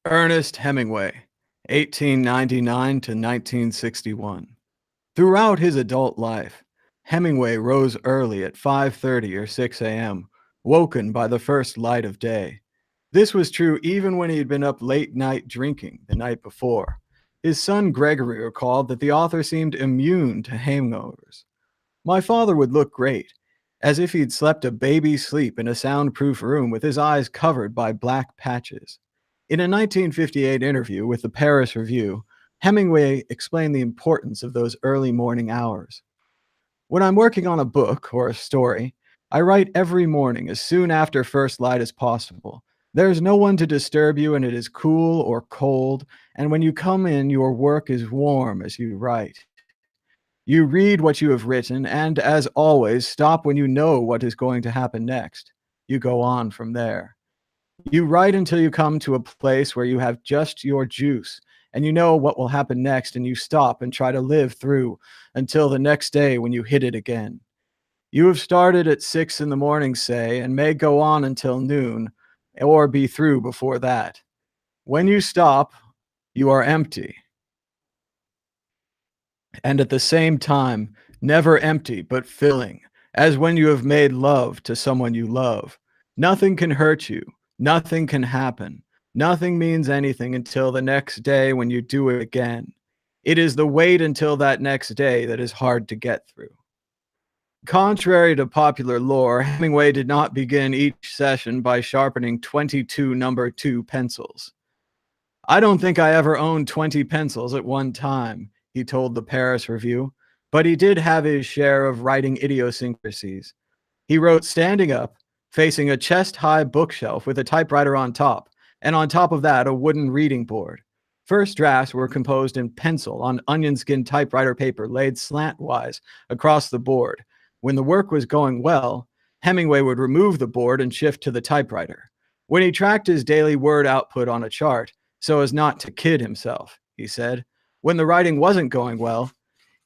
Ernest Hemingway, 1899 to 1961. Throughout his adult life, Hemingway rose early at 5:30 or 6 a.m., woken by the first light of day. This was true even when he had been up late night drinking the night before. His son Gregory recalled that the author seemed immune to hangovers. My father would look great, as if he'd slept a baby sleep in a soundproof room with his eyes covered by black patches. In a 1958 interview with the Paris Review, Hemingway explained the importance of those early morning hours. When I'm working on a book or a story, I write every morning as soon after first light as possible. There's no one to disturb you, and it is cool or cold, and when you come in, your work is warm as you write. You read what you have written, and as always, stop when you know what is going to happen next. You go on from there. You write until you come to a place where you have just your juice and you know what will happen next, and you stop and try to live through until the next day when you hit it again. You have started at 6 in the morning, say, and may go on until noon or be through before that. When you stop, you are empty, and at the same time, never empty but filling, as when you have made love to someone you love. Nothing can hurt you, nothing can happen, nothing means anything until the next day when you do it again. It is the wait until that next day that is hard to get through. Contrary to popular lore, Hemingway did not begin each session by sharpening 22 number 2 pencils. I don't think I ever owned 20 pencils at one time, he told the Paris Review, but he did have his share of writing idiosyncrasies. He wrote standing up, facing a chest-high bookshelf with a typewriter on top, and on top of that, a wooden reading board. First drafts were composed in pencil on onion skin typewriter paper laid slantwise across the board. When the work was going well, Hemingway would remove the board and shift to the typewriter. When he tracked his daily word output on a chart, so as not to kid himself, he said, when the writing wasn't going well,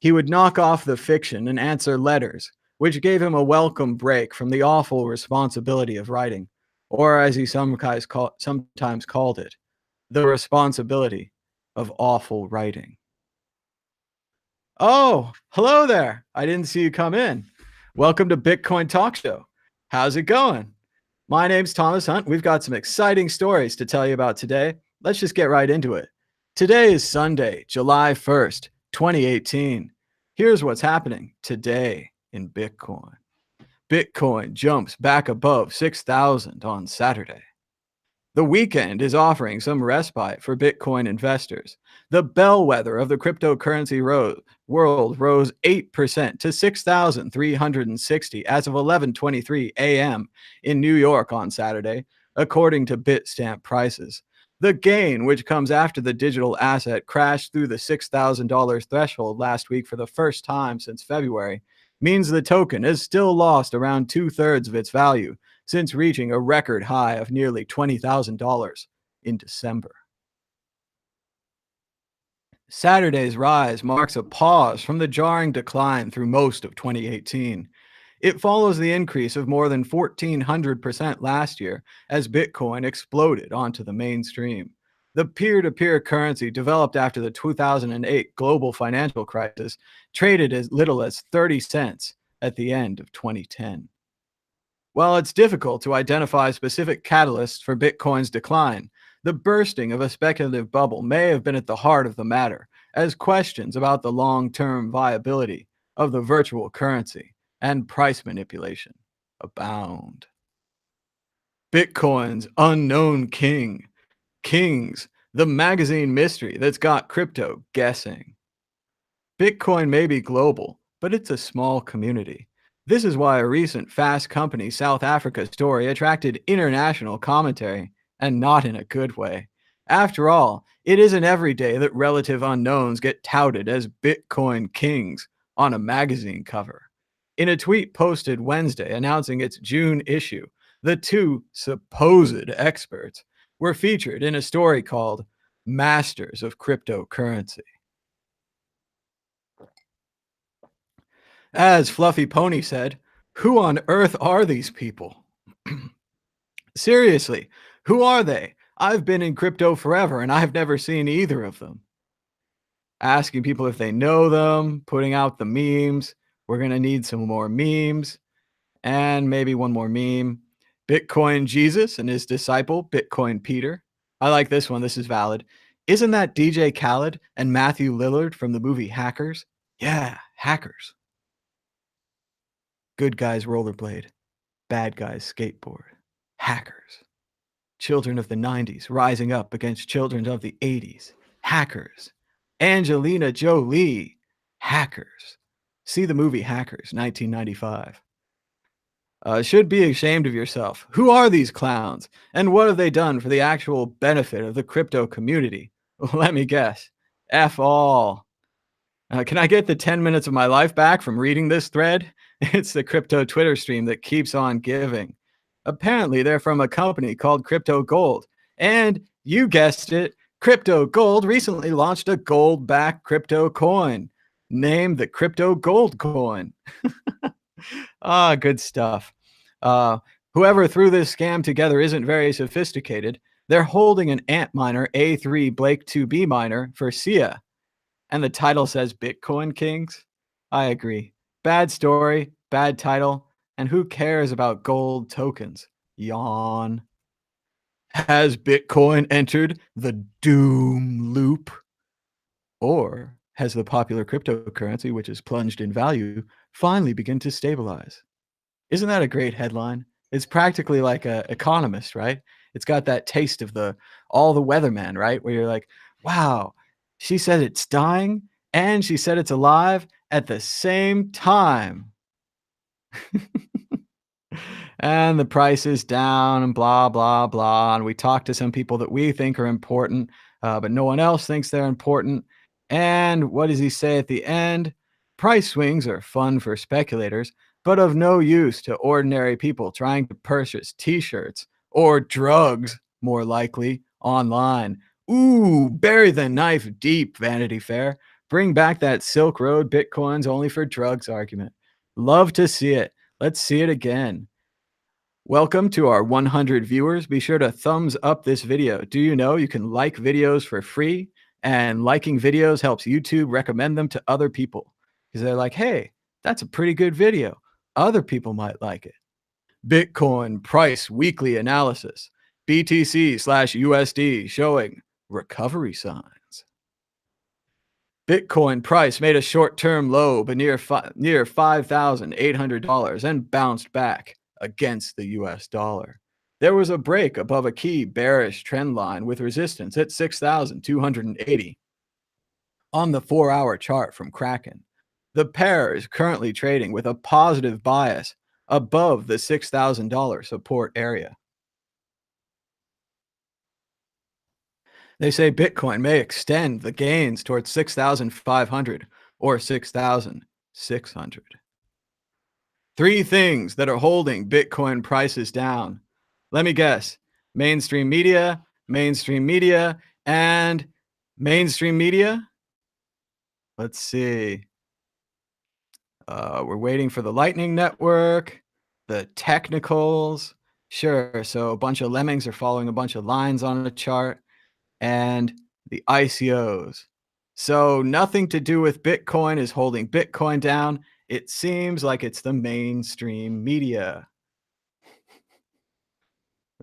he would knock off the fiction and answer letters, which gave him a welcome break from the awful responsibility of writing, or as he sometimes called it, the responsibility of awful writing. Oh, hello there. I didn't see you come in. Welcome to Bitcoin Talk Show. How's it going? My name's Thomas Hunt. We've got some exciting stories to tell you about today. Let's just get right into it. Today is Sunday, July 1st, 2018. Here's what's happening today in Bitcoin. Bitcoin jumps back above 6,000 on Saturday. The weekend is offering some respite for Bitcoin investors. The bellwether of the cryptocurrency world rose 8% to 6,360 as of 11:23 a.m. in New York on Saturday, according to Bitstamp prices. The gain, which comes after the digital asset crashed through the $6,000 threshold last week for the first time since February, means the token has still lost around 2/3 of its value since reaching a record high of nearly $20,000 in December. Saturday's rise marks a pause from the jarring decline through most of 2018. It follows the increase of more than 1,400% last year as Bitcoin exploded onto the mainstream. The peer-to-peer currency developed after the 2008 global financial crisis traded as little as 30 cents at the end of 2010. While it's difficult to identify specific catalysts for Bitcoin's decline, the bursting of a speculative bubble may have been at the heart of the matter, as questions about the long-term viability of the virtual currency and price manipulation abound. Bitcoin's unknown king. Kings, the magazine mystery that's got crypto guessing. Bitcoin may be global, but it's a small community. This is why a recent Fast Company South Africa story attracted international commentary, and not in a good way. After all, it isn't every day that relative unknowns get touted as Bitcoin kings on a magazine cover. In a tweet posted Wednesday announcing its June issue, the two supposed experts were featured in a story called Masters of Cryptocurrency. As Fluffy Pony said, who on earth are these people? Seriously, who are they? I've been in crypto forever and I've never seen either of them. Asking people if they know them, putting out the memes. We're going to need some more memes and maybe one more meme. Bitcoin Jesus and his disciple, Bitcoin Peter. I like this one. This is valid. Isn't that DJ Khaled and Matthew Lillard from the movie Hackers? Yeah, hackers. Good guys rollerblade, bad guys skateboard. Hackers. Children of the 90s rising up against children of the 80s. Hackers. Angelina Jolie. Hackers. See the movie Hackers, 1995. Should be ashamed of yourself. Who are these clowns? And what have they done for the actual benefit of the crypto community? Let me guess. F all. Can I get the 10 minutes of my life back from reading this thread? It's the crypto Twitter stream that keeps on giving. Apparently, they're from a company called Crypto Gold. And you guessed it, Crypto Gold recently launched a gold backed crypto coin named the Crypto Gold Coin. Good stuff. Whoever threw this scam together isn't very sophisticated. They're holding an Antminer A3 Blake 2B miner for SIA. And the title says Bitcoin Kings. I agree. Bad story, bad title, and who cares about gold tokens? Yawn. Has Bitcoin entered the doom loop? Or has the popular cryptocurrency, which has plunged in value, finally begun to stabilize? Isn't that a great headline? It's practically like a Economist, right? It's got that taste of all the weatherman, right? Where you're like, wow, she said it's dying and she said it's alive at the same time. And the price is down and blah, blah, blah. And we talk to some people that we think are important, but no one else thinks they're important. And what does he say at the end? Price swings are fun for speculators, but of no use to ordinary people trying to purchase t-shirts or drugs, more likely, online. Ooh, bury the knife deep, Vanity Fair. Bring back that Silk Road Bitcoins only for drugs argument. Love to see it. Let's see it again. Welcome to our 100 viewers. Be sure to thumbs up this video. Do you know you can like videos for free? And liking videos helps YouTube recommend them to other people because they're like, hey, that's a pretty good video. Other people might like it. Bitcoin price weekly analysis. BTC/USD showing recovery signs. Bitcoin price made a short-term low but near $5,800 and bounced back against the US dollar. There was a break above a key bearish trend line with resistance at 6,280 on the 4-hour chart from Kraken. The pair is currently trading with a positive bias above the $6,000 support area. They say Bitcoin may extend the gains towards 6,500 or 6,600. Three things that are holding Bitcoin prices down. Let me guess. Mainstream media, and mainstream media. Let's see. We're waiting for the Lightning Network, the technicals. Sure. So a bunch of lemmings are following a bunch of lines on a chart, and the ICOs. So nothing to do with Bitcoin is holding Bitcoin down. It seems like it's the mainstream media.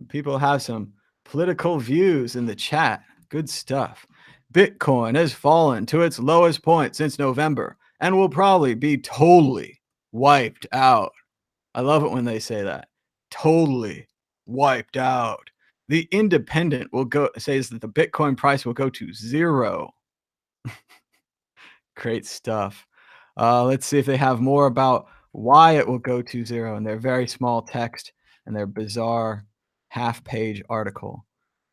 People have some political views in the chat. Good stuff. Bitcoin has fallen to its lowest point since November and will probably be totally wiped out. I love it when they say that. Totally wiped out. The Independent says that the Bitcoin price will go to zero. Great stuff. Let's see if they have more about why it will go to zero in their very small text and their bizarre half-page article.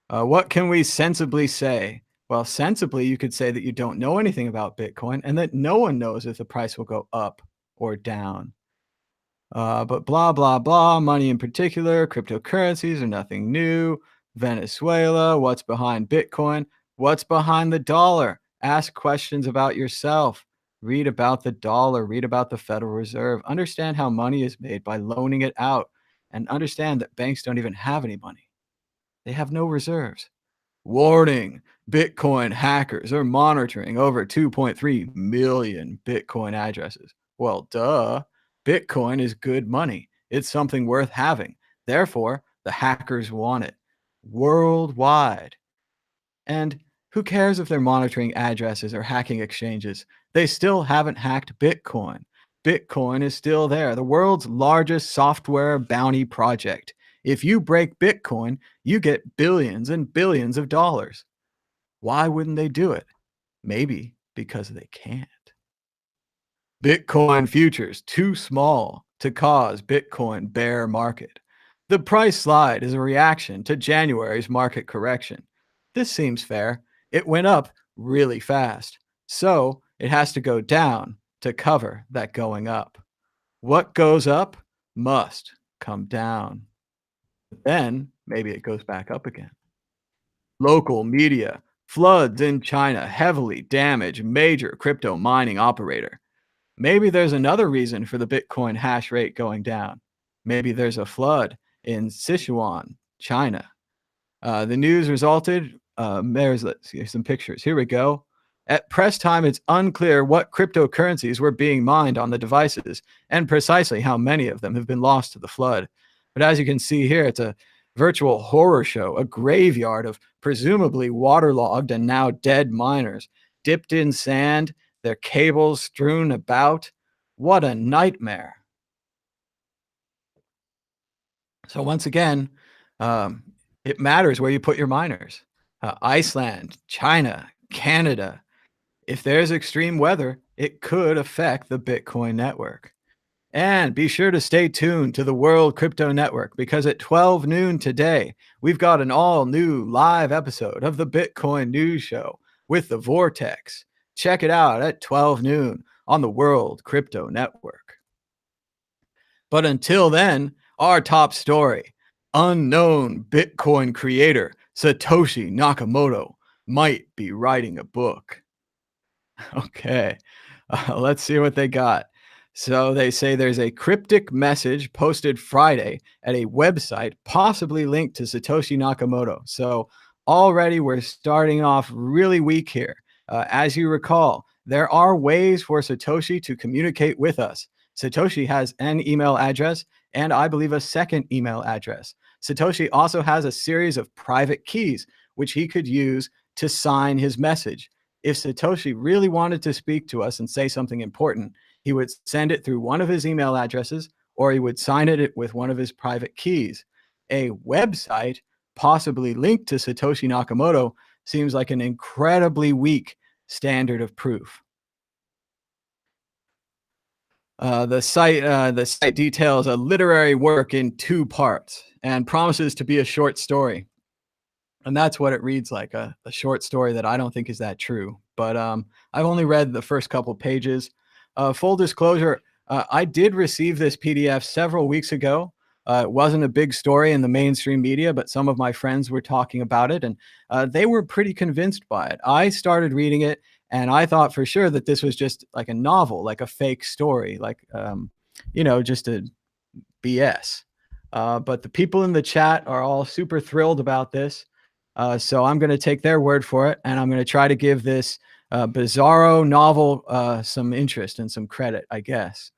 What can we sensibly say? Well, sensibly, you could say that you don't know anything about Bitcoin and that no one knows if the price will go up or down. But blah, blah, blah, money in particular, cryptocurrencies are nothing new. Venezuela, what's behind Bitcoin? What's behind the dollar? Ask questions about yourself. Read about the dollar. Read about the Federal Reserve. Understand how money is made by loaning it out. And understand that banks don't even have any money. They have no reserves. Warning, Bitcoin hackers are monitoring over 2.3 million Bitcoin addresses. Well, duh. Bitcoin is good money. It's something worth having. Therefore, the hackers want it worldwide. And who cares if they're monitoring addresses or hacking exchanges? They still haven't hacked Bitcoin. Bitcoin is still there, the world's largest software bounty project. If you break Bitcoin, you get billions and billions of dollars. Why wouldn't they do it? Maybe because they can't. Bitcoin futures too small to cause Bitcoin bear market. The price slide is a reaction to January's market correction. This seems fair. It went up really fast, so it has to go down to cover that going up. What goes up must come down. Then maybe it goes back up again. Local media. Floods in China heavily damage major crypto mining operator. Maybe there's another reason for the Bitcoin hash rate going down. Maybe there's a flood in Sichuan, China. The news resulted, let's see some pictures. Here we go. At press time, it's unclear what cryptocurrencies were being mined on the devices and precisely how many of them have been lost to the flood. But as you can see here, it's a virtual horror show, a graveyard of presumably waterlogged and now dead miners, dipped in sand, their cables strewn about. What a nightmare. So once again, um, it matters where you put your miners. Iceland, China, Canada. If there's extreme weather, it could affect the Bitcoin network. And be sure to stay tuned to the World Crypto Network because at 12 noon today, we've got an all new live episode of the Bitcoin News Show with the Vortex. Check it out at 12 noon on the World Crypto Network. But until then, our top story: unknown Bitcoin creator Satoshi Nakamoto might be writing a book. Okay, let's see what they got. So they say there's a cryptic message posted Friday at a website possibly linked to Satoshi Nakamoto. So already we're starting off really weak here. As you recall, there are ways for Satoshi to communicate with us. Satoshi has an email address and I believe a second email address. Satoshi also has a series of private keys, which he could use to sign his message. If Satoshi really wanted to speak to us and say something important, he would send it through one of his email addresses or he would sign it with one of his private keys. A website possibly linked to Satoshi Nakamoto seems like an incredibly weak standard of proof. The site details a literary work in 2 parts and promises to be a short story. And that's what it reads like, a short story that I don't think is that true. But I've only read the first couple pages. Full disclosure, I did receive this PDF several weeks ago. It wasn't a big story in the mainstream media, but some of my friends were talking about it, and they were pretty convinced by it. I started reading it, and I thought for sure that this was just like a novel, like a fake story, like, just a BS. But the people in the chat are all super thrilled about this. So I'm going to take their word for it, and I'm going to try to give this bizarro novel some interest and some credit, I guess.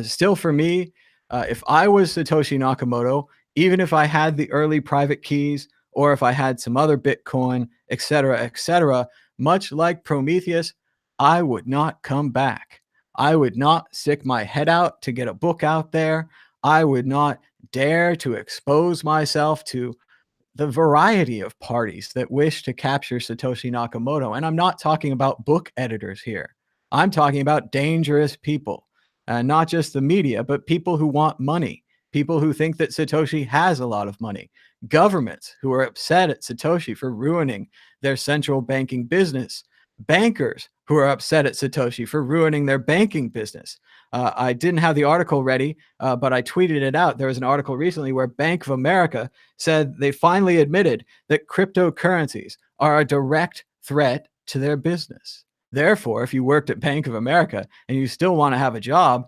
Still, for me, if I was Satoshi Nakamoto, even if I had the early private keys or if I had some other Bitcoin, et cetera, much like Prometheus, I would not come back. I would not stick my head out to get a book out there. I would not dare to expose myself to the variety of parties that wish to capture Satoshi Nakamoto. And I'm not talking about book editors here. I'm talking about dangerous people, not just the media, but people who want money, people who think that Satoshi has a lot of money, governments who are upset at Satoshi for ruining their central banking business, bankers who are upset at Satoshi for ruining their banking business. I didn't have the article ready, but I tweeted it out. There was an article recently where Bank of America said they finally admitted that cryptocurrencies are a direct threat to their business. Therefore, if you worked at Bank of America and you still want to have a job,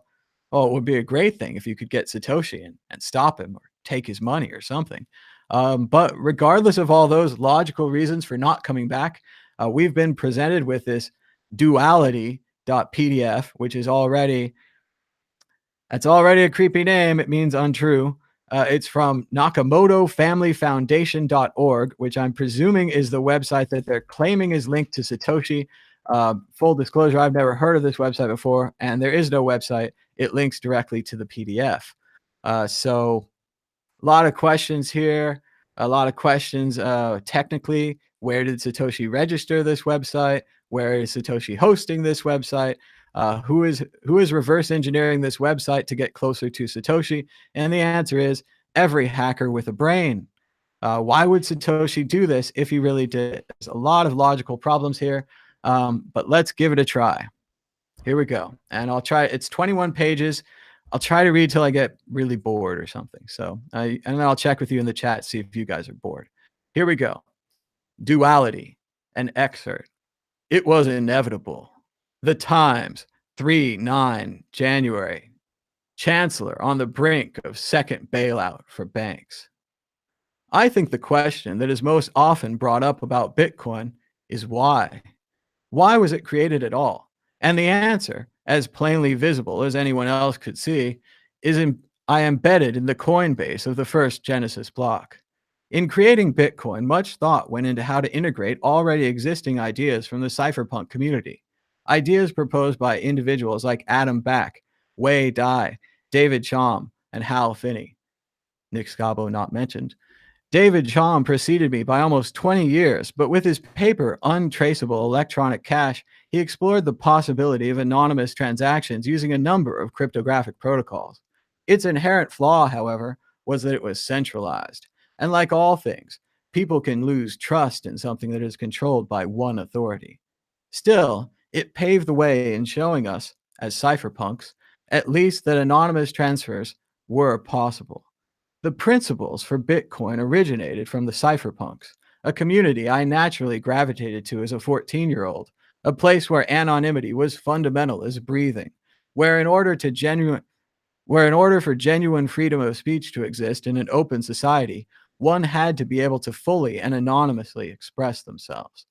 oh, it would be a great thing if you could get Satoshi and stop him or take his money or something. But regardless of all those logical reasons for not coming back, we've been presented with this duality.pdf, which is already that's already a creepy name. It means untrue. It's from NakamotoFamilyFoundation.org, which I'm presuming is the website that they're claiming is linked to Satoshi. Full disclosure, I've never heard of this website before, and there is no website. It links directly to the PDF. So a lot of questions here, a lot of questions technically. Where did Satoshi register this website? Where is Satoshi hosting this website? Who is reverse engineering this website to get closer to Satoshi? And the answer is every hacker with a brain. Why would Satoshi do this if he really did? There's a lot of logical problems here, but let's give it a try. Here we go. And I'll try. It's 21 pages. I'll try to read till I get really bored or something. So, and then I'll check with you in the chat, see if you guys are bored. Here we go. Duality, an excerpt. It was inevitable. The Times, 3/9 January. Chancellor on the brink of second bailout for banks. I think the question that is most often brought up about Bitcoin is why? Why was it created at all? And the answer, as plainly visible as anyone else could see, is I embedded in the coin base of the first Genesis block. In creating Bitcoin, much thought went into how to integrate already existing ideas from the cypherpunk community. Ideas proposed by individuals like Adam Back, Wei Dai, David Chaum, and Hal Finney. Nick Scabo not mentioned. David Chaum preceded me by almost 20 years, but with his paper, Untraceable Electronic Cash, he explored the possibility of anonymous transactions using a number of cryptographic protocols. Its inherent flaw, however, was that it was centralized. And like all things, people can lose trust in something that is controlled by one authority. Still, it paved the way in showing us, as cypherpunks, at least that anonymous transfers were possible. The principles for Bitcoin originated from the cypherpunks, a community I naturally gravitated to as a 14-year-old, a place where anonymity was fundamental as breathing, where in order for genuine freedom of speech to exist in an open society, one had to be able to fully and anonymously express themselves.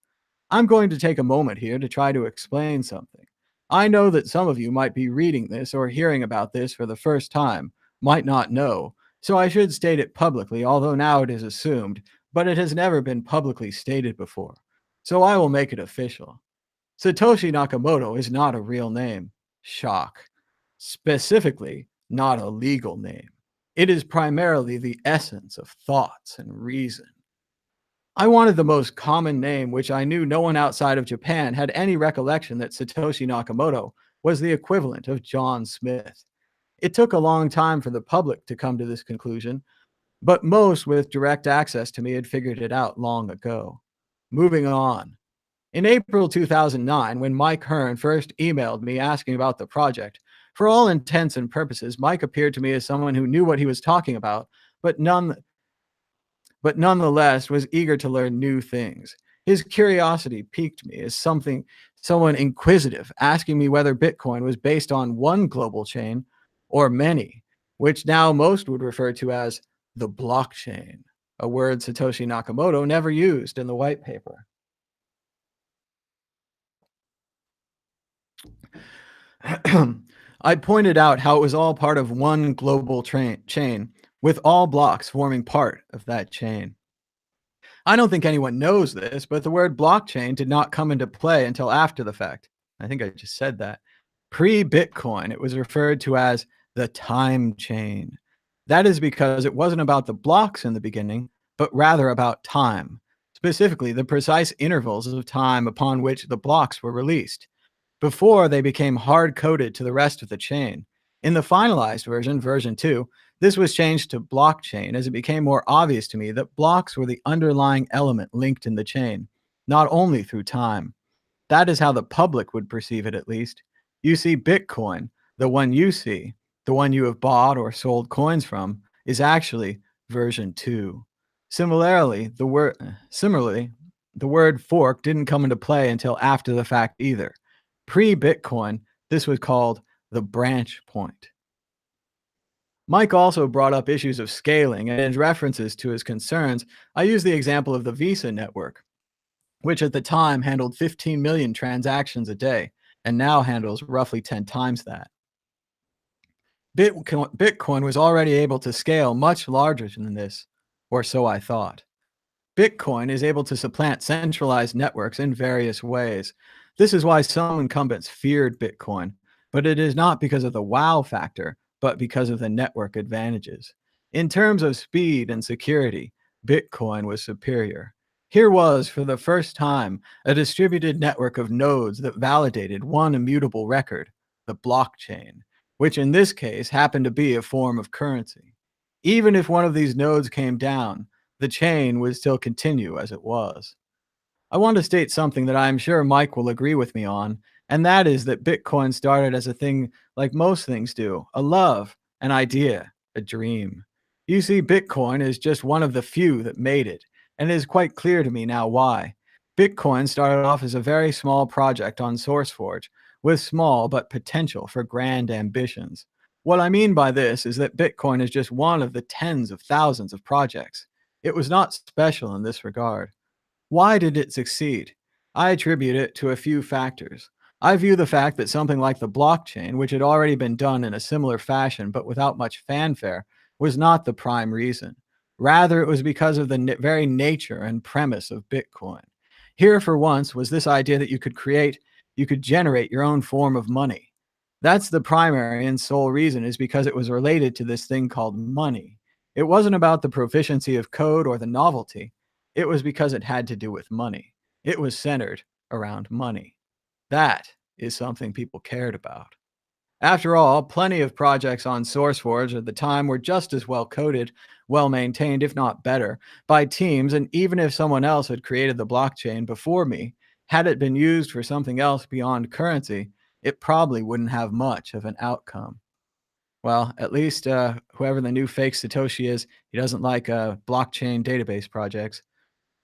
I'm going to take a moment here to try to explain something. I know that some of you might be reading this or hearing about this for the first time, might not know, so I should state it publicly, although now it is assumed, but it has never been publicly stated before. So I will make it official. Satoshi Nakamoto is not a real name. Shock. Specifically, not a legal name. It is primarily the essence of thoughts and reason. I wanted the most common name, which I knew no one outside of Japan had any recollection that Satoshi Nakamoto was the equivalent of John Smith. It took a long time for the public to come to this conclusion, but most with direct access to me had figured it out long ago. Moving on. In April 2009, when Mike Hearn first emailed me asking about the project, for all intents and purposes, Mike appeared to me as someone who knew what he was talking about, but nonetheless was eager to learn new things. His curiosity piqued me as someone inquisitive, asking me whether Bitcoin was based on one global chain or many, which now most would refer to as the blockchain, a word Satoshi Nakamoto never used in the white paper. I pointed out how it was all part of one global chain, with all blocks forming part of that chain. I don't think anyone knows this, but the word blockchain did not come into play until after the fact. I think I just said that. Pre-Bitcoin, it was referred to as the time chain. That is because it wasn't about the blocks in the beginning, but rather about time, specifically the precise intervals of time upon which the blocks were released, before they became hard-coded to the rest of the chain. In the finalized version, version 2, this was changed to blockchain as it became more obvious to me that blocks were the underlying element linked in the chain, not only through time. That is how the public would perceive it, at least. You see, Bitcoin, the one you see, the one you have bought or sold coins from, is actually version 2. Similarly, the word fork didn't come into play until after the fact either. Pre-Bitcoin, this was called the branch point. Mike also brought up issues of scaling, and in references to his concerns, I use the example of the Visa network, which at the time handled 15 million transactions a day and now handles roughly 10 times that. Bitcoin was already able to scale much larger than this, or so I thought. Bitcoin is able to supplant centralized networks in various ways. This is why some incumbents feared Bitcoin, but it is not because of the wow factor, but because of the network advantages. In terms of speed and security, Bitcoin was superior. Here was, for the first time, a distributed network of nodes that validated one immutable record, the blockchain, which in this case happened to be a form of currency. Even if one of these nodes came down, the chain would still continue as it was. I want to state something that I'm sure Mike will agree with me on, and that is that Bitcoin started as a thing like most things do, a love, an idea, a dream. You see, Bitcoin is just one of the few that made it, and it is quite clear to me now why. Bitcoin started off as a very small project on SourceForge, with small but potential for grand ambitions. What I mean by this is that Bitcoin is just one of the tens of thousands of projects. It was not special in this regard. Why did it succeed? I attribute it to a few factors. I view the fact that something like the blockchain, which had already been done in a similar fashion but without much fanfare, was not the prime reason. Rather, it was because of the very nature and premise of Bitcoin. Here, for once, was this idea that you could generate your own form of money. That's the primary and sole reason, is because it was related to this thing called money. It wasn't about the proficiency of code or the novelty. It was because it had to do with money. It was centered around money. That is something people cared about. After all, plenty of projects on SourceForge at the time were just as well coded, well maintained, if not better, by teams, and even if someone else had created the blockchain before me, had it been used for something else beyond currency, it probably wouldn't have much of an outcome. Well, at least whoever the new fake Satoshi is, he doesn't like blockchain database projects.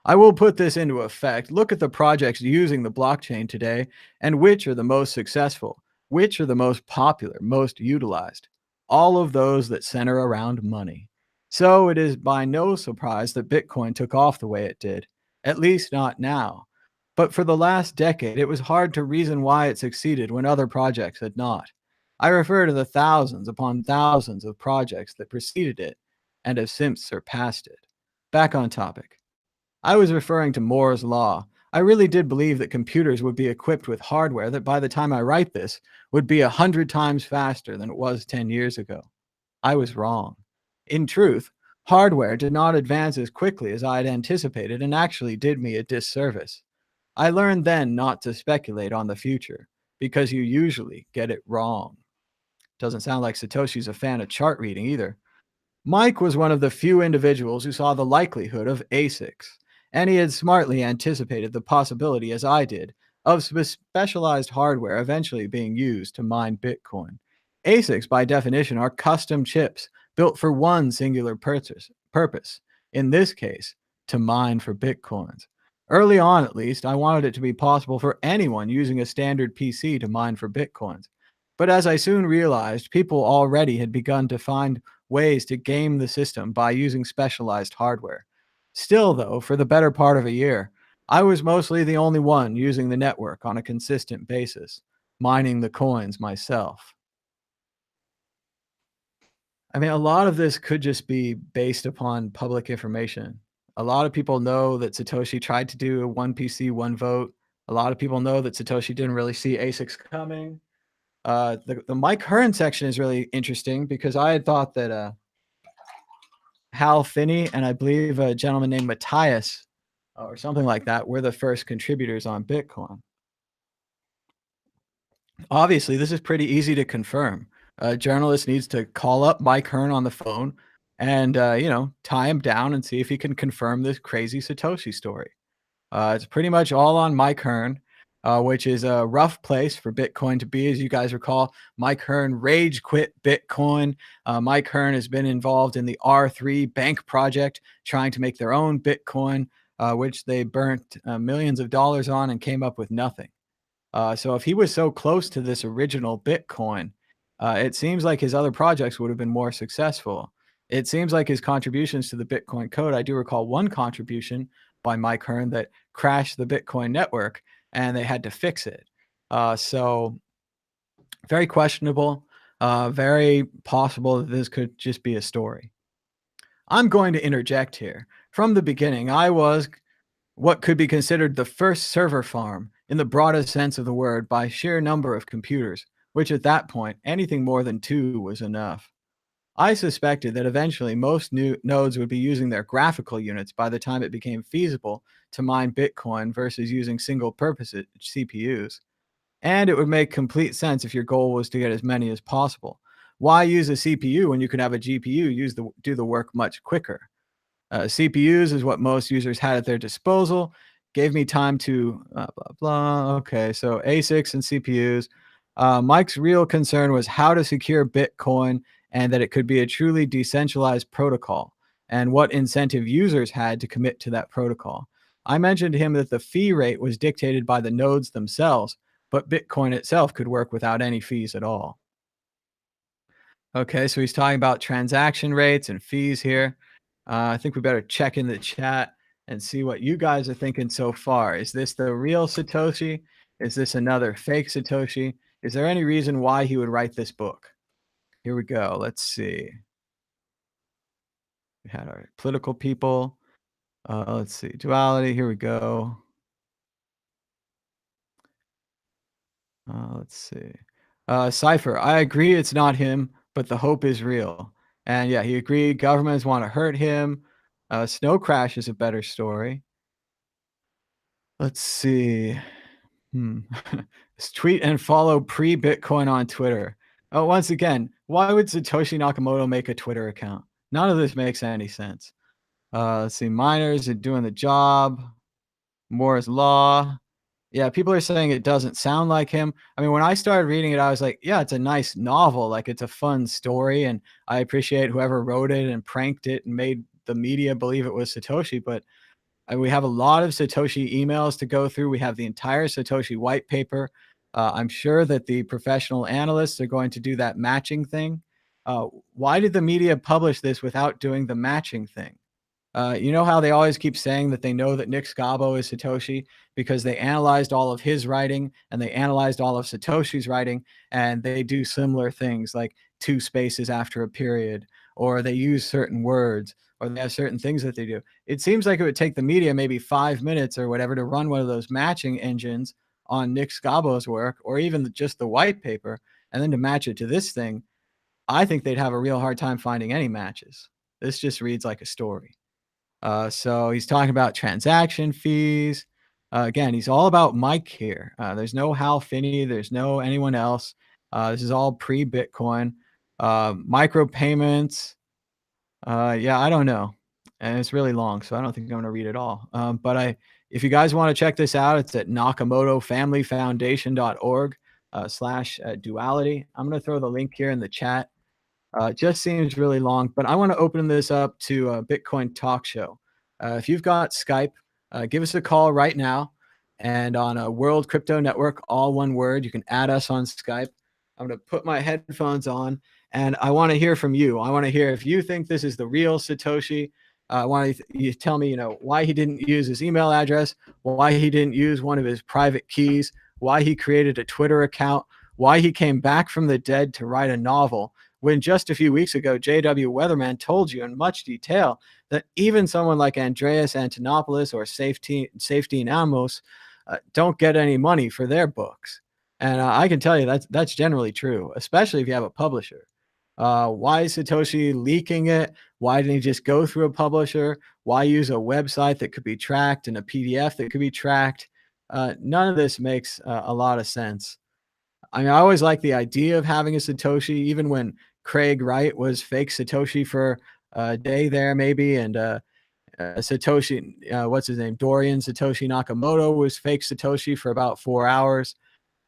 I will put this into effect. Look at the projects using the blockchain today and which are the most successful, which are the most popular, most utilized. All of those that center around money. So it is by no surprise that Bitcoin took off the way it did, at least not now. But for the last decade, it was hard to reason why it succeeded when other projects had not. I refer to the thousands upon thousands of projects that preceded it and have since surpassed it. Back on topic. I was referring to Moore's Law. I really did believe that computers would be equipped with hardware that by the time I write this would be 100 times faster than it was 10 years ago. I was wrong. In truth, hardware did not advance as quickly as I had anticipated and actually did me a disservice. I learned then not to speculate on the future because you usually get it wrong. Doesn't sound like Satoshi's a fan of chart reading either. Mike was one of the few individuals who saw the likelihood of ASICs, and he had smartly anticipated the possibility, as I did, of specialized hardware eventually being used to mine Bitcoin. ASICs, by definition, are custom chips built for one singular purpose, in this case, to mine for Bitcoins. Early on, at least, I wanted it to be possible for anyone using a standard PC to mine for Bitcoins. But as I soon realized, people already had begun to find ways to game the system by using specialized hardware. Still, though, for the better part of a year, I was mostly the only one using the network on a consistent basis, mining the coins myself. I mean, a lot of this could just be based upon public information. A lot of people know that Satoshi tried to do a one PC, one vote. A lot of people know that Satoshi didn't really see ASICs coming. The Mike Hearn section is really interesting because I had thought that Hal Finney and I believe a gentleman named Matthias or something like that were the first contributors on Bitcoin. Obviously, this is pretty easy to confirm. A journalist needs to call up Mike Hearn on the phone and, tie him down and see if he can confirm this crazy Satoshi story. It's pretty much all on Mike Hearn, which is a rough place for Bitcoin to be. As you guys recall, Mike Hearn rage quit Bitcoin. Mike Hearn has been involved in the R3 bank project, trying to make their own Bitcoin, which they burnt millions of dollars on and came up with nothing. So if he was so close to this original Bitcoin, It seems like his other projects would have been more successful. It seems like his contributions to the Bitcoin code, I do recall one contribution by Mike Hearn that crashed the Bitcoin network and they had to fix it. So very questionable, very possible that this could just be a story. I'm going to interject here. From the beginning, I was what could be considered the first server farm in the broadest sense of the word by sheer number of computers, which at that point, anything more than two was enough. I suspected that eventually most new nodes would be using their graphical units by the time it became feasible to mine Bitcoin versus using single purpose CPUs. And it would make complete sense if your goal was to get as many as possible. Why use a CPU when you can have a GPU do the work much quicker? CPUs is what most users had at their disposal. Gave me time to blah, blah. Okay, so ASICs and CPUs. Mike's real concern was how to secure Bitcoin and that it could be a truly decentralized protocol and what incentive users had to commit to that protocol. I mentioned to him that the fee rate was dictated by the nodes themselves, but Bitcoin itself could work without any fees at all. Okay, so he's talking about transaction rates and fees here. I think we better check in the chat and see what you guys are thinking so far. Is this the real Satoshi? Is this another fake Satoshi? Is there any reason why he would write this book? Here we go. Let's see. We had our political people. Let's see. Duality. Here we go. Let's see. Cypher. I agree it's not him, but the hope is real. And yeah, he agreed. Governments want to hurt him. Snow Crash is a better story. Let's see. Hmm. Tweet and follow pre-Bitcoin on Twitter. Oh, once again, why would Satoshi Nakamoto make a Twitter account? None of this makes any sense. Let's see. Miners are doing the job. Moore's Law. Yeah, people are saying it doesn't sound like him. I mean, when I started reading it, I was like, yeah, it's a nice novel. Like, it's a fun story. And I appreciate whoever wrote it and pranked it and made the media believe it was Satoshi. But we have a lot of Satoshi emails to go through. We have the entire Satoshi white paper. I'm sure that the professional analysts are going to do that matching thing. Why did the media publish this without doing the matching thing? You know how they always keep saying that they know that Nick Scabo is Satoshi because they analyzed all of his writing and they analyzed all of Satoshi's writing, and they do similar things like two spaces after a period, or they use certain words, or they have certain things that they do. It seems like it would take the media maybe 5 minutes or whatever to run one of those matching engines on Nick Scabo's work, or even just the white paper, and then to match it to this thing. I think they'd have a real hard time finding any matches. This just reads like a story. So he's talking about transaction fees. Again, he's all about Mike here. There's no Hal Finney. There's no anyone else. This is all pre-Bitcoin. Micropayments. Yeah, I don't know. And it's really long, so I don't think I'm going to read it all. If you guys want to check this out, it's at nakamotofamilyfoundation.org / duality. I'm going to throw the link here in the chat. Just seems really long, but I want to open this up to a Bitcoin talk show. If you've got Skype, give us a call right now. And on a World Crypto Network, all one word, you can add us on Skype. I'm going to put my headphones on and I want to hear from you. I want to hear if you think this is the real Satoshi. I want you to tell me, why he didn't use his email address, why he didn't use one of his private keys, why he created a Twitter account, why he came back from the dead to write a novel when just a few weeks ago, J.W. Weatherman told you in much detail that even someone like Andreas Antonopoulos or Safety Amos don't get any money for their books. And I can tell you that's generally true, especially if you have a publisher. Why is Satoshi leaking it? Why didn't he just go through a publisher? Why use a website that could be tracked and a PDF that could be tracked? None of this makes a lot of sense. I mean, I always like the idea of having a Satoshi, even when Craig Wright was fake Satoshi for a day there, maybe, and Satoshi, what's his name, Dorian Satoshi Nakamoto was fake Satoshi for about 4 hours.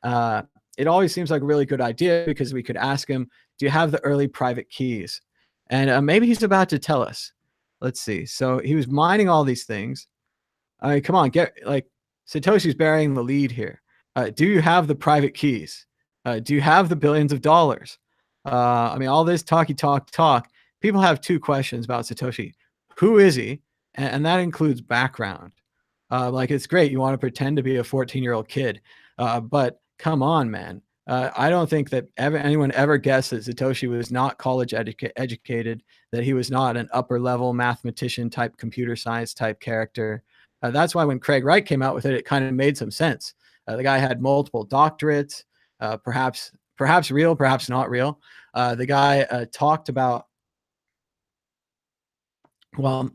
It always seems like a really good idea because we could ask him, do you have the early private keys? And maybe he's about to tell us. Let's see. So he was mining all these things. I mean, come on, Satoshi's burying the lead here. Do you have the private keys? Do you have the billions of dollars? I mean, all this talk. People have two questions about Satoshi. Who is he? And that includes background. Like, it's great. You want to pretend to be a 14-year-old kid. But come on, man. I don't think that anyone ever guessed that Satoshi was not college educated, that he was not an upper level mathematician type, computer science type character. That's why when Craig Wright came out with it, it kind of made some sense. The guy had multiple doctorates, perhaps real, perhaps not real. The guy talked about, well,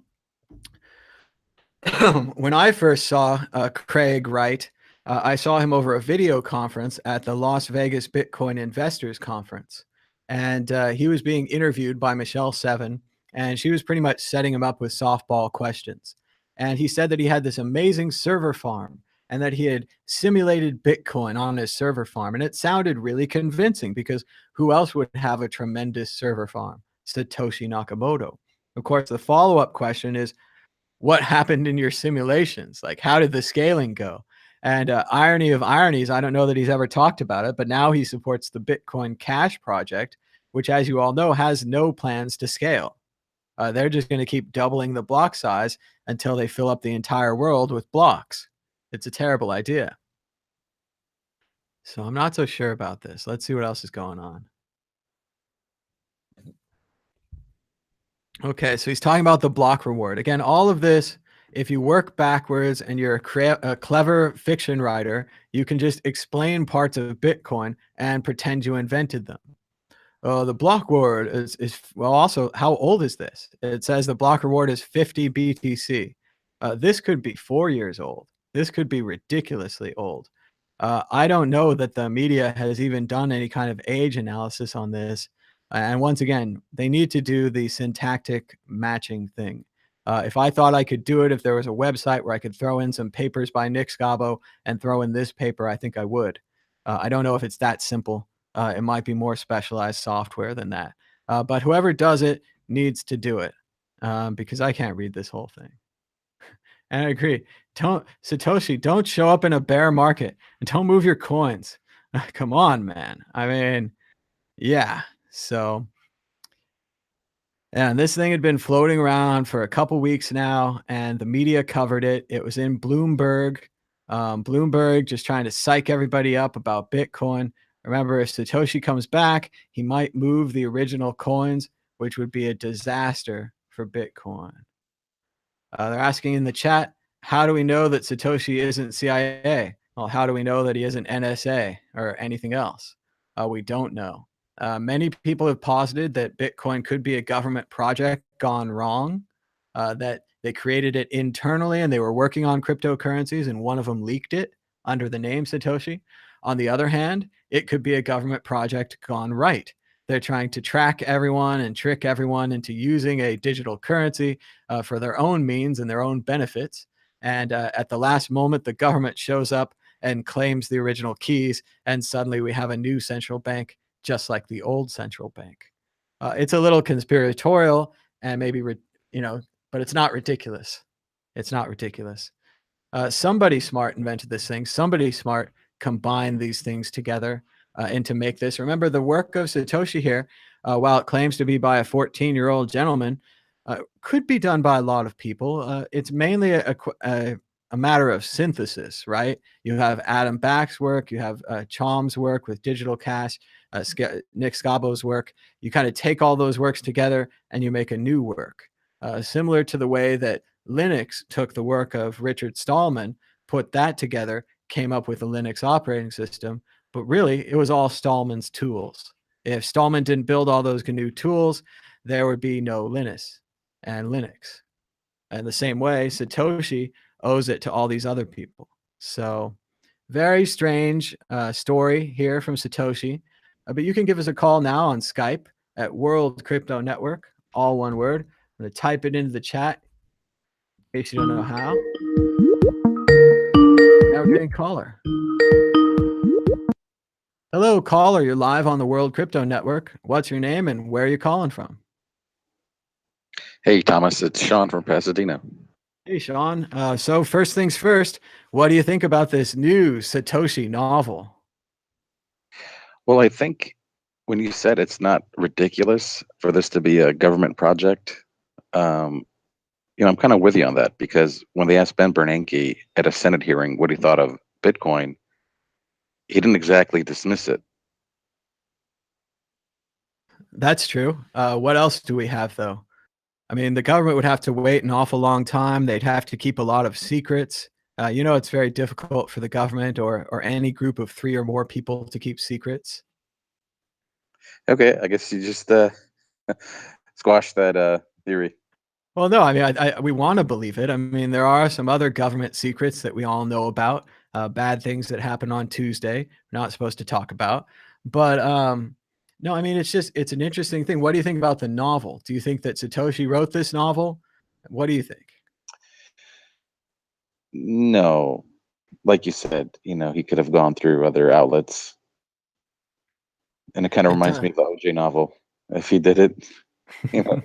when I first saw Craig Wright, I saw him over a video conference at the Las Vegas Bitcoin Investors Conference. And he was being interviewed by Michelle Seven, and she was pretty much setting him up with softball questions. And he said that he had this amazing server farm and that he had simulated Bitcoin on his server farm. And it sounded really convincing because who else would have a tremendous server farm? Satoshi Nakamoto. Of course, the follow-up question is, what happened in your simulations? Like, how did the scaling go? And irony of ironies, I don't know that he's ever talked about it, but now he supports the Bitcoin Cash project, which, as you all know, has no plans to scale. They're just going to keep doubling the block size until they fill up the entire world with blocks. It's a terrible idea. So I'm not so sure about this. Let's see what else is going on. Okay, so he's talking about the block reward. Again, all of this, if you work backwards and you're a clever fiction writer, you can just explain parts of Bitcoin and pretend you invented them. The block reward is well, also, how old is this? It says the block reward is 50 BTC. This could be 4 years old. This could be ridiculously old. I don't know that the media has even done any kind of age analysis on this. And once again, they need to do the syntactic matching thing. If I thought I could do it, if there was a website where I could throw in some papers by Nick Scabo and throw in this paper, I think I would. I don't know if it's that simple. It might be more specialized software than that. But whoever does it needs to do it, because I can't read this whole thing. And I agree. Satoshi, don't show up in a bear market and don't move your coins. Come on, man. I mean, yeah. So, and this thing had been floating around for a couple weeks now, and the media covered it. It was in Bloomberg. Bloomberg just trying to psych everybody up about Bitcoin. Remember, if Satoshi comes back, he might move the original coins, which would be a disaster for Bitcoin. They're asking in the chat, how do we know that Satoshi isn't CIA? Well, how do we know that he isn't NSA or anything else? We don't know. Many people have posited that Bitcoin could be a government project gone wrong, that they created it internally and they were working on cryptocurrencies and one of them leaked it under the name Satoshi. On the other hand, it could be a government project gone right. They're trying to track everyone and trick everyone into using a digital currency for their own means and their own benefits. And at the last moment, the government shows up and claims the original keys, and suddenly we have a new central bank, just like the old central bank. It's a little conspiratorial and maybe, but it's not ridiculous. It's not ridiculous. Somebody smart invented this thing. Somebody smart combined these things together and to make this. Remember, the work of Satoshi here, while it claims to be by a 14-year-old gentleman, could be done by a lot of people. It's mainly a matter of synthesis, right? You have Adam Back's work, you have Chom's work with digital cash, Nick Scabo's work. You kind of take all those works together and you make a new work. Similar to the way that Linux took the work of Richard Stallman, put that together, came up with a Linux operating system, but really it was all Stallman's tools. If Stallman didn't build all those GNU tools, there would be no Linux and Linux. And the same way, Satoshi owes it to all these other people. So very strange story here from Satoshi. But you can give us a call now on Skype at World Crypto Network, all one word. I'm going to type it into the chat in case you don't know how. Now we're getting caller. Hello, caller. You're live on the World Crypto Network. What's your name and where are you calling from? Hey, Thomas. It's Sean from Pasadena. Hey, Sean. So first things first, what do you think about this new Satoshi novel? Well, I think when you said it's not ridiculous for this to be a government project, um, I'm kind of with you on that, because when they asked Ben Bernanke at a Senate hearing what he thought of Bitcoin, he didn't exactly dismiss it. That's true. What else do we have, though? I mean, the government would have to wait an awful long time. They'd have to keep a lot of secrets. It's very difficult for the government or any group of 3 or more people to keep secrets. Okay, I guess you just squash that theory. Well, no, I mean, we wanna believe it. I mean, there are some other government secrets that we all know about, bad things that happen on Tuesday, we're not supposed to talk about. But, no, I mean, it's an interesting thing. What do you think about the novel? Do you think that Satoshi wrote this novel? What do you think? No, like you said, he could have gone through other outlets, and it kind of It reminds does. me of the OJ novel. If he did it, you know,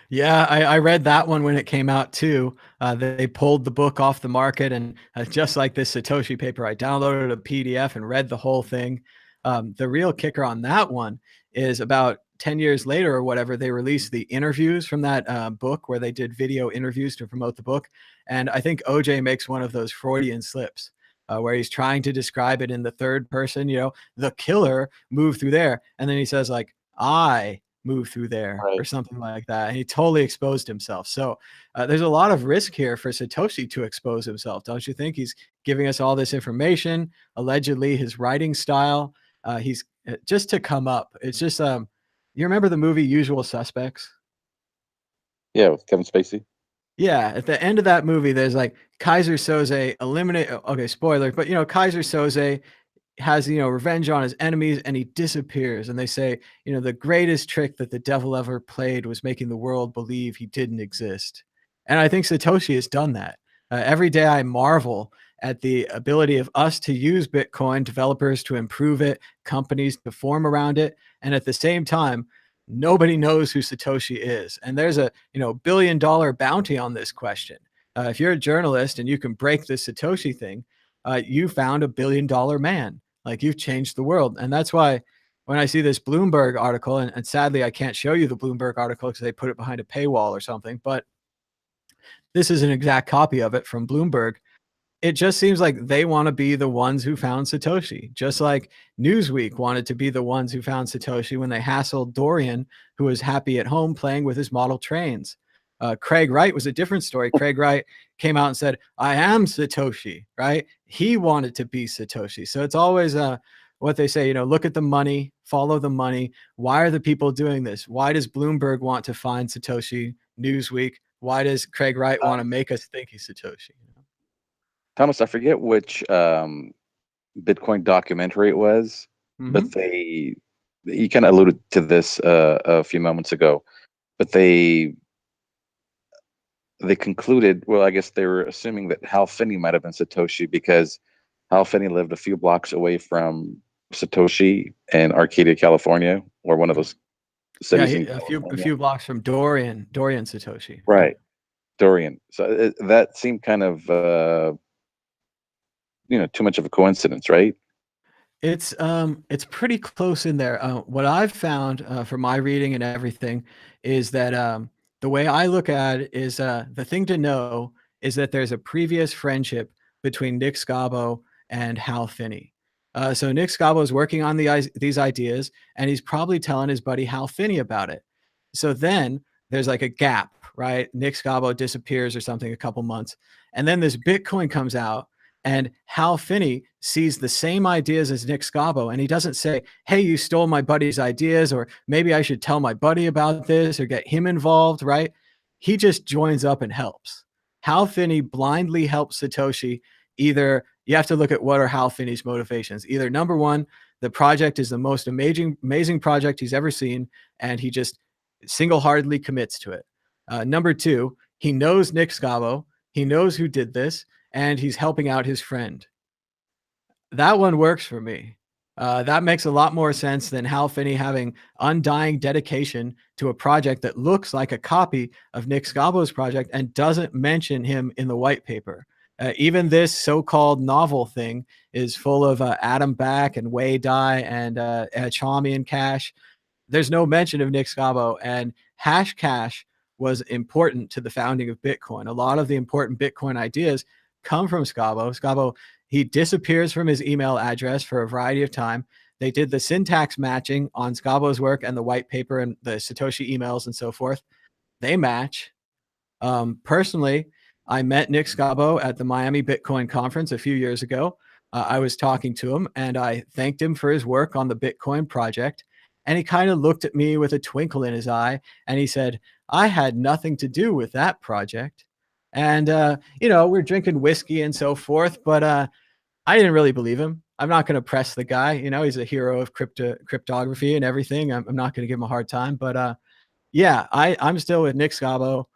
Yeah, I read that one when it came out too. They pulled the book off the market, and just like this Satoshi paper, I downloaded a PDF and read the whole thing. The real kicker on that one is about 10 years later or whatever, they released the interviews from that book where they did video interviews to promote the book. And I think OJ makes one of those Freudian slips where he's trying to describe it in the third person, the killer moved through there. And then he says, like, I move through there right? or something like that. And he totally exposed himself. So there's a lot of risk here for Satoshi to expose himself. Don't you think? He's giving us all this information, allegedly his writing style. He's just to come up. It's just, you remember the movie Usual Suspects? Yeah, with Kevin Spacey. Yeah, at the end of that movie, there's like Kaiser Soze eliminate. Okay, spoiler, but Kaiser Soze has revenge on his enemies and he disappears, and they say the greatest trick that the devil ever played was making the world believe he didn't exist. And I think Satoshi has done that. Every day I marvel at the ability of us to use Bitcoin, developers to improve it, companies to form around it, and at the same time nobody knows who Satoshi is, and there's a $1 billion bounty on this question. If you're a journalist and you can break this Satoshi thing, you found $1 billion man. Like, you've changed the world. And that's why when I see this Bloomberg article, and sadly I can't show you the Bloomberg article because they put it behind a paywall or something, but this is an exact copy of it from Bloomberg. It just seems like they want to be the ones who found Satoshi, just like Newsweek wanted to be the ones who found Satoshi when they hassled Dorian, who was happy at home playing with his model trains. Craig Wright was a different story. Craig Wright came out and said, I am Satoshi, right? He wanted to be Satoshi. So it's always what they say, look at the money, follow the money. Why are the people doing this? Why does Bloomberg want to find Satoshi? Newsweek? Why does Craig Wright want to make us think he's Satoshi? Thomas, I forget which Bitcoin documentary it was, but Mm-hmm. you kind of alluded to this a few moments ago, but they concluded, well, I guess they were assuming that Hal Finney might have been Satoshi, because Hal Finney lived a few blocks away from Satoshi in Arcadia, California, or one of those Yeah, cities in a few California. few blocks from Dorian Satoshi, right? Right, Dorian. So that seemed kind of too much of a coincidence, right? It's pretty close in there. What I've found from my reading and everything is that the way I look at it is the thing to know is that there's a previous friendship between Nick Scabo and Hal Finney. So Nick Scabo is working on these ideas, and he's probably telling his buddy Hal Finney about it. So then there's like a gap, right? Nick Scabo disappears or something a couple months, and then this Bitcoin comes out, and Hal Finney sees the same ideas as Nick Scabo, and he doesn't say, hey, you stole my buddy's ideas, or maybe I should tell my buddy about this or get him involved, right? He just joins up and helps. Hal Finney blindly helps Satoshi. Either you have to look at what are Hal Finney's motivations. Either number one, the project is the most amazing project he's ever seen, and he just single-heartedly commits to it. Number two, he knows Nick Scabo, he knows who did this, and he's helping out his friend. That one works for me. That makes a lot more sense than Hal Finney having undying dedication to a project that looks like a copy of Nick Scabo's project and doesn't mention him in the white paper. Even this so-called novel thing is full of Atom Back and Wei Dai and Chaumian Cash. There's no mention of Nick Szabo, and hash cash was important to the founding of Bitcoin. A lot of the important Bitcoin ideas come from Szabo. Szabo, he disappears from his email address for a variety of time. They did the syntax matching on Skabo's work and the white paper and the Satoshi emails and so forth. They match. Personally, I met Nick Szabo at the Miami Bitcoin conference a few years ago. I was talking to him and I thanked him for his work on the Bitcoin project. And he kind of looked at me with a twinkle in his eye and he said, I had nothing to do with that project. And, we're drinking whiskey and so forth, but I didn't really believe him. I'm not going to press the guy. He's a hero of cryptography and everything. I'm not going to give him a hard time, but yeah, I'm still with Nick Szabo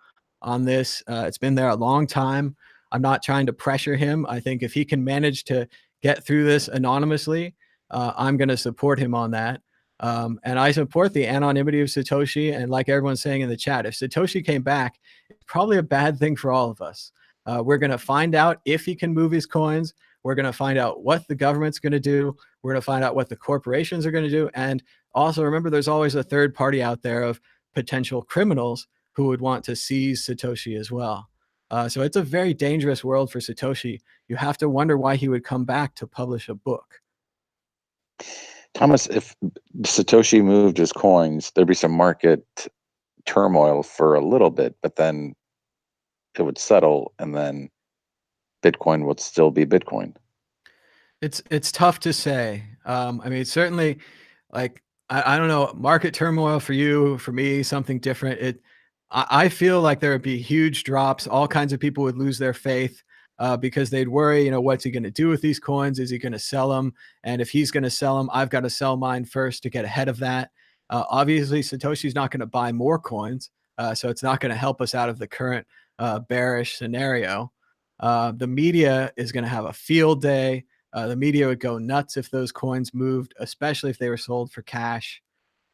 on this. It's been there a long time. I'm not trying to pressure him. I think if he can manage to get through this anonymously, I'm going to support him on that. And I support the anonymity of Satoshi. And like everyone's saying in the chat, if Satoshi came back, it's probably a bad thing for all of us. We're going to find out if he can move his coins. We're going to find out what the government's going to do. We're going to find out what the corporations are going to do. And also remember, there's always a third party out there of potential criminals who would want to seize Satoshi as well. So it's a very dangerous world for Satoshi. You have to wonder why he would come back to publish a book. Thomas, if Satoshi moved his coins, there'd be some market turmoil for a little bit, but then it would settle and then Bitcoin would still be Bitcoin. It's tough to say. I mean, certainly, like I don't know, market turmoil for you, for me, something different. I feel like there would be huge drops. All kinds of people would lose their faith because they'd worry, what's he going to do with these coins? Is he going to sell them? And if he's going to sell them, I've got to sell mine first to get ahead of that. Obviously, Satoshi's not going to buy more coins, so it's not going to help us out of the current bearish scenario. The media is going to have a field day. The media would go nuts if those coins moved, especially if they were sold for cash.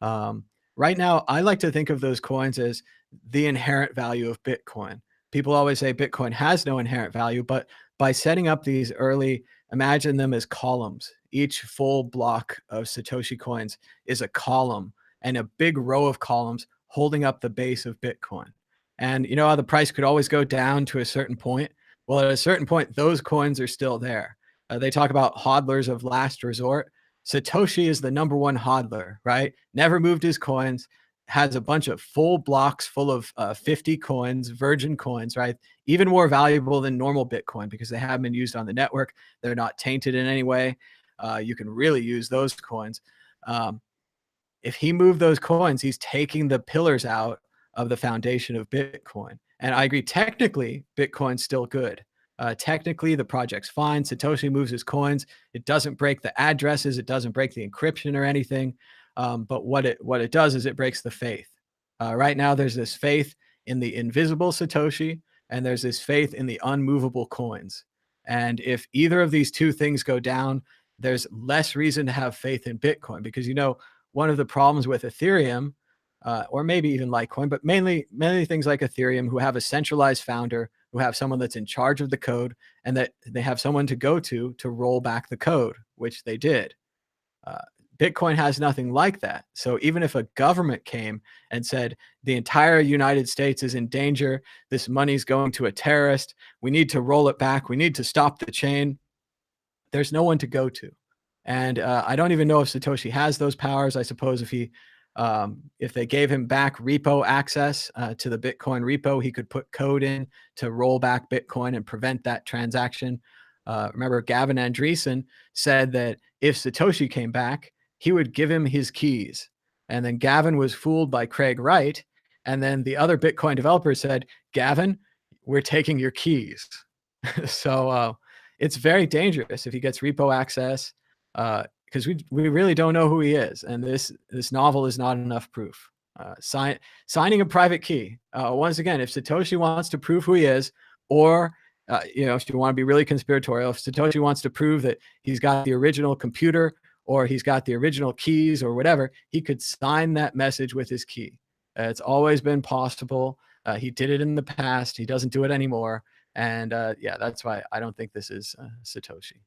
Right now, I like to think of those coins as the inherent value of Bitcoin. People always say Bitcoin has no inherent value, but by setting up these early, imagine them as columns. Each full block of Satoshi coins is a column and a big row of columns holding up the base of Bitcoin. And you know how the price could always go down to a certain point? Well, at a certain point, those coins are still there. They talk about hodlers of last resort. Satoshi is the number one hodler, right? Never moved his coins, has a bunch of full blocks full of 50 coins, virgin coins, right? Even more valuable than normal Bitcoin because they haven't been used on the network. They're not tainted in any way. You can really use those coins. If he moved those coins, he's taking the pillars out of the foundation of Bitcoin. And I agree, technically, Bitcoin's still good. Technically, the project's fine. Satoshi moves his coins. It doesn't break the addresses. It doesn't break the encryption or anything. But what it does is it breaks the faith. Right now, there's this faith in the invisible Satoshi, and there's this faith in the unmovable coins. And if either of these two things go down, there's less reason to have faith in Bitcoin because, one of the problems with Ethereum, or maybe even Litecoin, but mainly things like Ethereum, who have a centralized founder, who have someone that's in charge of the code, and that they have someone to go to roll back the code, which they did. Bitcoin has nothing like that. So even if a government came and said the entire United States is in danger, this money's going to a terrorist, we need to roll it back, we need to stop the chain, there's no one to go to. And I don't even know if Satoshi has those powers. I suppose if they gave him back repo access to the Bitcoin repo, he could put code in to roll back Bitcoin and prevent that transaction. Remember, Gavin Andreessen said that if Satoshi came back, he would give him his keys. And then Gavin was fooled by Craig Wright. And then the other Bitcoin developers said, Gavin, we're taking your keys. So it's very dangerous if he gets repo access. Because we really don't know who he is, and this novel is not enough proof. Signing a private key. Once again, if Satoshi wants to prove who he is, or if you want to be really conspiratorial, if Satoshi wants to prove that he's got the original computer or he's got the original keys or whatever, he could sign that message with his key. It's always been possible. He did it in the past. He doesn't do it anymore. And yeah, that's why I don't think this is Satoshi.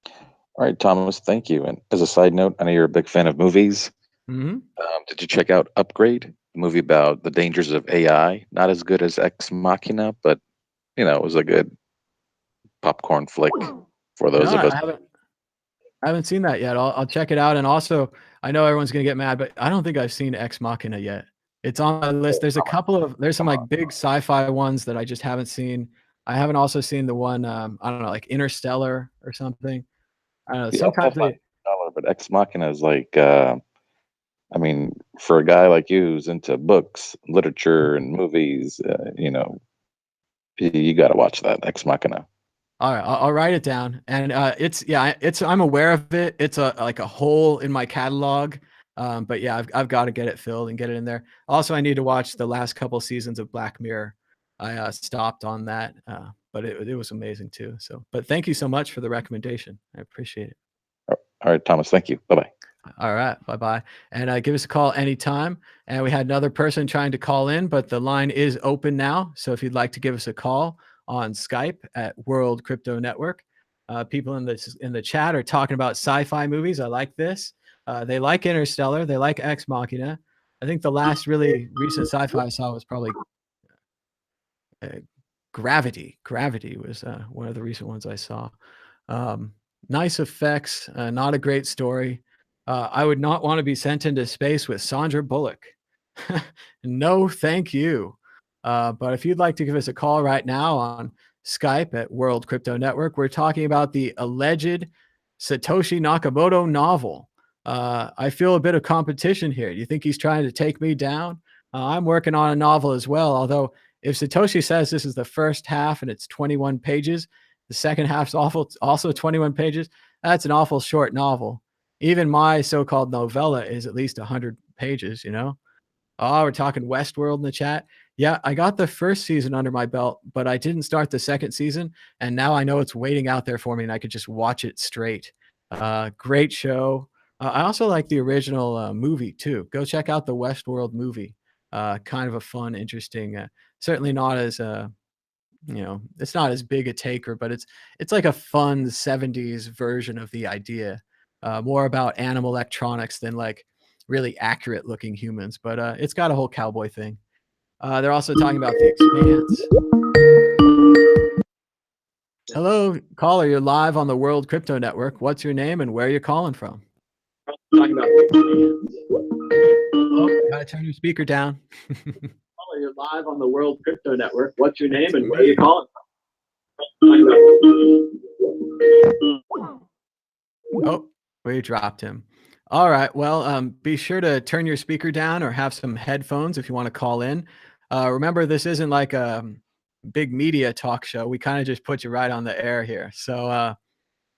All right, Thomas, thank you. And as a side note, I know you're a big fan of movies. Mm-hmm. Did you check out Upgrade, a movie about the dangers of AI? Not as good as Ex Machina, but it was a good popcorn flick for No, those of us. I haven't seen that yet. I'll check it out. And also, I know everyone's gonna get mad, but I don't think I've seen Ex Machina yet. It's on my list. There's some like big sci-fi ones that I just haven't seen. I haven't also seen the one I don't know, like Interstellar or something. I don't know. Yeah, Sometimes they but Ex Machina is like, I mean, for a guy like you who's into books, literature, and movies, you got to watch that Ex Machina. all right, I'll write it down. And I'm aware of it. It's like a hole in my catalog. But yeah, I've got to get it filled and get it in there. Also, I need to watch the last couple seasons of Black Mirror. I stopped on that, but it was amazing too. So, but thank you so much for the recommendation. I appreciate it. All right, Thomas, thank you. Bye bye. All right, bye-bye. And give us a call anytime. And we had another person trying to call in, but the line is open now. So if you'd like to give us a call on Skype at World Crypto Network, people in the chat are talking about sci-fi movies. I like this. They like Interstellar. They like Ex Machina. I think the last really recent sci-fi I saw was probably uh, Gravity. Gravity was one of the recent ones I saw. Nice effects, not a great story. I would not want to be sent into space with Sandra Bullock. No, thank you. But if you'd like to give us a call right now on Skype at World Crypto Network, we're talking about the alleged Satoshi Nakamoto novel. I feel a bit of competition here. Do you think he's trying to take me down? I'm working on a novel as well, although if Satoshi says this is the first half and it's 21 pages, the second half's also 21 pages. That's an awful short novel. Even my so-called novella is at least 100 pages, you know? Oh, we're talking Westworld in the chat. Yeah, I got the first season under my belt, but I didn't start the second season, and now I know it's waiting out there for me, and I could just watch it straight. Great show. I also like the original movie too. Go check out the Westworld movie. Kind of a fun, interesting. Certainly not as it's not as big a taker, but it's like a fun 70s version of the idea. More about animal electronics than like really accurate looking humans, but it's got a whole cowboy thing. They're also talking about The Expanse. Hello, caller. You're live on the World Crypto Network. What's your name and where are you calling from? Talking about The Expanse. Oh, gotta turn your speaker down. Caller, you're live on the World Crypto Network. What's your name and where are you calling from? Oh, we dropped him. All right. Well, be sure to turn your speaker down or have some headphones if you want to call in. Remember, this isn't like a big media talk show. We kind of just put you right on the air here. So,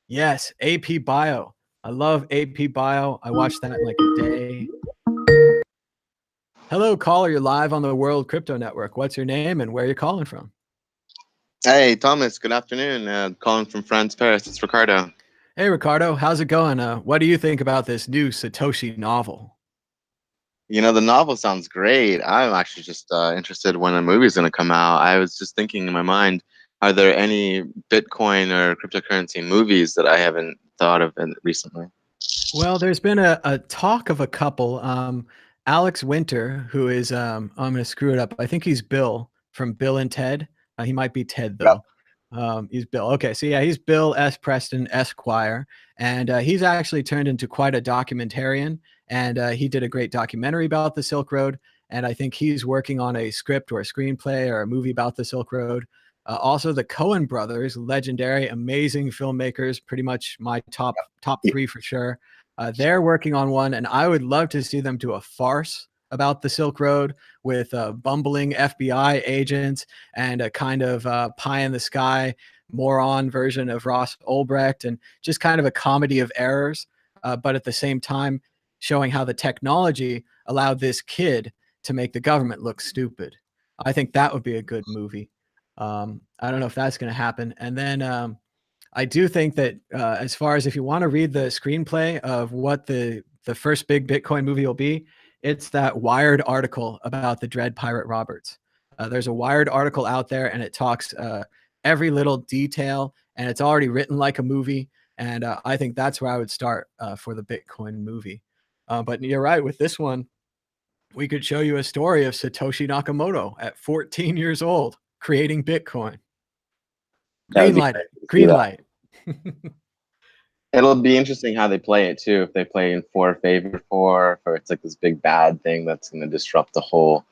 yes, AP Bio. I love AP Bio. I watched that in like a day. Hello, caller. You're live on the World Crypto Network. What's your name and where are you calling from? Hey, Thomas. Good afternoon. Calling from France, Paris. It's Ricardo. Hey, Ricardo. How's it going? What do you think about this new Satoshi novel? The novel sounds great. I'm actually just interested when a movie is going to come out. I was just thinking in my mind, are there any Bitcoin or cryptocurrency movies that I haven't thought of recently? Well, there's been a talk of a couple. Alex Winter, who is I'm going to screw it up. I think he's Bill from Bill and Ted. He might be Ted though. He's Bill. Okay, so yeah, he's Bill S. Preston Esquire, and he's actually turned into quite a documentarian. And he did a great documentary about the Silk Road. And I think he's working on a script or a screenplay or a movie about the Silk Road. Also, the Coen brothers, legendary, amazing filmmakers, pretty much my top three for sure. They're working on one, and I would love to see them do a farce about the Silk Road with bumbling FBI agents and a kind of pie in the sky moron version of Ross Ulbricht, and just kind of a comedy of errors, but at the same time showing how the technology allowed this kid to make the government look stupid. I think that would be a good movie. I don't know if that's going to happen. And then I do think that as far as if you want to read the screenplay of what the first big Bitcoin movie will be, it's that Wired article about the Dread Pirate Roberts. There's a Wired article out there, and it talks every little detail, and it's already written like a movie. And I think that's where I would start for the Bitcoin movie. But you're right, with this one, we could show you a story of Satoshi Nakamoto at 14 years old creating Bitcoin. That would Green be light great it. to see Green that. light. It'll be interesting how they play it too. If they play in 4 favor 4, or it's like this big bad thing that's going to disrupt the whole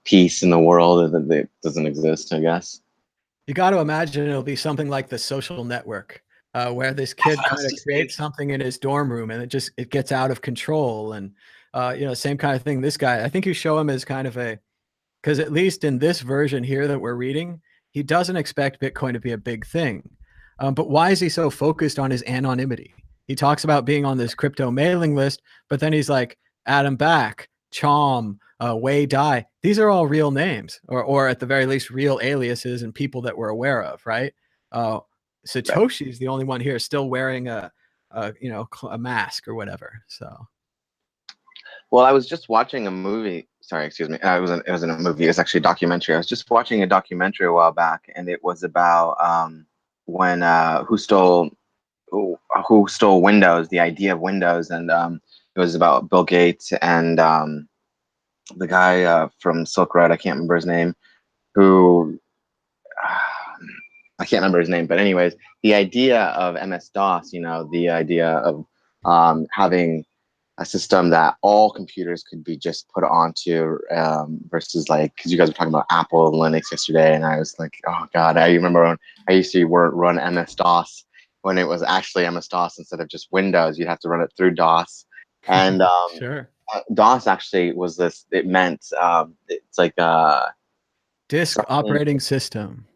peace in the world that doesn't exist, I guess. You got to imagine it'll be something like The Social Network, where this kid That's what I was kind of just creates thinking. something in his dorm room, and it gets out of control. And you know, same kind of thing. This guy, I think you show him as kind of a, because at least in this version here that we're reading, he doesn't expect Bitcoin to be a big thing. But why is he so focused on his anonymity? He talks about being on this crypto mailing list, but then he's like, Adam Back, Chom, Wei Dai. These are all real names, or at the very least, real aliases and people that we're aware of, right? Satoshi is the only one here still wearing a a mask or whatever. So. Well, I was just watching a movie. Sorry, excuse me. It was in a movie. It was actually a documentary. I was just watching a documentary a while back, and it was about when who stole Windows, the idea of Windows, and it was about Bill Gates and the guy from Silk Road. I can't remember his name. Who I can't remember his name, but anyways, the idea of MS DOS. You know, the idea of having a system that all computers could be just put onto versus like, because you guys were talking about Apple and Linux yesterday, and I was like, oh god, I remember when I used to run MS DOS when it was actually MS DOS instead of just Windows. You'd have to run it through DOS, and Sure. DOS actually was this. It meant it's like Disk something. operating system.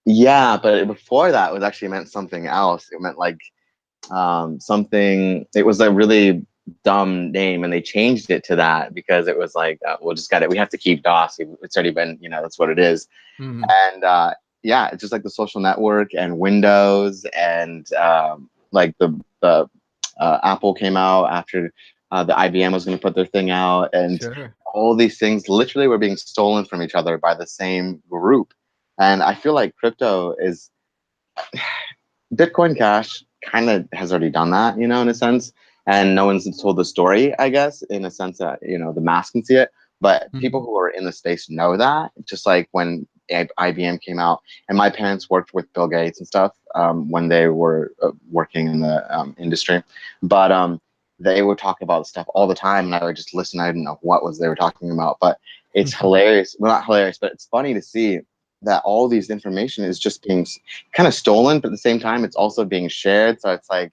Yeah, but before that, it was actually meant something else. It meant like something. It was a really dumb name, and they changed it to that because it was like, we'll just got it. We have to keep DOS. It's already been, that's what it is. Mhm. And yeah, it's just like the social network and Windows and like the Apple came out after the IBM was going to put their thing out, and Sure. all these things literally were being stolen from each other by the same group. And I feel like crypto is Bitcoin Cash kind of has already done that, in a sense. And no one's told the story, I guess, in a sense that, the mass can see it. But people Mhm. who are in the space know that. Just like when IBM came out, and my parents worked with Bill Gates and stuff when they were working in the industry. But they would talk about stuff all the time, and I would just listen. I didn't know what was they were talking about. But it's hilarious. Well, not hilarious, but it's funny to see that all these information is just being kind of stolen, but at the same time, it's also being shared. So it's like,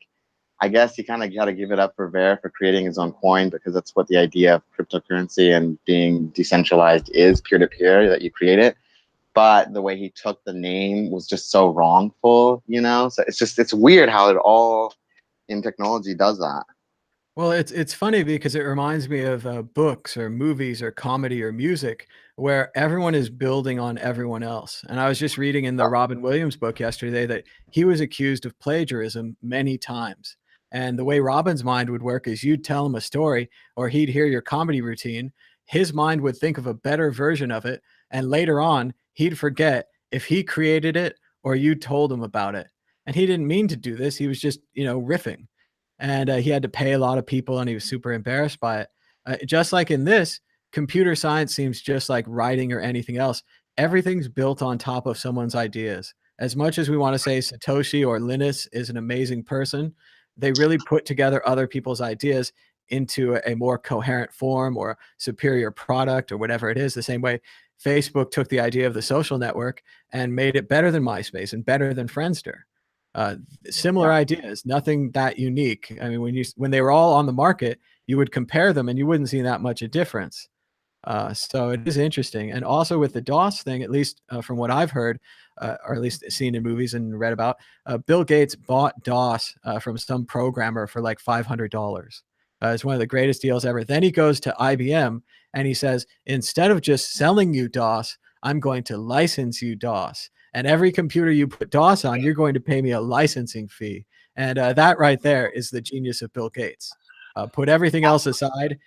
I guess you kind of got to give it up for Ver for creating his own coin, because that's what the idea of cryptocurrency and being decentralized is, peer-to-peer, that you create it. But the way he took the name was just so wrongful, So it's weird how it all in technology does that. Well, it's funny because it reminds me of books or movies or comedy or music where everyone is building on everyone else. And I was just reading in the Robin Williams book yesterday that he was accused of plagiarism many times. And the way Robin's mind would work is you'd tell him a story or he'd hear your comedy routine. His mind would think of a better version of it. And later on, he'd forget if he created it or you told him about it. And he didn't mean to do this. He was just, riffing. And he had to pay a lot of people, and he was super embarrassed by it. Just like in this, computer science seems just like writing or anything else. Everything's built on top of someone's ideas. As much as we want to say Satoshi or Linus is an amazing person, they really put together other people's ideas into a more coherent form or superior product or whatever it is. The same way Facebook took the idea of the social network and made it better than MySpace and better than Friendster. Uh, Similar ideas, nothing that unique. I mean, when they were all on the market, you would compare them and you wouldn't see that much a difference. So it is interesting. And also with the DOS thing, at least from what I've heard, or at least seen in movies and read about, Bill Gates bought DOS from some programmer for like $500. It's one of the greatest deals ever. Then he goes to IBM and he says, instead of just selling you DOS, I'm going to license you DOS. And every computer you put DOS on, you're going to pay me a licensing fee. And that right there is the genius of Bill Gates. Put everything else aside.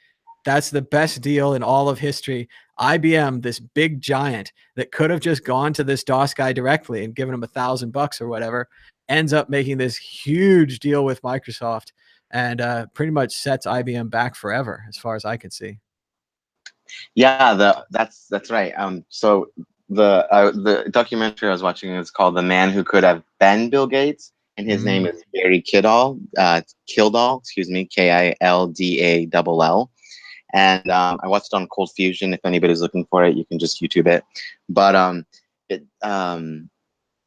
That's the best deal in all of history. IBM, this big giant that could have just gone to this DOS guy directly and given him $1,000 or whatever, ends up making this huge deal with Microsoft and pretty much sets IBM back forever, as far as I can see. Yeah, that's right. So the documentary I was watching is called "The Man Who Could Have Been Bill Gates," and his name is Gary Kildall, excuse me, Kildall. And I watched it on Cold Fusion. If anybody's looking for it, you can just YouTube it. But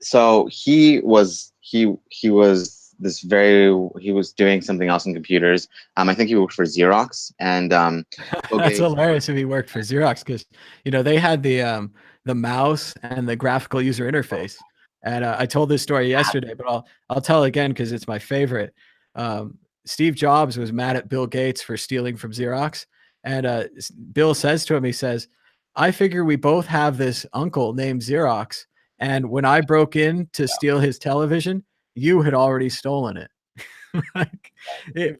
so he was doing something else in computers. I think he worked for Xerox, and Bill That's Gates. hilarious if he worked for Xerox, because they had the mouse and the graphical user interface. And I told this story yesterday, but I'll tell it again because it's my favorite. Steve Jobs was mad at Bill Gates for stealing from Xerox, and Bill says to him, he says, "I figure we both have this uncle named Xerox, and when I broke in to steal his television, you had already stolen it." Like,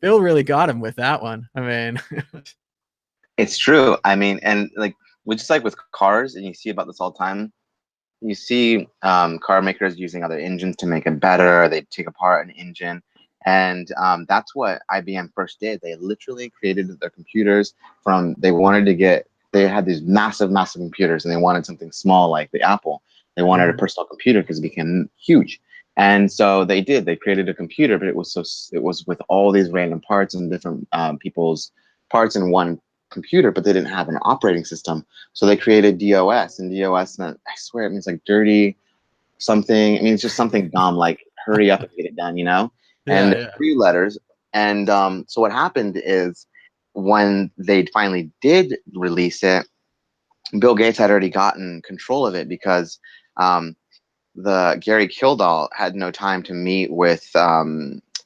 Bill really got him with that one. I mean, It's true. I mean, and like, just like with cars, and you see about this all the time. You see car makers using other engines to make it better. They take apart an engine, and that's what IBM first did. They literally created their computers from. They had these massive, massive computers, and they wanted something small like the Apple. They wanted a personal computer because it became huge. And so they did. They created a computer, but it was with all these random parts and different people's parts in one computer, but they didn't have an operating system. So they created DOS, and DOS meant, I swear, it means like dirty something. I mean, it's just something dumb, like hurry up and get it done, And yeah. 3 letters. And so what happened is when they finally did release it, Bill Gates had already gotten control of it because the Gary Kildall had no time to meet with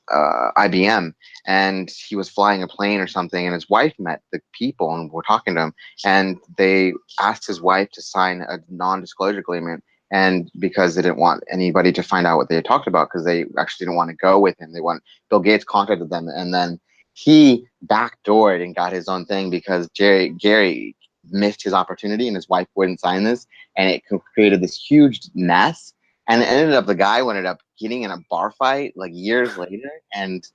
IBM, and he was flying a plane or something, and his wife met the people and were talking to him, and they asked his wife to sign a non-disclosure agreement, and because they didn't want anybody to find out what they had talked about, because they actually didn't want to go with him. Bill Gates contacted them, and then he backdoored and got his own thing because Gary missed his opportunity and his wife wouldn't sign this, and it created this huge mess. And it ended up, the guy ended up getting in a bar fight like years later, and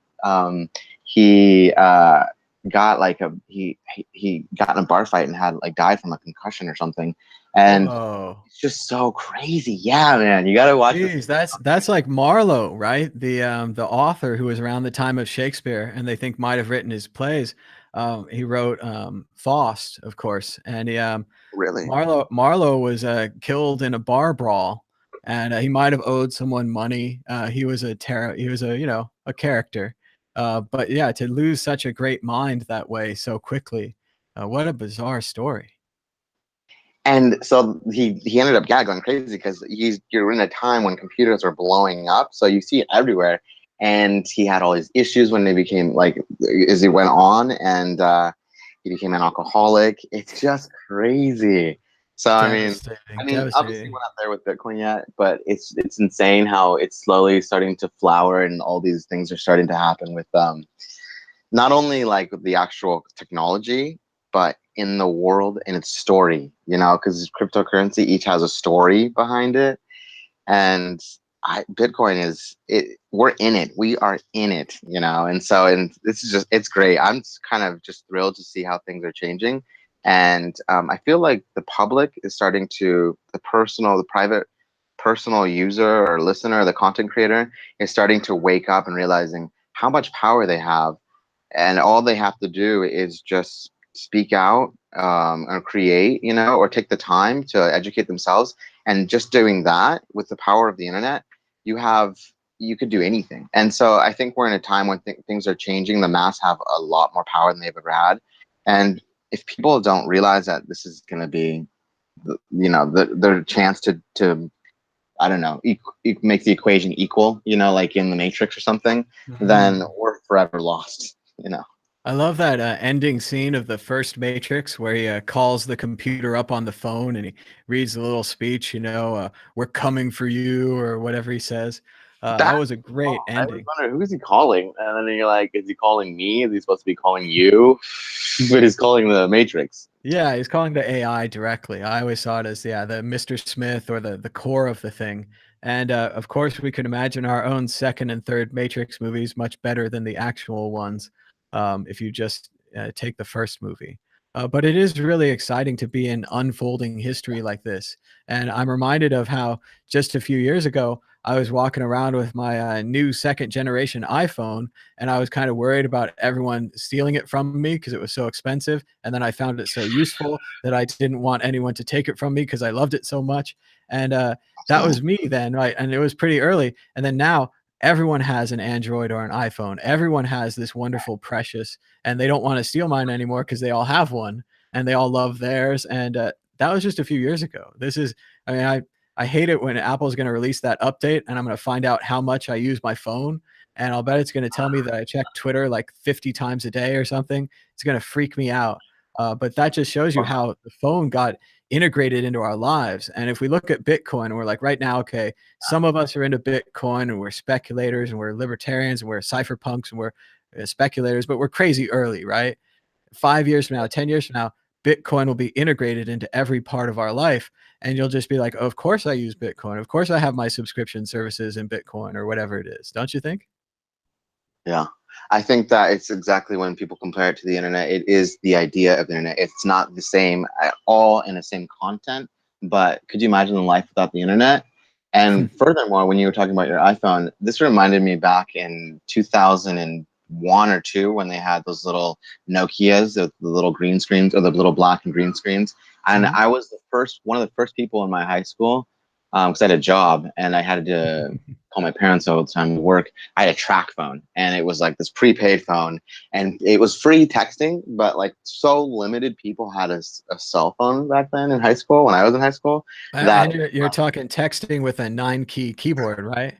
he got like he got in a bar fight and had like died from a concussion or something. And it's just so crazy. Yeah, man, you gotta watch this. That's like Marlowe, right? The author who was around the time of Shakespeare and they think might have written his plays. He wrote Faust, of course, and Really? Marlowe was killed in a bar brawl, and he might have owed someone money. He was a character, but yeah, to lose such a great mind that way so quickly, what a bizarre story. And so he ended up going crazy because you're in a time when computers are blowing up, so you see it everywhere. And he had all these issues when they became like as he went on, and he became an alcoholic. It's just crazy. So Devastating. obviously we're not there with Bitcoin yet, but it's insane how it's slowly starting to flower, and all these things are starting to happen with not only like the actual technology, but in the world and its story, because cryptocurrency each has a story behind it. And Bitcoin is it. We're in it. We are in it, and this is it's great. I'm kind of just thrilled to see how things are changing. And I feel like the public is starting to, the private personal user or listener, the content creator is starting to wake up and realizing how much power they have, and all they have to do is just speak out, or create, or take the time to educate themselves. And just doing that with the power of the internet, you could do anything. And so I think we're in a time when things are changing. The mass have a lot more power than they've ever had. And if people don't realize that this is going to be, their chance to I don't know, make the equation equal, like in the Matrix or something, then we're forever lost. I love that ending scene of the first Matrix where he calls the computer up on the phone and he reads the little speech, we're coming for you or whatever he says. That was a great I always ending. wonder, who is he calling? And then you're like, is he calling me? Is he supposed to be calling you? But he's calling the Matrix. Yeah, he's calling the AI directly. I always saw it as, yeah, the Mr. Smith or the core of the thing. And of course, we could imagine our own second and third Matrix movies much better than the actual ones, if you just take the first movie. But it is really exciting to be in unfolding history like this. And I'm reminded of how just a few years ago, I was walking around with my new second generation iPhone, and I was kind of worried about everyone stealing it from me because it was so expensive. And then I found it so useful that I didn't want anyone to take it from me because I loved it so much. And that was me then, right? And it was pretty early. And then now everyone has an Android or an iPhone. Everyone has this wonderful, precious, and they don't want to steal mine anymore because they all have one and they all love theirs. And that was just a few years ago. This is, I mean, I hate it when Apple's going to release that update and I'm going to find out how much I use my phone. And I'll bet it's going to tell me that I check Twitter like 50 times a day or something. It's going to freak me out. But that just shows you how the phone got integrated into our lives. And if we look at Bitcoin, we're like right now, okay, some of us are into Bitcoin and we're speculators and we're libertarians and we're cypherpunks and we're speculators, but we're crazy early, right? 5 years from now, 10 years from now, Bitcoin will be integrated into every part of our life. And you'll just be like, oh, of course I use Bitcoin. Of course I have my subscription services in Bitcoin or whatever it is. Don't you think? Yeah. I think that it's exactly when people compare it to the internet, it is the idea of the internet. It's not the same at all in the same content, but could you imagine life without the internet? And furthermore, when you were talking about your iPhone, this reminded me back in 2001 or two when they had those little Nokias, the little green screens or the little black and green screens. And I was one of the first people in my high school, because I had a job and I had to call my parents all the time to work. I had a track phone and it was like this prepaid phone and it was free texting, but like so limited people had a cell phone back then in high school when I was in high school that And you're talking texting with a 9-key keyboard, right?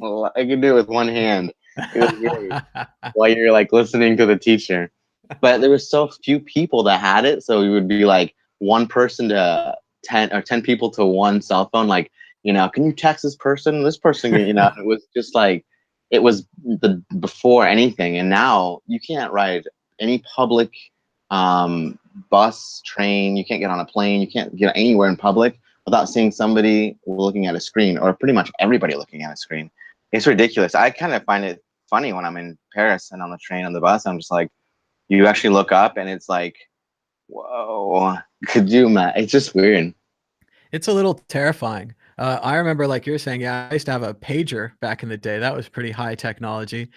well, I could do it with one hand. It was great while you're like listening to the teacher. But there were so few people that had it. So we would be like one person to 10 or 10 people to one cell phone. Like, can you text this person? This person, it was just like, it was the before anything. And now you can't ride any public bus, train. You can't get on a plane. You can't get anywhere in public without seeing somebody looking at a screen or pretty much everybody looking at a screen. It's ridiculous. I kind of find it funny when I'm in Paris and on the train, on the bus, I'm just like, you actually look up and it's like, whoa, could you, man? It's just weird. It's a little terrifying. I remember, like you're saying, yeah, I used to have a pager back in the day. That was pretty high technology.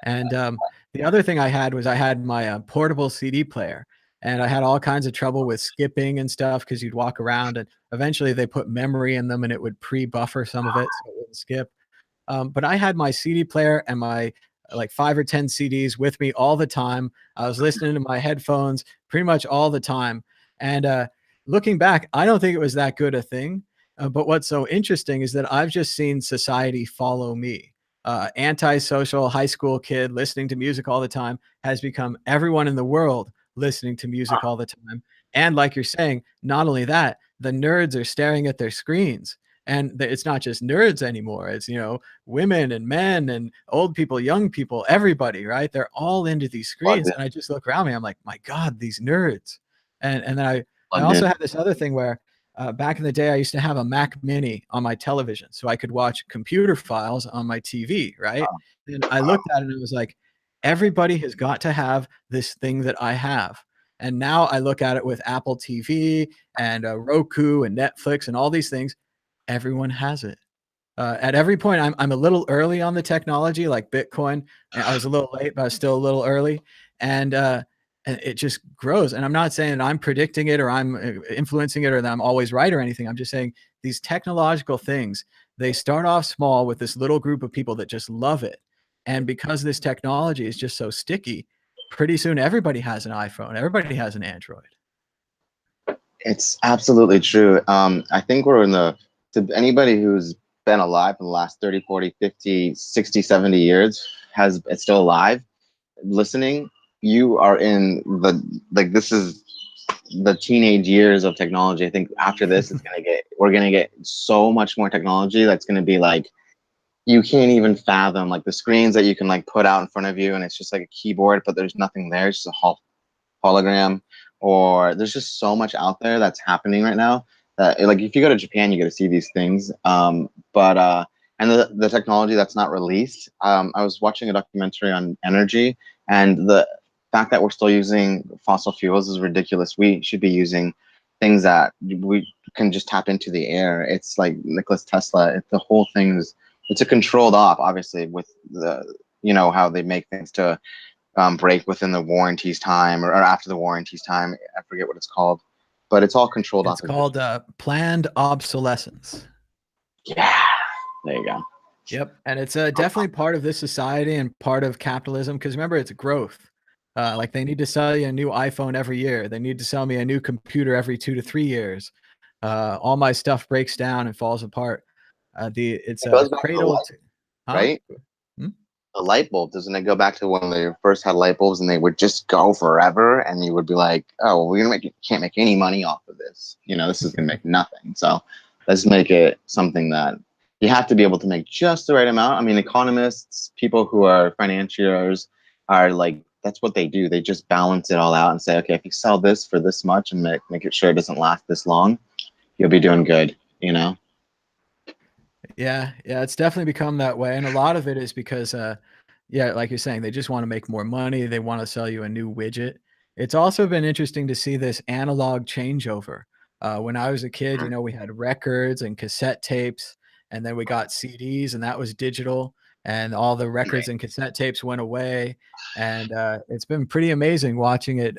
And the other thing I had was I had my portable CD player, and I had all kinds of trouble with skipping and stuff because you'd walk around, and eventually they put memory in them, and it would pre-buffer some of it so it wouldn't skip. But I had my CD player and my like 5 or 10 CDs with me all the time. I was listening to my headphones pretty much all the time. And looking back, I don't think it was that good a thing. But what's so interesting is that I've just seen society follow me. Antisocial high school kid listening to music all the time has become everyone in the world listening to music all the time. And like you're saying, not only that, the nerds are staring at their screens. And it's not just nerds anymore. It's, women and men and old people, young people, everybody, right? They're all into these screens. And I just look around me, I'm like, my God, these nerds. And then I also have this other thing where back in the day, I used to have a Mac Mini on my television so I could watch computer files on my TV, right? And I looked at it and it was like, everybody has got to have this thing that I have. And now I look at it with Apple TV and Roku and Netflix and all these things. Everyone has it. At every point, I'm a little early on the technology, like Bitcoin. And I was a little late, but I was still a little early, and it just grows. And I'm not saying that I'm predicting it or I'm influencing it or that I'm always right or anything. I'm just saying these technological things, they start off small with this little group of people that just love it, and because this technology is just so sticky, pretty soon everybody has an iPhone, everybody has an Android. It's absolutely true. I think to anybody who's been alive in the last 30, 40, 50, 60, 70 years, it's still alive, listening, you are in this is the teenage years of technology. I think after this, we're going to get so much more technology that's going to be like, you can't even fathom, like the screens that you can like put out in front of you, and it's just like a keyboard, but there's nothing there. It's just a hologram. Or there's just so much out there that's happening right now that, like, if you go to Japan, you get to see these things. But and the technology that's not released. I was watching a documentary on energy, and the fact that we're still using fossil fuels is ridiculous. We should be using things that we can just tap into the air. It's like Nikola Tesla. The whole thing is, it's a controlled op, obviously, with the, you know, how they make things to break within the warranties time, or after the warranties time. I forget what it's called, but it's all controlled It's off. called planned obsolescence. Yeah, there you go. Yep, and it's definitely part of this society and part of capitalism, because remember, it's growth. Like they need to sell you a new iPhone every year. They need to sell me a new computer every 2 to 3 years. All my stuff breaks down and falls apart. It's It goes a back to the cradle light, to, huh? right? Hmm? The light bulb, doesn't it go back to when they first had light bulbs and they would just go forever, and you would be like, oh, well, can't make any money off of this. You know, this is gonna make nothing. So let's make it something that you have to be able to make just the right amount. I mean, economists, people who are financiers, are like, that's what they do. They just balance it all out and say, okay, if you sell this for this much and make it sure it doesn't last this long, you'll be doing good, you know? Yeah, yeah, it's definitely become that way, and a lot of it is because, yeah, like you're saying, they just wanna make more money, they wanna sell you a new widget. It's also been interesting to see this analog changeover. When I was a kid, you know, we had records and cassette tapes, and then we got CDs, and that was digital, and all the records and cassette tapes went away, and, it's been pretty amazing watching it,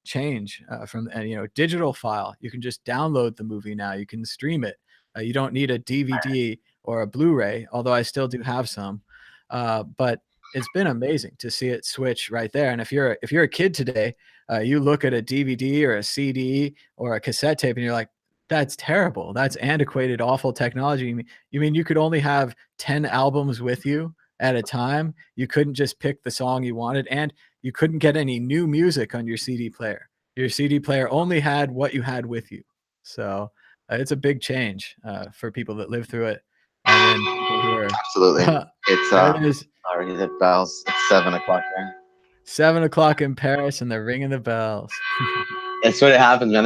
change, from and, you know, digital file, you can just download the movie now, you can stream it. You don't need a DVD or a Blu-ray, although I still do have some. But it's been amazing to see it switch right there. And if you're a kid today, you look at a DVD or a CD or a cassette tape, and you're like, "That's terrible. That's antiquated, awful technology." You mean you could only have 10 albums with you at a time? You couldn't just pick the song you wanted, and you couldn't get any new music on your CD player. Your CD player only had what you had with you. So it's a big change for people that live through it, and then people who are Absolutely. It's there it is, sorry, the bells. It's 7 o'clock there. 7 o'clock in Paris, and they're ringing the bells. That's what happens, man.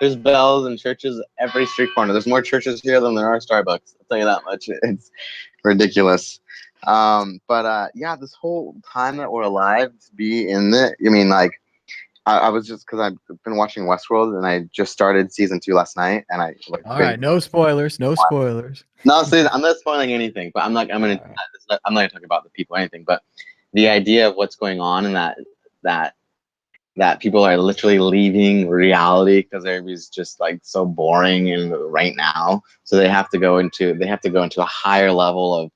There's bells and churches every street corner. There's more churches here than there are Starbucks. I'll tell you that much. It's ridiculous. But yeah, this whole time that we're alive to be in it. I mean, like, I was just, because I've been watching Westworld, and I just started season 2 last night, and I like. All right, no spoilers, no spoilers. No, see, I'm not spoiling anything, but I'm not. I'm gonna. I'm not gonna talk about the people or anything. But the idea of what's going on, and that that people are literally leaving reality because everybody's just like so boring and right now, so they have to go into a higher level of,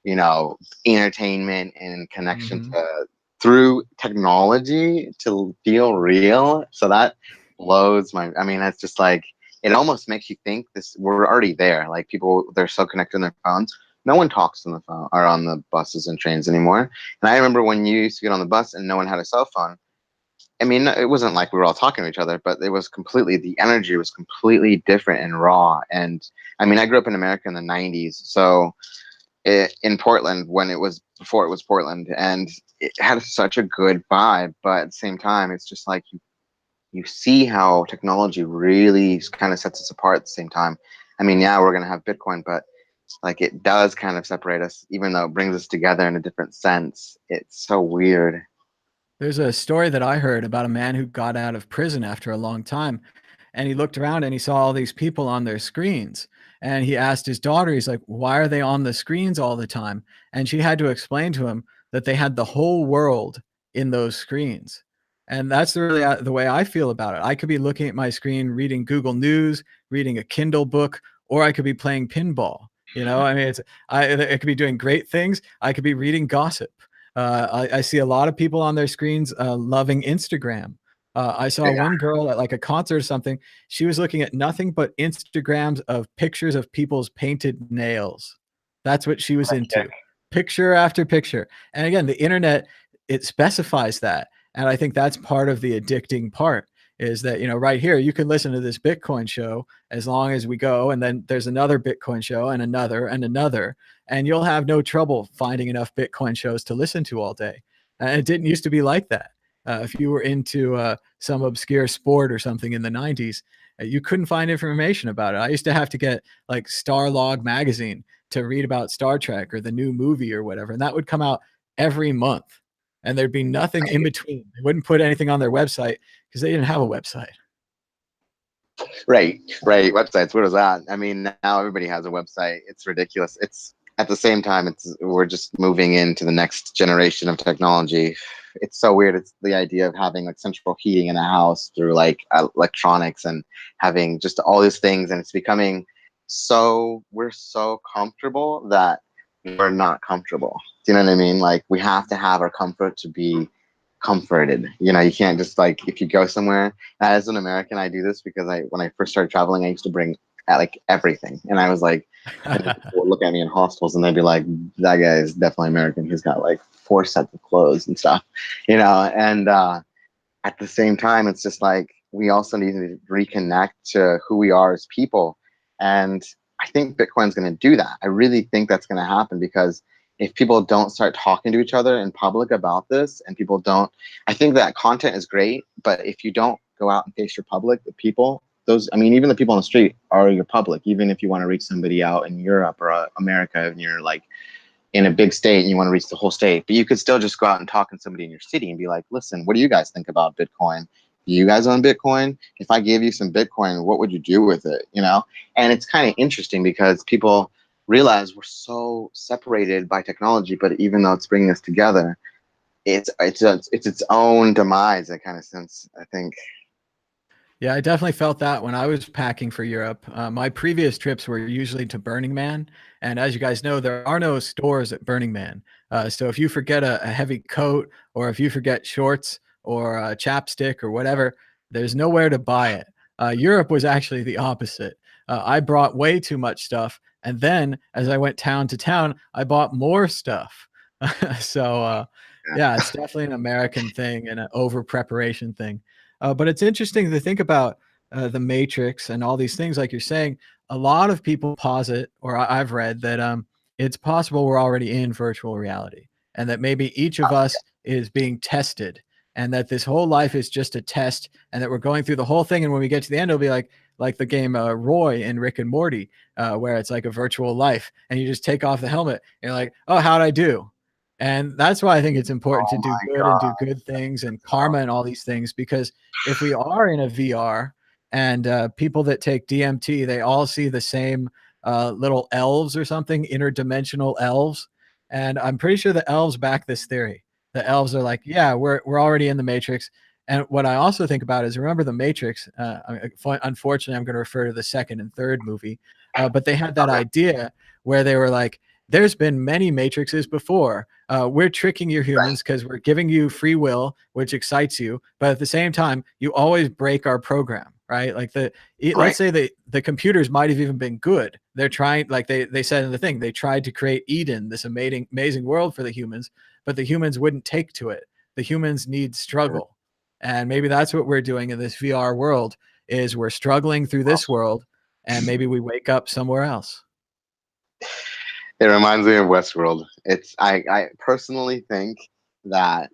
you know, entertainment and connection Mhm. to, through technology, to feel real. So that blows my, I mean, it's just like, it almost makes you think this, we're already there. Like, people, they're so connected on their phones. No one talks on the phone or on the buses and trains anymore. And I remember when you used to get on the bus and no one had a cell phone. I mean, it wasn't like we were all talking to each other, but it was completely, the energy was completely different and raw. And I mean, I grew up in America in the 90s. So in Portland, when it was, before it was Portland, and it had such a good vibe. But at the same time, it's just like you see how technology really kind of sets us apart at the same time. I mean, yeah, we're gonna have Bitcoin, but like, it does kind of separate us, even though it brings us together in a different sense. It's so weird. There's a story that I heard about a man who got out of prison after a long time, and he looked around and he saw all these people on their screens, and he asked his daughter, he's like, "Why are they on the screens all the time?" And she had to explain to him that they had the whole world in those screens. And that's really the way I feel about it. I could be looking at my screen, reading Google News, reading a Kindle book, or I could be playing pinball. You know, I mean, it could be doing great things. I could be reading gossip. I see a lot of people on their screens loving Instagram. I saw Yeah. one girl at like a concert or something. She was looking at nothing but Instagrams of pictures of people's painted nails. That's what she was into, picture after picture. And again, the internet, it specifies that. And I think that's part of the addicting part, is that, you know, right here, you can listen to this Bitcoin show as long as we go. And then there's another Bitcoin show and another and another. and you'll have no trouble finding enough Bitcoin shows to listen to all day. And it didn't used to be like that. If you were into some obscure sport or something in the 90s, you couldn't find information about it. I used to have to get like Starlog magazine to read about Star Trek or the new movie or whatever, and that would come out every month. And there'd be nothing in between. They wouldn't put anything on their website because they didn't have a website. Right. Websites. What is that? I mean, now everybody has a website. It's ridiculous. It's at the same time, we're just moving into the next generation of technology. It's so weird. It's the idea of having like central heating in a house through like electronics and having just all these things, and it's becoming we're so comfortable that we're not comfortable. Do you know what I mean? Like we have to have our comfort to be comforted. You know, you can't just like, if you go somewhere, as an American, I do this because when I first started traveling, I used to bring like everything. And I was like, and people would look at me in hostels and they'd be like, that guy is definitely American. He's got like 4 sets of clothes and stuff, you know? And at the same time, it's just like, we also need to reconnect to who we are as people. And I think Bitcoin's going to do that. I really think that's going to happen, because if people don't start talking to each other in public about this, and people don't, I think that content is great, but if you don't go out and face your public, the people, those, I mean, even the people on the street are your public. Even if you want to reach somebody out in Europe or America, and you're like in a big state and you want to reach the whole state, but you could still just go out and talk to somebody in your city and be like, listen, what do you guys think about Bitcoin? Do you guys own Bitcoin? If I gave you some Bitcoin, what would you do with it? You know? And it's kind of interesting because people realize we're so separated by technology, but even though it's bringing us together, it's its own demise, in kind of sense, I think. Yeah, I definitely felt that when I was packing for Europe. My previous trips were usually to Burning Man. And as you guys know, there are no stores at Burning Man. So if you forget a heavy coat, or if you forget shorts or a chapstick or whatever, there's nowhere to buy it. Europe was actually the opposite. I brought way too much stuff. And then as I went town to town, I bought more stuff. So yeah, it's definitely an American thing and an over preparation thing. But it's interesting to think about the Matrix and all these things, like you're saying. A lot of people posit, or I've read that it's possible we're already in virtual reality, and that maybe each of us is being tested, and that this whole life is just a test, and that we're going through the whole thing. And when we get to the end, it'll be like the game Roy in Rick and Morty, where it's like a virtual life, and you just take off the helmet, and you're like, oh, how'd I do? And that's why I think it's important to do good and do good things and karma and all these things, because if we are in a VR and people that take DMT, they all see the same little elves or something, interdimensional elves. And I'm pretty sure the elves back this theory. The elves are like, yeah, we're already in the Matrix. And what I also think about is, remember the Matrix? Unfortunately, I'm going to refer to the second and third movie, but they had that idea where they were like, there's been many matrices before. We're tricking you humans because we're giving you free will, which excites you. But at the same time, you always break our program, right? Like let's say the computers might have even been good. They're trying, like they said in the thing, they tried to create Eden, this amazing world for the humans, but the humans wouldn't take to it. The humans need struggle. And maybe that's what we're doing in this VR world, is we're struggling through this world, and maybe we wake up somewhere else. It reminds me of Westworld. I personally think that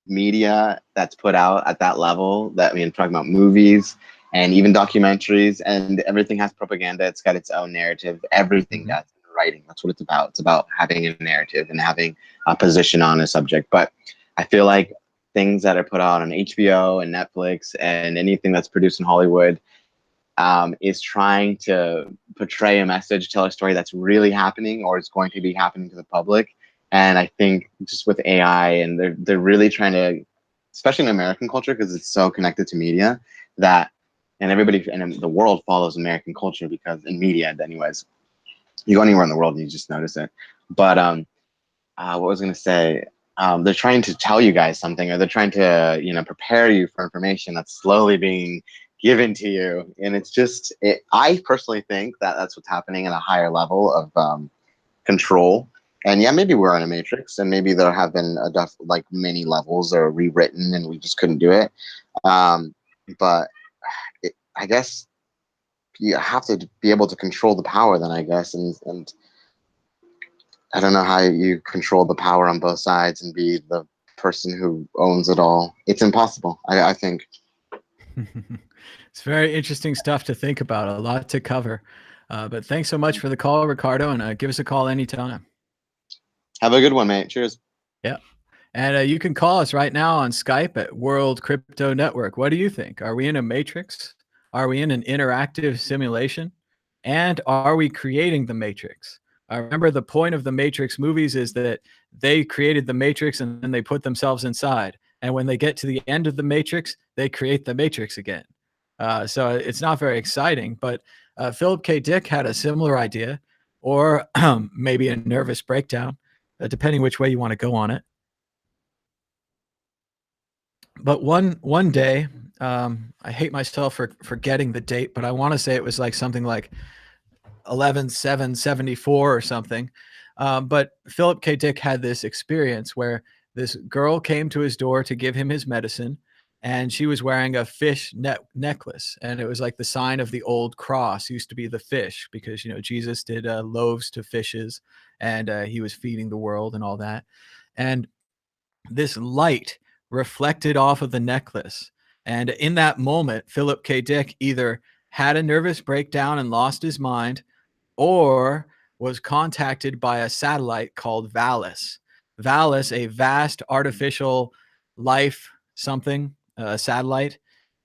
media that's put out at that level, that, I mean, talking about movies and even documentaries, and everything has propaganda. It's got its own narrative. Everything that's writing, that's what it's about. It's about having a narrative and having a position on a subject. But I feel like things that are put out on HBO and Netflix and anything that's produced in Hollywood is trying to portray a message, tell a story that's really happening or is going to be happening to the public. And I think just with AI, and they're really trying to, especially in American culture, because it's so connected to media, that, and everybody and the world follows American culture, because in media, anyways, you go anywhere in the world and you just notice it. But what was I going to say? They're trying to tell you guys something, or they're trying to, prepare you for information that's slowly being given to you. And it's just, I personally think that that's what's happening at a higher level of control. And yeah, maybe we're in a matrix, and maybe there have been like many levels are rewritten and we just couldn't do it. But I guess you have to be able to control the power then, I guess. And I don't know how you control the power on both sides and be the person who owns it all. It's impossible, I think. It's very interesting stuff to think about, a lot to cover. But thanks so much for the call, Ricardo, and give us a call anytime. Have a good one, mate. Cheers. Yeah. And you can call us right now on Skype at World Crypto Network. What do you think? Are we in a matrix? Are we in an interactive simulation? And are we creating the matrix? Remember, the point of the Matrix movies is that they created the matrix and then they put themselves inside. And when they get to the end of the matrix, they create the matrix again. So it's not very exciting, but Philip K. Dick had a similar idea, or maybe a nervous breakdown, depending which way you want to go on it. But one day, I hate myself for forgetting the date, but I want to say it was like something like 11/7/74 or something. But Philip K. Dick had this experience where this girl came to his door to give him his medicine, and she was wearing a fish necklace, and it was like the sign of the old cross used to be the fish, because Jesus did loaves to fishes, and he was feeding the world and all that. And this light reflected off of the necklace. And in that moment, Philip K. Dick either had a nervous breakdown and lost his mind, or was contacted by a satellite called Valis. Valis, a vast artificial life something, satellite,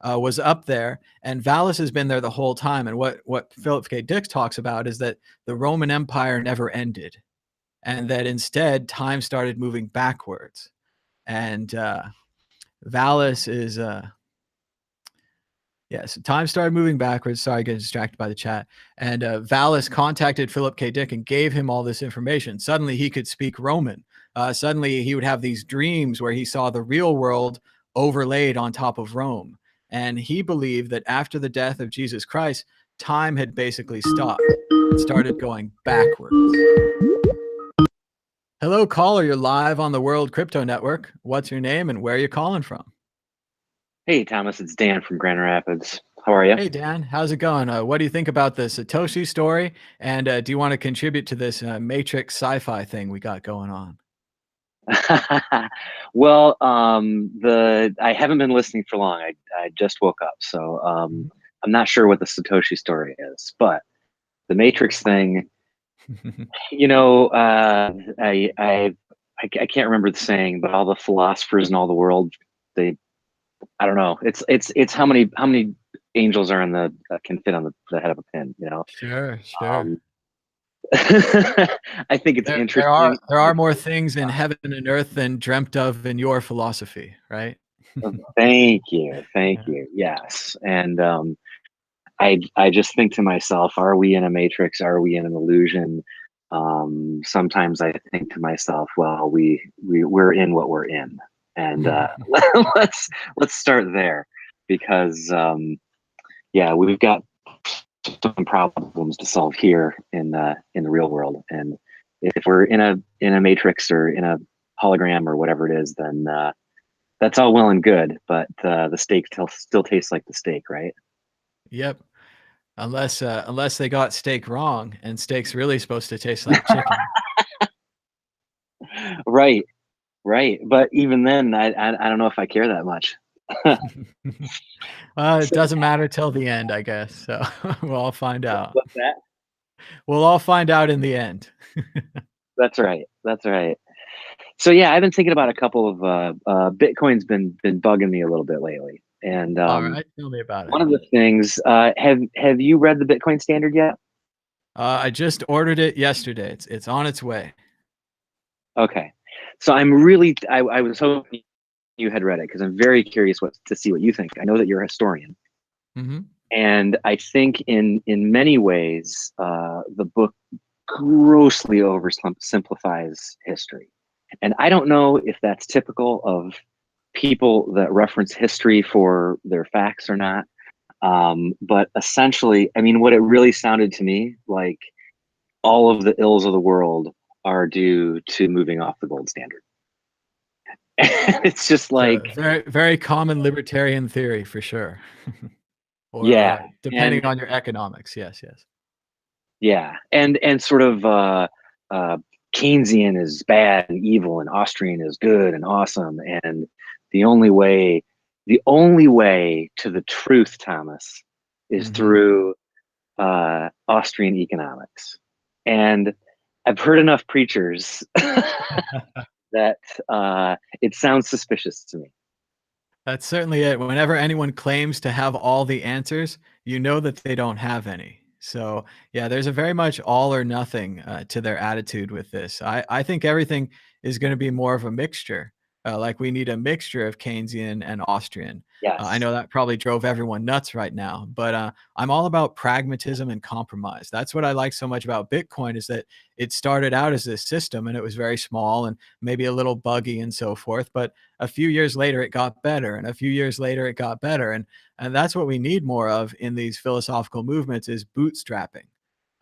was up there, and Valis has been there the whole time. And what Philip K. Dick talks about is that the Roman Empire never ended, and that instead time started moving backwards. And Valis is yes, time started moving backwards. Sorry, I get distracted by the chat. And Valis contacted Philip K. Dick and gave him all this information. Suddenly he could speak Roman. Suddenly he would have these dreams where he saw the real world overlaid on top of Rome. And he believed that after the death of Jesus Christ, time had basically stopped. It started going backwards. Hello, caller. You're live on the World Crypto Network. What's your name and where are you calling from? Hey, Thomas, it's Dan from Grand Rapids. How are you? Hey, Dan. How's it going? What do you think about the Satoshi story? And do you want to contribute to this Matrix sci-fi thing we got going on? Well, I haven't been listening for long. I just woke up, so I'm not sure what the Satoshi story is, but the Matrix thing, I can't remember the saying, but all the philosophers in all the world, I don't know. It's how many angels are in the can fit on the head of a pin, Sure. I think it's interesting. There are more things in heaven and earth than dreamt of in your philosophy, right? Thank you. Yes. And I just think to myself, are we in a matrix? Are we in an illusion? Sometimes I think to myself, well, we're in what we're in. And let's start there, because we've got some problems to solve here in the real world. And if we're in a matrix or in a hologram or whatever it is, then that's all well and good, but the steak still tastes like the steak, right? Yep. Unless they got steak wrong, and steak's really supposed to taste like chicken. Right. But even then, I don't know if I care that much. It doesn't matter till the end, I guess. So we'll all find out. What's that? We'll all find out in the end. That's right. So yeah, I've been thinking about a couple of Bitcoin's been bugging me a little bit lately. And all right, tell me about it. One of the things, have you read the Bitcoin Standard yet? I just ordered it yesterday. It's on its way. Okay. So I was hoping you had read it, because I'm very curious to see what you think. I know that you're a historian. Mm-hmm. And I think in many ways, the book grossly oversimplifies history. And I don't know if that's typical of people that reference history for their facts or not. But essentially, I mean, what it really sounded to me like, all of the ills of the world are due to moving off the gold standard. It's just like very, very common libertarian theory for sure. Or, yeah, depending on your economics. Yes. Yeah, and sort of Keynesian is bad and evil and Austrian is good and awesome. And the only way to the truth, Thomas, is through Austrian economics. And I've heard enough preachers that it sounds suspicious to me. That's certainly it. Whenever anyone claims to have all the answers, you know that they don't have any. So, yeah, there's a very much all or nothing to their attitude with this. I think everything is going to be more of a mixture. Like we need a mixture of Keynesian and Austrian. I Yes. know that probably drove everyone nuts right now, but I'm all about pragmatism and compromise. That's what I like so much about Bitcoin is that it started out as this system and it was very small and maybe a little buggy and so forth. But a few years later, it got better, and a few years later, it got better, and that's what we need more of in these philosophical movements is bootstrapping.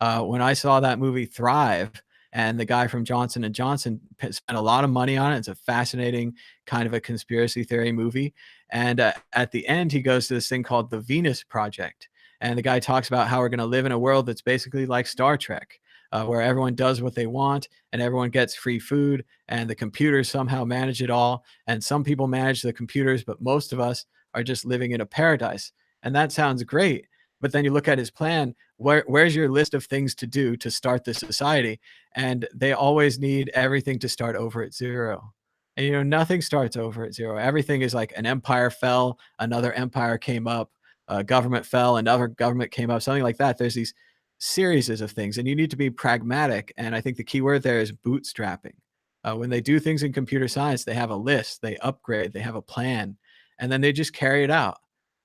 When I saw that movie Thrive, and the guy from Johnson and Johnson spent a lot of money on it. It's a fascinating kind of a conspiracy theory movie. And at the end, he goes to this thing called the Venus Project. And the guy talks about how we're going to live in a world that's basically like Star Trek, where everyone does what they want and everyone gets free food and the computers somehow manage it all. And some people manage the computers, but most of us are just living in a paradise. And that sounds great. But then you look at his plan, where's your list of things to do to start this society? And they always need everything to start over at zero. And, you know, nothing starts over at zero. Everything is like an empire fell, another empire came up, a government fell, another government came up, something like that. There's these series of things, and you need to be pragmatic. And I think the key word there is bootstrapping. When they do things in computer science, they have a list, they upgrade, they have a plan, and then they just carry it out.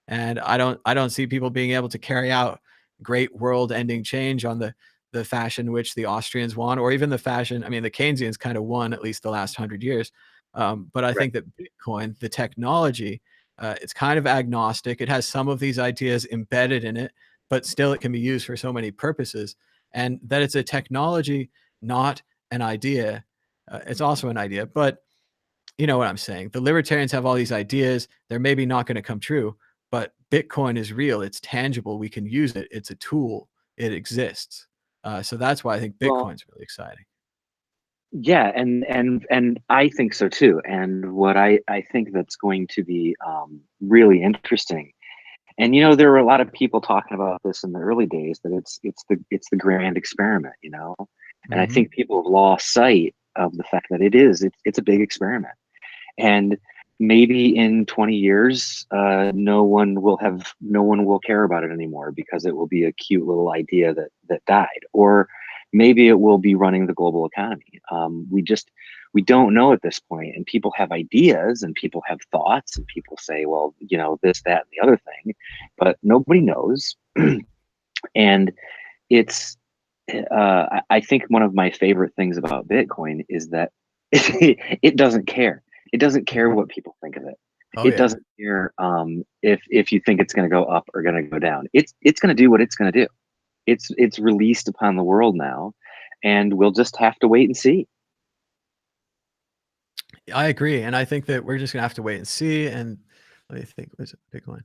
And I don't see people being able to carry out great world-ending change on the fashion which the Austrians want, or even the fashion. I mean, the Keynesians kind of won at least the last 100 years. But I Right. think that Bitcoin, the technology, it's kind of agnostic. It has some of these ideas embedded in it, but still it can be used for so many purposes. And that it's a technology, not an idea. It's also an idea, but you know what I'm saying. The libertarians have all these ideas. They're maybe not going to come true, but Bitcoin is real. It's tangible. We can use it. It's a tool. It exists. So that's why I think Well, Bitcoin's really exciting. yeah, and I think so too. And what I think that's going to be really interesting. And there were a lot of people talking about this in the early days that it's the grand experiment, and I think people have lost sight of the fact that it's a big experiment. And maybe in 20 years, no one will care about it anymore because it will be a cute little idea that died, or maybe it will be running the global economy. We don't know at this point, and people have ideas and people have thoughts and people say, well, this, that, and the other thing, but nobody knows. And it's I think one of my favorite things about Bitcoin is that it doesn't care. It doesn't care what people think of it. Oh It yeah. doesn't care if you think it's going to go up or going to go down. It's going to do what it's going to do. It's released upon the world now, and we'll just have to wait and see. I agree. And I think that we're just gonna have to wait and see. And let me think, was it Bitcoin?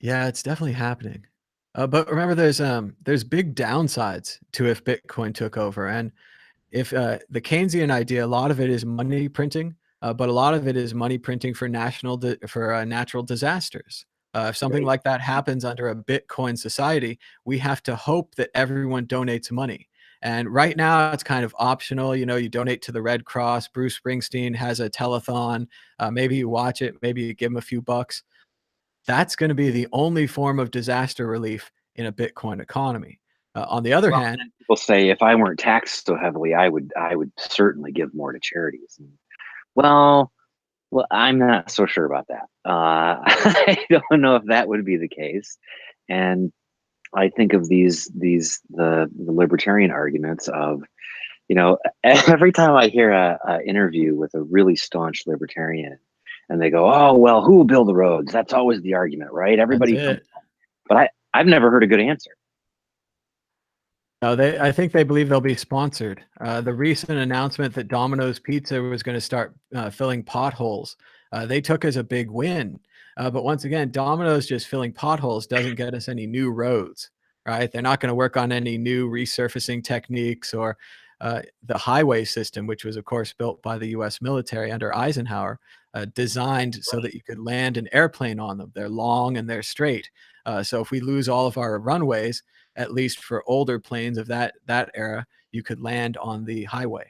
Yeah, it's definitely happening. But remember, there's big downsides to if Bitcoin took over. And if the Keynesian idea, a lot of it is money printing, but a lot of it is money printing for natural disasters. If something Right. like that happens under a Bitcoin society, we have to hope that everyone donates money. And right now, it's kind of optional. You know, you donate to the Red Cross. Bruce Springsteen has a telethon. Maybe you watch it. Maybe you give him a few bucks. That's going to be the only form of disaster relief in a Bitcoin economy. On the other Well, hand, and people say if I weren't taxed so heavily, I would certainly give more to charities. And, well, I'm not so sure about that. I don't know if that would be the case. And I think of the libertarian arguments of, every time I hear a interview with a really staunch libertarian, and they go, "Oh well, who will build the roads?" That's always the argument, right? that's Everybody comes, it. but I've never heard a good answer. No, I think they believe they'll be sponsored. The recent announcement that Domino's Pizza was going to start filling potholes, they took as a big win. But once again, Domino's just filling potholes doesn't get us any new roads, right? They're not going to work on any new resurfacing techniques or the highway system, which was, of course, built by the U.S. military under Eisenhower, designed so that you could land an airplane on them. They're long and they're straight. So if we lose all of our runways, at least for older planes of that era, you could land on the highway.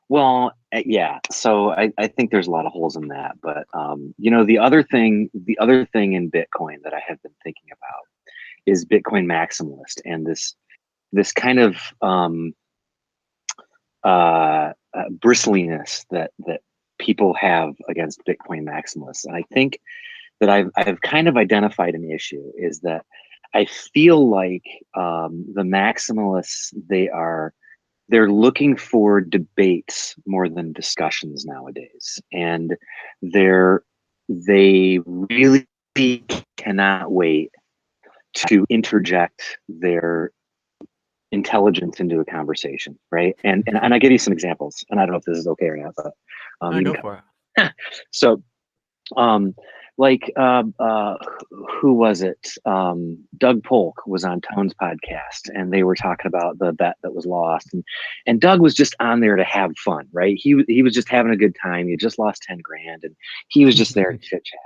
Well, yeah. So I think there's a lot of holes in that, but you know, the other thing in Bitcoin that I have been thinking about is Bitcoin maximalist, and this kind of bristliness that people have against Bitcoin maximalists. And I think that I've kind of identified an issue, is that I feel like the maximalists, they're looking for debates more than discussions nowadays, and they really cannot wait to interject their intelligence into a conversation, right? And I give you some examples, and I don't know if this is okay or not, but I go for it. so who was it? Doug Polk was on Tone's podcast, and they were talking about the bet that was lost, and Doug was just on there to have fun, right? He was just having a good time. He had just lost 10 grand, and he was just there to chit chat.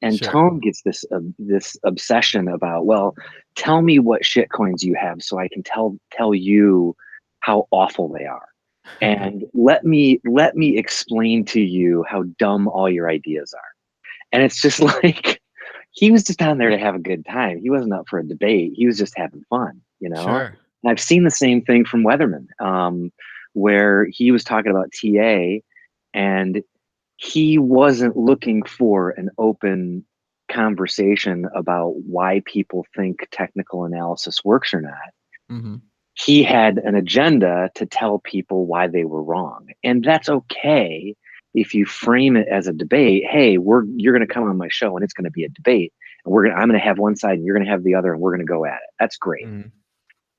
And Sure. Tone gets this obsession about, well, tell me what shit coins you have so I can tell you how awful they are, and let me explain to you how dumb all your ideas are. And it's just like, he was just down there to have a good time. He wasn't up for a debate. He was just having fun, you know? Sure. And I've seen the same thing from Weatherman, where he was talking about TA, and he wasn't looking for an open conversation about why people think technical analysis works or not. Mm-hmm. He had an agenda to tell people why they were wrong. And that's okay if you frame it as a debate. Hey, you're going to come on my show and it's going to be a debate, and I'm going to have one side and you're going to have the other, and we're going to go at it. That's great. Mm-hmm.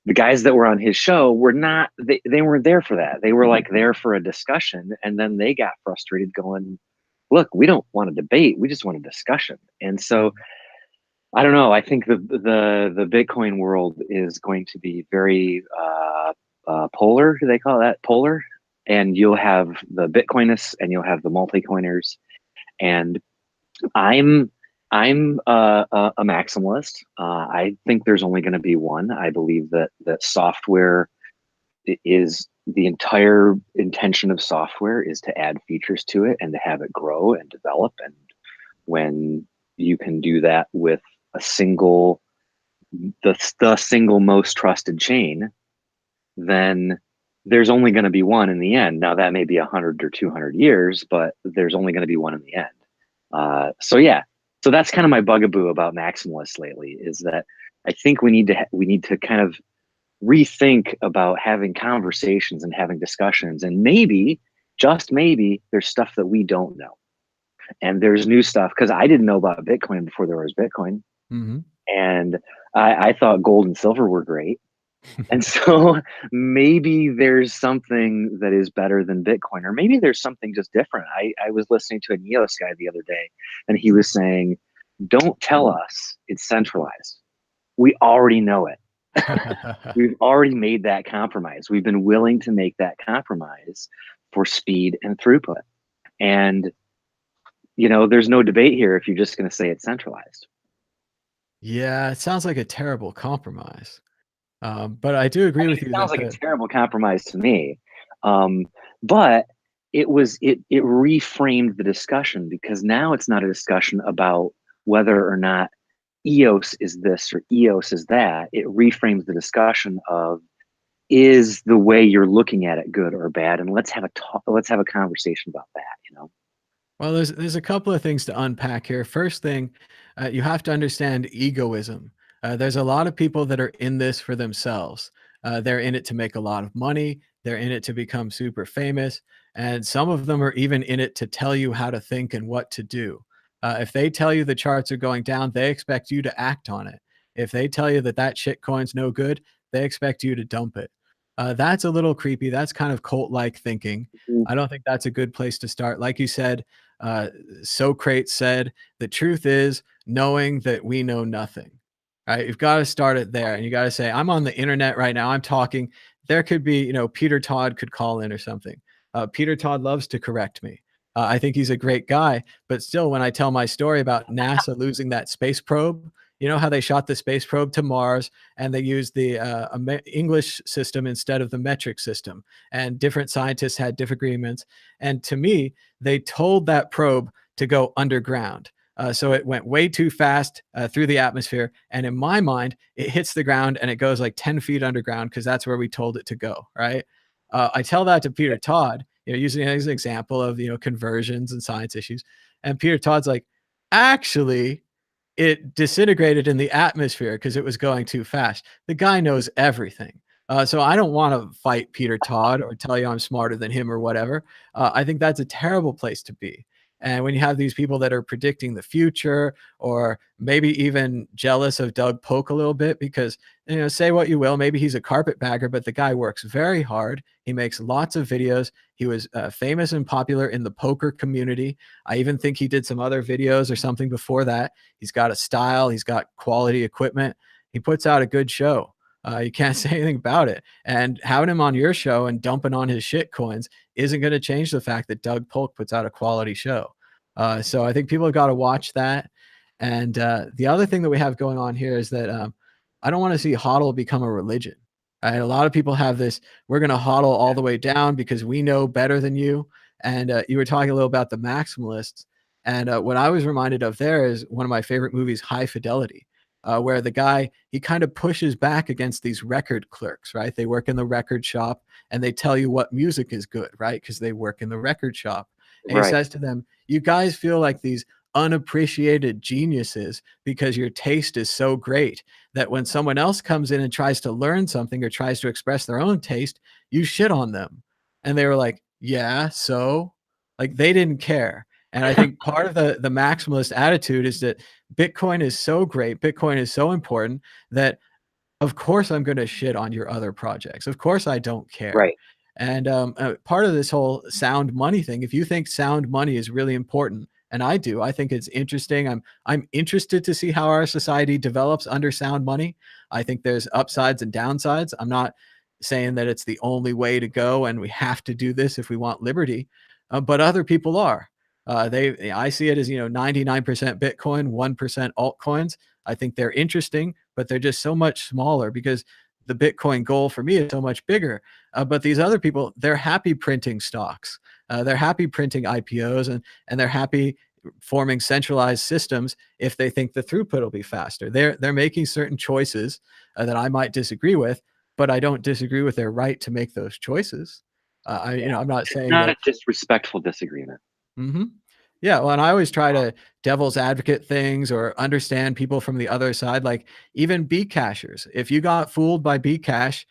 The guys that were on his show were not, they weren't there for that. They were like there for a discussion, and then they got frustrated going, look, we don't want a debate. We just want a discussion. And so I don't know. I think the Bitcoin world is going to be very polar. Do they call that polar? And you'll have the Bitcoinists and you'll have the multi-coiners. And I'm a maximalist. I think there's only going to be one. I believe that software is, the entire intention of software is to add features to it and to have it grow and develop. And when you can do that with the single most trusted chain, then there's only going to be one in the end. Now that may be 100 or 200 years, but there's only going to be one in the end. So yeah, so that's kind of my bugaboo about maximalists lately, is that I think we need to kind of rethink about having conversations and having discussions, and maybe, just maybe, there's stuff that we don't know, and there's new stuff, because I didn't know about Bitcoin before there was Bitcoin. Mm-hmm. And I thought gold and silver were great. And so maybe there's something that is better than Bitcoin, or maybe there's something just different. I was listening to a Neos guy the other day, and he was saying, don't tell us it's centralized. We already know it. We've already made that compromise. We've been willing to make that compromise for speed and throughput. And, you know, there's no debate here if you're just going to say it's centralized. Yeah, it sounds like a terrible compromise. But I do agree with you. It sounds like a terrible compromise to me. But it reframed the discussion, because now it's not a discussion about whether or not EOS is this or EOS is that. It reframes the discussion of, is the way you're looking at it good or bad? And let's have a conversation about that, you know? Well, there's a couple of things to unpack here. First thing, you have to understand egoism. There's a lot of people that are in this for themselves. They're in it to make a lot of money. They're in it to become super famous. And some of them are even in it to tell you how to think and what to do. If they tell you the charts are going down, they expect you to act on it. If they tell you that shit coin's no good, they expect you to dump it. That's a little creepy. That's kind of cult-like thinking. I don't think that's a good place to start. Like you said, Socrates said, the truth is knowing that we know nothing. Right? You've got to start it there, and you got to say, I'm on the internet right now. I'm talking. there could be, Peter Todd could call in or something. Peter Todd loves to correct me. I think he's a great guy, but still, when I tell my story about NASA losing that space probe, you know how they shot the space probe to Mars and they used the English system instead of the metric system, and different scientists had different agreements. And to me, they told that probe to go underground. So it went way too fast through the atmosphere. And in my mind, it hits the ground and it goes like 10 feet underground because that's where we told it to go, right? I tell that to Peter Todd, using it as an example of, conversions and science issues. And Peter Todd's like, actually, it disintegrated in the atmosphere because it was going too fast. The guy knows everything. So I don't want to fight Peter Todd or tell you I'm smarter than him or whatever. I think that's a terrible place to be. And when you have these people that are predicting the future, or maybe even jealous of Doug Polk a little bit, because, say what you will, maybe he's a carpetbagger, but the guy works very hard. He makes lots of videos. He was famous and popular in the poker community. I even think he did some other videos or something before that. He's got a style. He's got quality equipment. He puts out a good show. You can't say anything about it. And having him on your show and dumping on his shit coins isn't going to change the fact that Doug Polk puts out a quality show. So I think people have got to watch that. And the other thing that we have going on here is that I don't want to see HODL become a religion. Right? A lot of people have this, we're going to HODL all the way down because we know better than you. And you were talking a little about the maximalists. And what I was reminded of there is one of my favorite movies, High Fidelity. Where the guy, he kind of pushes back against these record clerks, right? They work in the record shop and they tell you what music is good, right? Because they work in the record shop. And he says to them, you guys feel like these unappreciated geniuses because your taste is so great that when someone else comes in and tries to learn something or tries to express their own taste, you shit on them. And they were like, yeah, so like they didn't care. And I think part of the maximalist attitude is that Bitcoin is so great, Bitcoin is so important that of course I'm going to shit on your other projects. Of course I don't care. Right. And part of this whole sound money thing, if you think sound money is really important, and I do, I think it's interesting. I'm interested to see how our society develops under sound money. I think there's upsides and downsides. I'm not saying that it's the only way to go and we have to do this if we want liberty, but other people are. I see it as 99% Bitcoin, 1% altcoins. I think they're interesting, but they're just so much smaller because the Bitcoin goal for me is so much bigger. But these other people, they're happy printing stocks. They're happy printing IPOs, and they're happy forming centralized systems if they think the throughput will be faster. They're making certain choices that I might disagree with, but I don't disagree with their right to make those choices. I'm not saying not that a disrespectful disagreement. Mm-hmm. Yeah, well, and I always try to devil's advocate things or understand people from the other side, like even Bcashers. If you got fooled by Bcash,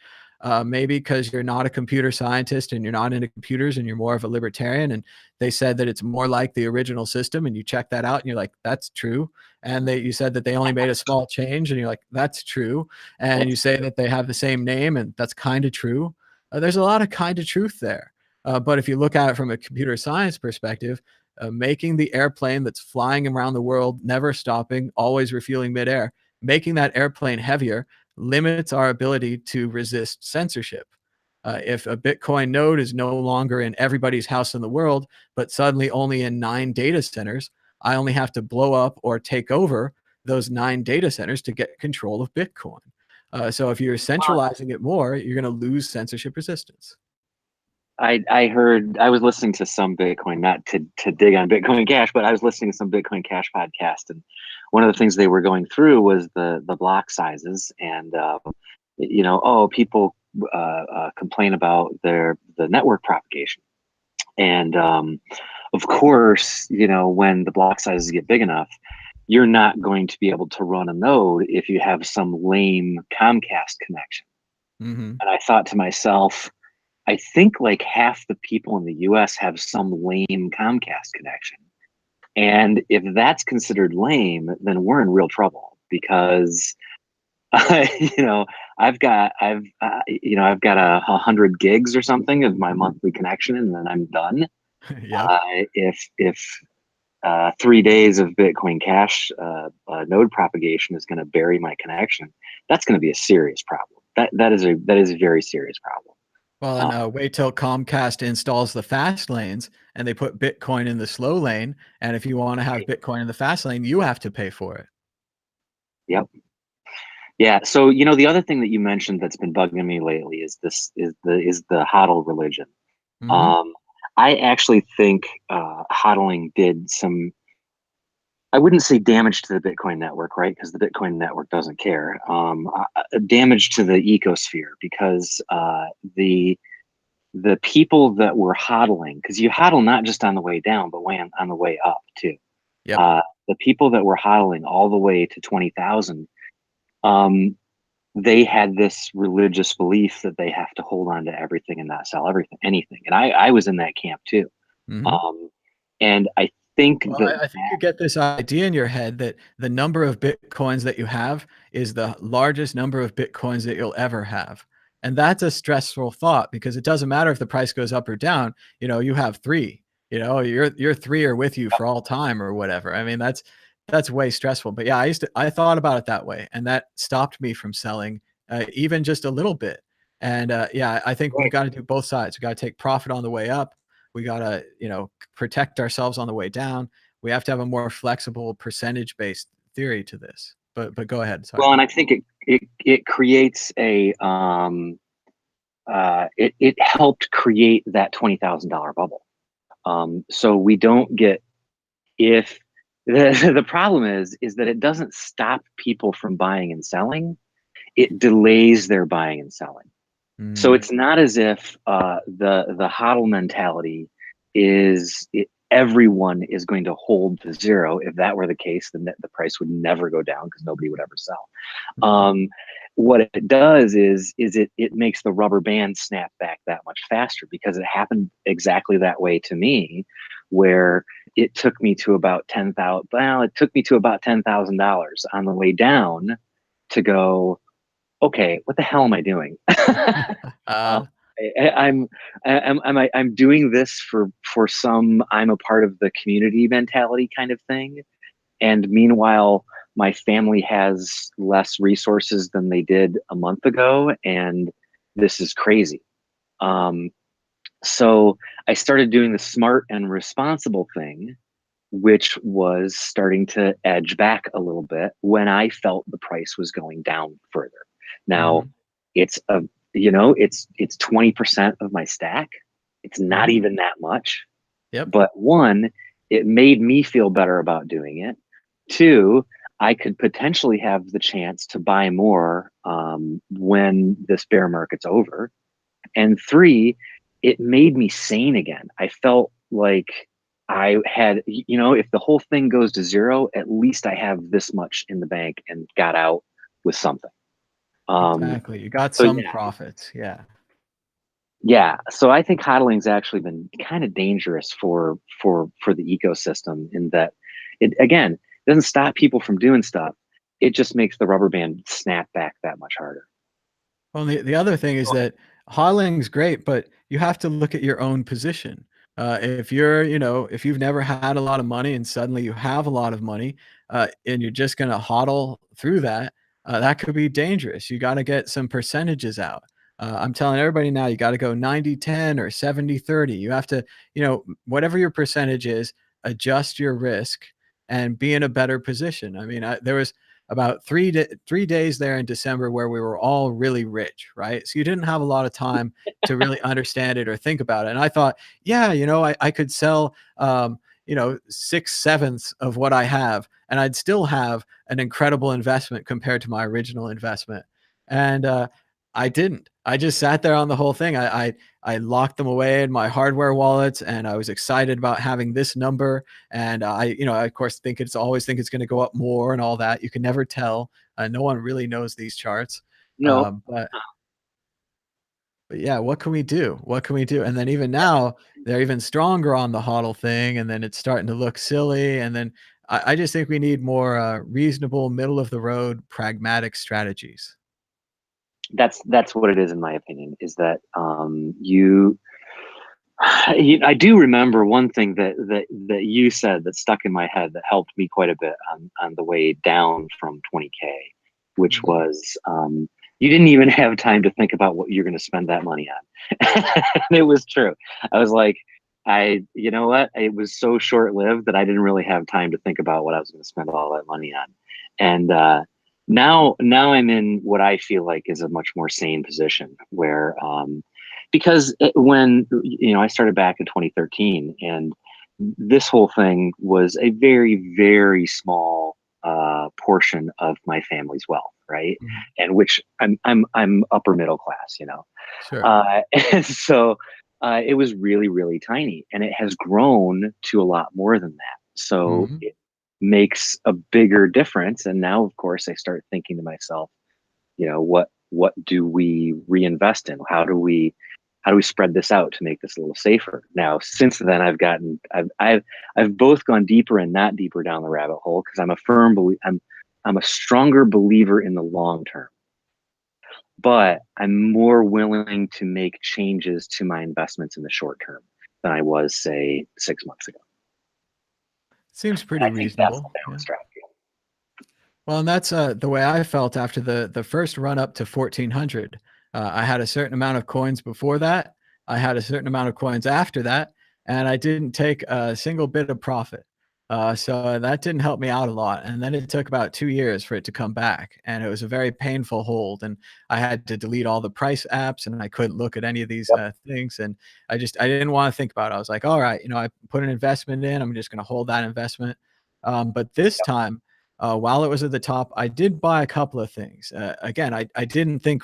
maybe because you're not a computer scientist and you're not into computers and you're more of a libertarian, and they said that it's more like the original system, and you check that out and you're like, that's true. And you said that they only made a small change, and you're like, that's true. And you say that they have the same name, and that's kind of true. There's a lot of kind of truth there. But if you look at it from a computer science perspective, making the airplane that's flying around the world, never stopping, always refueling midair, making that airplane heavier limits our ability to resist censorship. If a Bitcoin node is no longer in everybody's house in the world, but suddenly only in 9 data centers, I only have to blow up or take over those 9 data centers to get control of Bitcoin. So if you're centralizing it more, you're going to lose censorship resistance. I was listening to some Bitcoin, not to dig on Bitcoin Cash, but I was listening to some Bitcoin Cash podcast, and one of the things they were going through was the block sizes, and people complain about the network propagation, and of course, when the block sizes get big enough, you're not going to be able to run a node if you have some lame Comcast connection. Mm-hmm. And I thought to myself, I think like half the people in the US have some lame Comcast connection. And if that's considered lame, then we're in real trouble because, I've got 100 gigs or something of my monthly connection, and then I'm done. Yep. If 3 days of Bitcoin Cash node propagation is going to bury my connection, that's going to be a serious problem. that is a very serious problem. Well, and wait till Comcast installs the fast lanes and they put Bitcoin in the slow lane. And if you want to have Bitcoin in the fast lane, you have to pay for it. Yep. Yeah. So, the other thing that you mentioned that's been bugging me lately is the hodl religion. Mhm. I actually think hodling did some, I wouldn't say damage to the Bitcoin network, right? Because the Bitcoin network doesn't care. Damage to the ecosphere, because the people that were hodling, because you hodl not just on the way down, but on the way up too. Yep. The people that were hodling all the way to 20,000, they had this religious belief that they have to hold on to everything and not sell anything. And I was in that camp too. Mhm. And I think Well, that I think you get this idea in your head that the number of Bitcoins that you have is the largest number of Bitcoins that you'll ever have. And that's a stressful thought, because it doesn't matter if the price goes up or down, you have three, your three are with you for all time or whatever. I mean, that's way stressful. But yeah, I thought about it that way, and that stopped me from selling even just a little bit. And yeah, I think we got to do both sides. We got to take profit on the way up. We got to, protect ourselves on the way down. We have to have a more flexible percentage-based theory to this. But go ahead. Sorry. well, and I think it creates it helped create that $20,000 bubble. So we don't get, if the problem is that it doesn't stop people from buying and selling, it delays their buying and selling. So it's not as if the hodl mentality is everyone is going to hold to zero. If that were the case, then the price would never go down because nobody would ever sell. What it does is it makes the rubber band snap back that much faster, because it happened exactly that way to me, where it took me to about $10,000 on the way down to go, okay, what the hell am I doing? Uh, I'm doing this for some, I'm a part of the community mentality kind of thing. And meanwhile, my family has less resources than they did a month ago. And this is crazy. So I started doing the smart and responsible thing, which was starting to edge back a little bit when I felt the price was going down further. Now, it's it's 20% of my stack. It's not even that much. Yep. But one, it made me feel better about doing it. Two, I could potentially have the chance to buy more when this bear market's over. And three, it made me sane again. I felt like I had, if the whole thing goes to zero, at least I have this much in the bank and got out with something. Exactly. You got So some yeah, profits. Yeah. yeah. So I think hodling's actually been kind of dangerous for the ecosystem, in that it, again, doesn't stop people from doing stuff. It just makes the rubber band snap back that much harder. Well, the other thing is that hodling's great, but you have to look at your own position. If you're, if you've never had a lot of money and suddenly you have a lot of money, and you're just going to hodl through that, that could be dangerous. You got to get some percentages out. I'm telling everybody now, you got to go 90-10 or 70-30. You have to, whatever your percentage is, adjust your risk and be in a better position. I mean, there was about 3 days there in December where we were all really rich, right? So you didn't have a lot of time to really understand it or think about it. And I thought, yeah, I could sell, 6/7 of what I have, and I'd still have an incredible investment compared to my original investment. And I didn't. I just sat there on the whole thing. I locked them away in my hardware wallets, and I was excited about having this number. And I of course always think it's going to go up more and all that. You can never tell. No one really knows these charts. No. But yeah, what can we do? What can we do? And then even now, they're even stronger on the hodl thing, and then it's starting to look silly. And then I just think we need more reasonable, middle of the road, pragmatic strategies. That's what it is, in my opinion, is that I do remember one thing that you said that stuck in my head that helped me quite a bit on the way down from 20K, which was you didn't even have time to think about what you're going to spend that money on. And it was true. I was like, you know what? It was so short lived that I didn't really have time to think about what I was going to spend all that money on. And now I'm in what I feel like is a much more sane position where, because when, I started back in 2013, and this whole thing was a very, very small portion of my family's wealth, right? And which I'm upper middle class, Sure. and so it was really, really tiny, and it has grown to a lot more than that. So it makes a bigger difference. And now, of course, I start thinking to myself, what do we reinvest in? How do we spread this out to make this a little safer? Now, since then, I've both gone deeper and not deeper down the rabbit hole, because I'm a stronger believer in the long term, but I'm more willing to make changes to my investments in the short term than I was, say, 6 months ago. Seems pretty reasonable. That's the balance strategy. Well, and that's the way I felt after the first run up to 1400. I had a certain amount of coins before that. I had a certain amount of coins after that, and I didn't take a single bit of profit. So that didn't help me out a lot. And then it took about 2 years for it to come back, and it was a very painful hold. And I had to delete all the price apps, and I couldn't look at any of these things. And I didn't want to think about it. I was like, all right, I put an investment in. I'm just going to hold that investment. But this time, while it was at the top, I did buy a couple of things. Again, I didn't think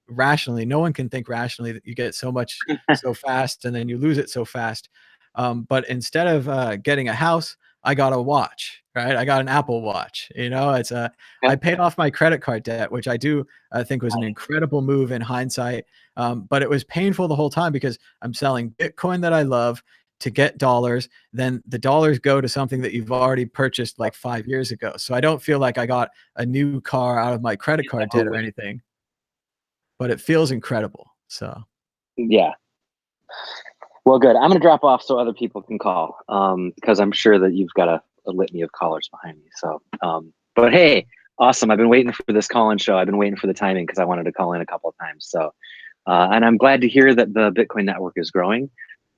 rationally. No one can think rationally that you get so much so fast and then you lose it so fast. But instead of getting a house, I got a watch, right? I got an Apple Watch. I paid off my credit card debt, which I think was an incredible move in hindsight. But it was painful the whole time because I'm selling Bitcoin that I love to get dollars. Then the dollars go to something that you've already purchased like 5 years ago. So I don't feel like I got a new car out of my credit card debt or anything, but it feels incredible. So yeah. Well, good. I'm going to drop off so other people can call, because I'm sure that you've got a litany of callers behind me. So, but hey, awesome. I've been waiting for this call-in show. I've been waiting for the timing because I wanted to call in a couple of times. So, and I'm glad to hear that the Bitcoin network is growing.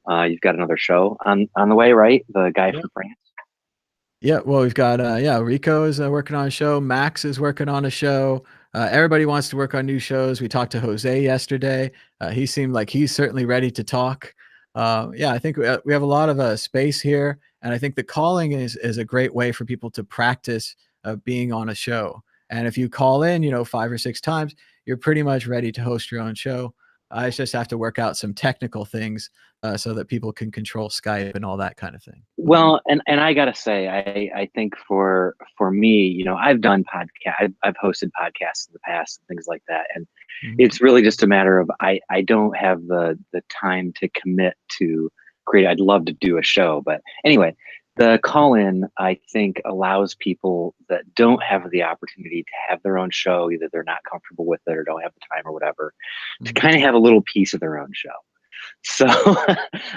You've got another show on the way, right? The guy from France. Yeah, well, we've got Rico is working on a show. Max is working on a show. Everybody wants to work on new shows. We talked to Jose yesterday. He seemed like he's certainly ready to talk. I think we have a lot of space here, and I think the calling is a great way for people to practice being on a show. And if you call in, 5 or 6 times, you're pretty much ready to host your own show. I just have to work out some technical things so that people can control Skype and all that kind of thing. Well, and I gotta say, I think for me, I've done podcast, I've hosted podcasts in the past and things like that, and it's really just a matter of I don't have the time to commit to create. I'd love to do a show, but anyway, the call-in I think allows people that don't have the opportunity to have their own show, either they're not comfortable with it or don't have the time or whatever, to kind of have a little piece of their own show. So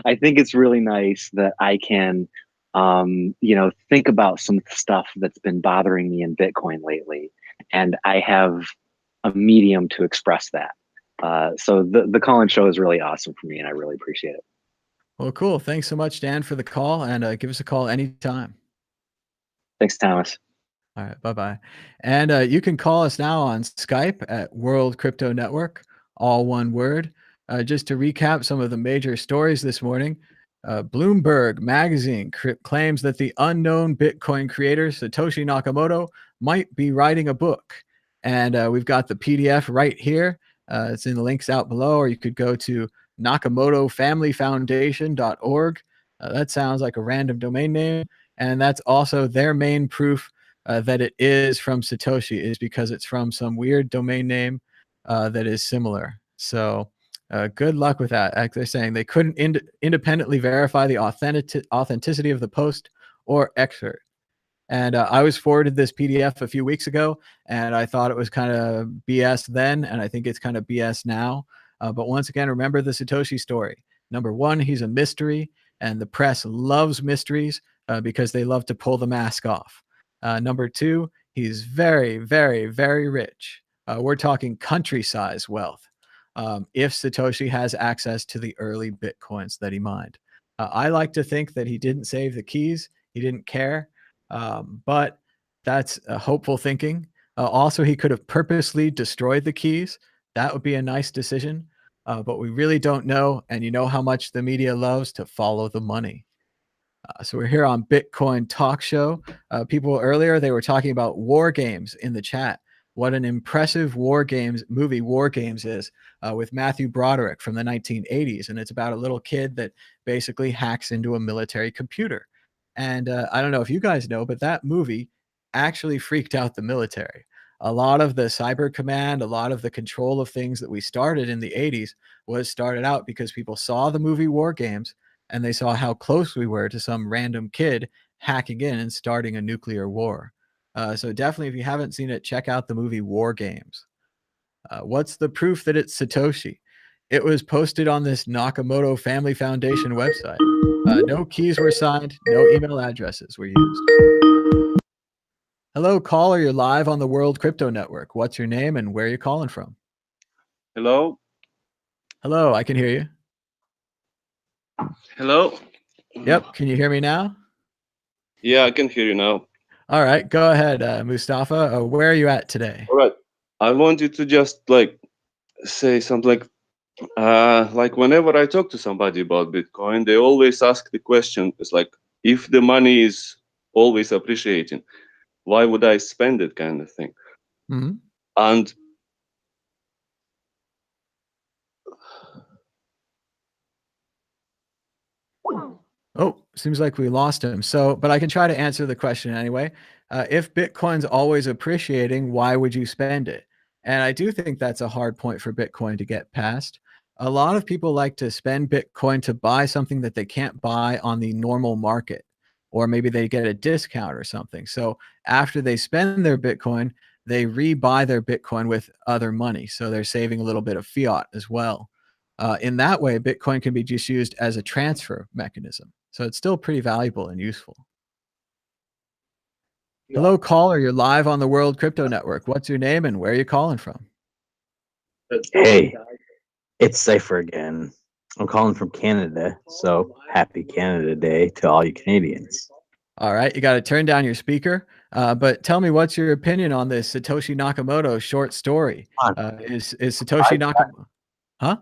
I think it's really nice that I can, think about some stuff that's been bothering me in Bitcoin lately, and I have a medium to express that. So the call-in show is really awesome for me, and I really appreciate it. Well, cool. Thanks so much, Dan, for the call, and give us a call anytime. Thanks, Thomas. All right, bye-bye. And you can call us now on Skype at World Crypto Network, all one word. Just to recap some of the major stories this morning, Bloomberg Magazine claims that the unknown Bitcoin creator, Satoshi Nakamoto, might be writing a book. And we've got the PDF right here. It's in the links out below, or you could go to nakamotofamilyfoundation.org. That sounds like a random domain name. And that's also their main proof that it is from Satoshi, is because it's from some weird domain name that is similar. So good luck with that. Like they're saying, they couldn't independently verify the authenticity of the post or excerpt. And I was forwarded this PDF a few weeks ago, and I thought it was kind of BS then, and I think it's kind of BS now. But once again, remember the Satoshi story. Number one, he's a mystery, and the press loves mysteries because they love to pull the mask off. Number two, he's very, very, very rich. We're talking country-size wealth. If Satoshi has access to the early Bitcoins that he mined. I like to think that he didn't save the keys. He didn't care. But that's hopeful thinking. Also, he could have purposely destroyed the keys. That would be a nice decision. But we really don't know. And you know how much the media loves to follow the money. So we're here on Bitcoin Talk Show. People earlier, they were talking about Wargames in the chat. What an impressive movie Wargames is, with Matthew Broderick from the 1980s. And it's about a little kid that basically hacks into a military computer. And I don't know if you guys know, but that movie actually freaked out the military. A lot of the cyber command, a lot of the control of things that we started in the 80s was started out because people saw the movie Wargames and they saw how close we were to some random kid hacking in and starting a nuclear war. So definitely, if you haven't seen it, check out the movie Wargames. What's the proof that it's Satoshi? It was posted on this Nakamoto Family Foundation website. No keys were signed, no email addresses were used. Hello, caller. You're live on the World Crypto Network. What's your name and where are you calling from? Hello? Hello, I can hear you. Hello? Yep. Can you hear me now? Yeah, I can hear you now. All right. Go ahead, Mustafa. Where are you at today? All right. I wanted to just say something like whenever I talk to somebody about Bitcoin, they always ask the question, it's like, if the money is always appreciating, why would I spend it, kind of thing? Mm-hmm. And oh, seems like we lost him. So, but I can try to answer the question anyway. If Bitcoin's always appreciating, why would you spend it? And I do think that's a hard point for Bitcoin to get past. A lot of people like to spend Bitcoin to buy something that they can't buy on the normal market, or maybe they get a discount or something. So after they spend their Bitcoin, they rebuy their Bitcoin with other money. So they're saving a little bit of fiat as well. In that way, Bitcoin can be just used as a transfer mechanism. So it's still pretty valuable and useful. Yeah. Hello, caller. You're live on the World Crypto Network. What's your name and where are you calling from? Hey, it's Cypher again. I'm calling from Canada, so happy Canada Day to all you Canadians. All right, you got to turn down your speaker. But tell me, what's your opinion on this Satoshi Nakamoto short story? Is Satoshi Nakamoto? Huh?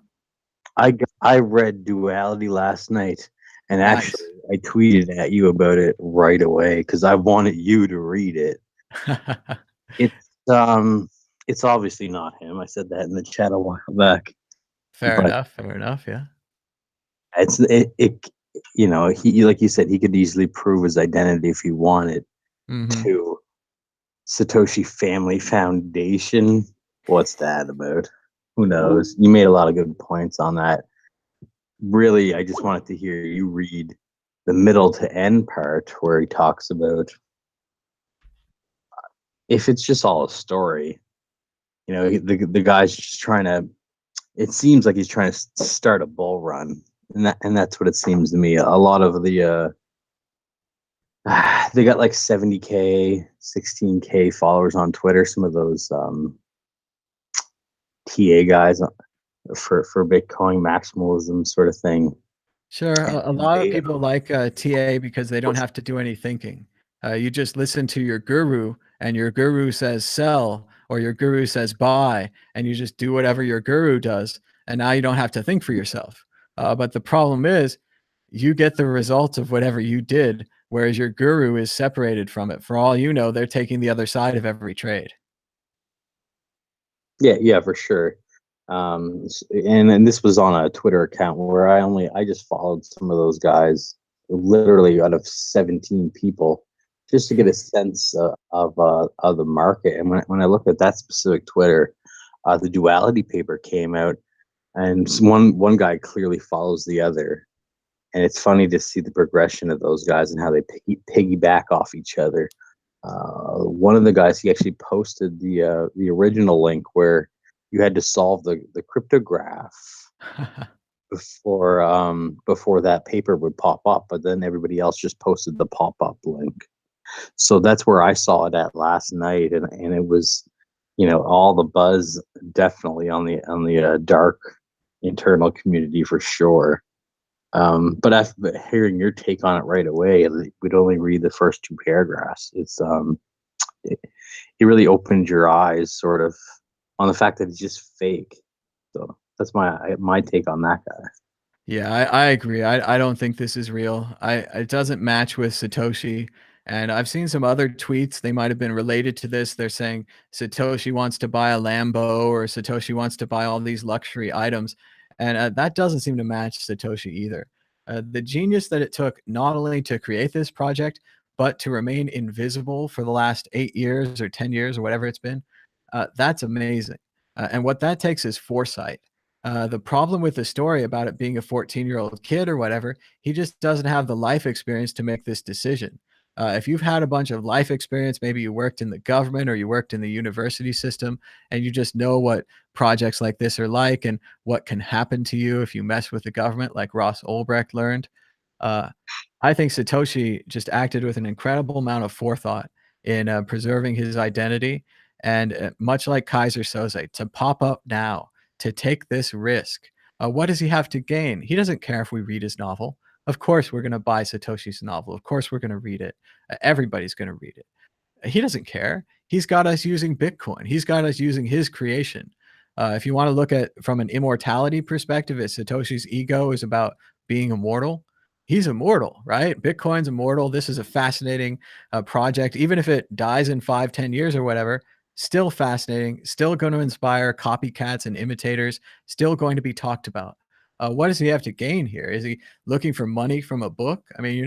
I read Duality last night, and Nice. actually I tweeted at you about it right away because I wanted you to read it. It's obviously not him. I said that in the chat a while back. Fair enough. Yeah. It you know, he, like you said, he could easily prove his identity if he wanted to. Satoshi Family Foundation. What's that about? Who knows? You made a lot of good points on that. Really, I just wanted to hear you read the middle to end part where he talks about if it's just all a story. You know, the guy's just trying to. It seems like he's trying to start a bull run, and that's what it seems to me. A lot of the they got like 70K, 16K followers on Twitter. Some of those TA guys for Bitcoin maximalism sort of thing. Sure. A lot of people like TA because they don't have to do any thinking. You just listen to your guru and your guru says sell or your guru says buy and you just do whatever your guru does. And now you don't have to think for yourself. But the problem is you get the results of whatever you did, whereas your guru is separated from it. For all you know, they're taking the other side of every trade. Yeah, for sure. And this was on a Twitter account where I just followed some of those guys, literally out of 17 people, just to get a sense of the market. And when I looked at that specific Twitter, the duality paper came out, and one guy clearly follows the other, and it's funny to see the progression of those guys and how they piggyback off each other. One of the guys, he actually posted the original link where you had to solve the cryptograph before that paper would pop up, but then everybody else just posted the pop-up link. So that's where I saw it at last night, and it was all the buzz definitely on the dark internal community for sure. But after hearing your take on it right away, we'd only read the first 2 paragraphs. It really opened your eyes sort of on the fact that it's just fake. So that's my take on that guy. Yeah, I agree. I don't think this is real. It doesn't match with Satoshi. And I've seen some other tweets. They might have been related to this. They're saying Satoshi wants to buy a Lambo or Satoshi wants to buy all these luxury items. And that doesn't seem to match Satoshi either. The genius that it took not only to create this project, but to remain invisible for the last 8 years or 10 years or whatever it's been, that's amazing. And what that takes is foresight. The problem with the story about it being a 14-year-old kid or whatever, he just doesn't have the life experience to make this decision. If you've had a bunch of life experience, maybe you worked in the government or you worked in the university system, and you just know what projects like this are like and what can happen to you if you mess with the government, like Ross Ulbricht learned. Uh, I think Satoshi just acted with an incredible amount of forethought in preserving his identity. And much like Kaiser Soze, to pop up now, to take this risk. What does he have to gain? He doesn't care if we read his novel. Of course, we're going to buy Satoshi's novel. Of course, we're going to read it. Everybody's going to read it. He doesn't care. He's got us using Bitcoin. He's got us using his creation. If you want to look at from an immortality perspective, if Satoshi's ego is about being immortal, he's immortal, right? Bitcoin's immortal. This is a fascinating project. Even if it dies in 5, 10 years or whatever, still fascinating, still going to inspire copycats and imitators, still going to be talked about. What does he have to gain here? Is he looking for money from a book? I mean,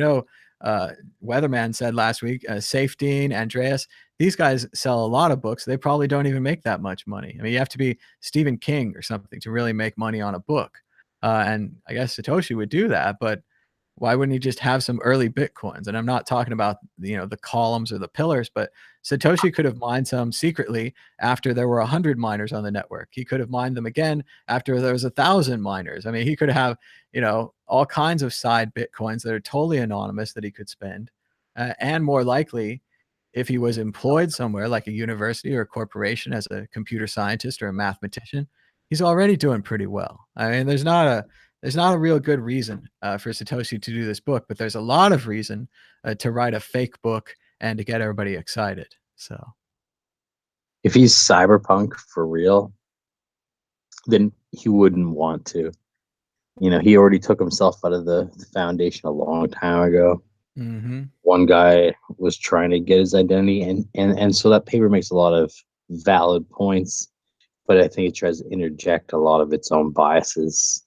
Weatherman said last week, Safedine, Andreas, these guys sell a lot of books. They probably don't even make that much money. I mean, you have to be Stephen King or something to really make money on a book. And I guess Satoshi would do that, but why wouldn't he just have some early Bitcoins? And I'm not talking about, the columns or the pillars, but Satoshi could have mined some secretly after there were 100 miners on the network. He could have mined them again after there was 1,000 miners. I mean, he could have, all kinds of side Bitcoins that are totally anonymous that he could spend. And more likely, if he was employed somewhere like a university or a corporation as a computer scientist or a mathematician, he's already doing pretty well. I mean, there's not a real good reason for Satoshi to do this book, but there's a lot of reason to write a fake book and to get everybody excited. So If he's cyberpunk for real, then he wouldn't want to. He already took himself out of the foundation a long time ago. One guy was trying to get his identity, and so that paper makes a lot of valid points, but I think it tries to interject a lot of its own biases,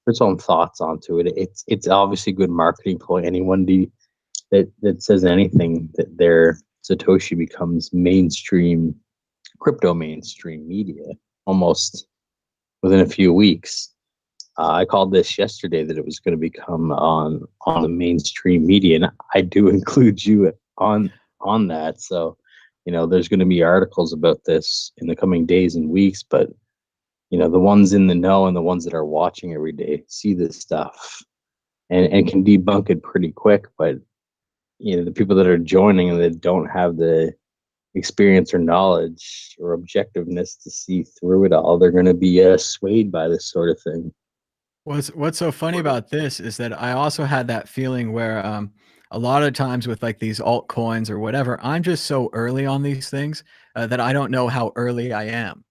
its own thoughts onto it. It's obviously good marketing for anyone that says anything that their Satoshi becomes crypto mainstream media almost within a few weeks. I called this yesterday that it was going to become on the mainstream media, and I do include you on that. So, there's going to be articles about this in the coming days and weeks, but the ones in the know and the ones that are watching every day see this stuff and can debunk it pretty quick. But the people that are joining and that don't have the experience or knowledge or objectiveness to see through it all, they're going to be swayed by this sort of thing. What's so funny about this is that I also had that feeling where a lot of times with like these altcoins or whatever, I'm just so early on these things that I don't know how early I am.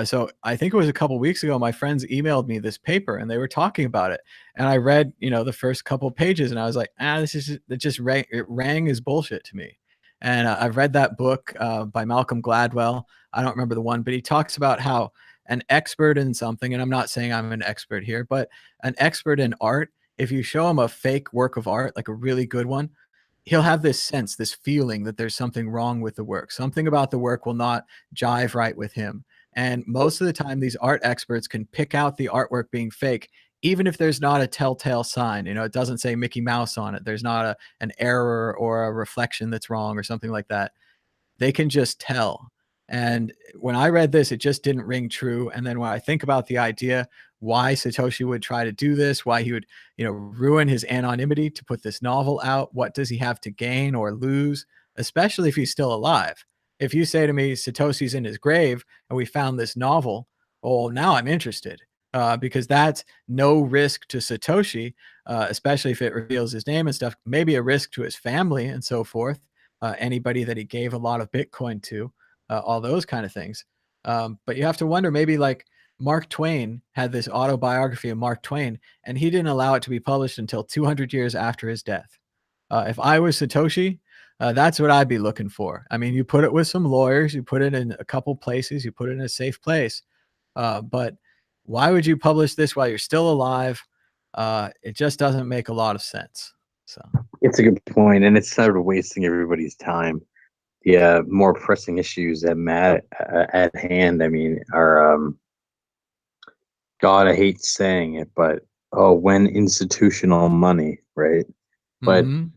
So I think it was a couple weeks ago, my friends emailed me this paper and they were talking about it, and I read the first couple pages and I was like, it rang as bullshit to me. And I've read that book by Malcolm Gladwell. I don't remember the one, but he talks about how an expert in something, and I'm not saying I'm an expert here, but an expert in art, if you show him a fake work of art, like a really good one, he'll have this sense, this feeling that there's something wrong with the work. Something about the work will not jive right with him. And most of the time, these art experts can pick out the artwork being fake, even if there's not a telltale sign. It doesn't say Mickey Mouse on it. There's not an error or a reflection that's wrong or something like that. They can just tell. And when I read this, it just didn't ring true. And then when I think about the idea why Satoshi would try to do this, why he would, ruin his anonymity to put this novel out, what does he have to gain or lose, especially if he's still alive? if you say to me Satoshi's in his grave and we found this novel, oh, now I'm interested, because that's no risk to Satoshi, especially if it reveals his name and stuff. Maybe a risk to his family and so forth, anybody that he gave a lot of Bitcoin to, all those kind of things. But you have to wonder, maybe like Mark Twain had this autobiography of Mark Twain, and he didn't allow it to be published until 200 years after his death. If I was Satoshi, that's what I'd be looking for. I mean, you put it with some lawyers, you put it in a couple places, you put it in a safe place. But why would you publish this while you're still alive? It just doesn't make a lot of sense. So It's a good point, and it's sort of wasting everybody's time. The more pressing issues at hand, I mean, are God, I hate saying it, but when institutional money, right? But Mhm.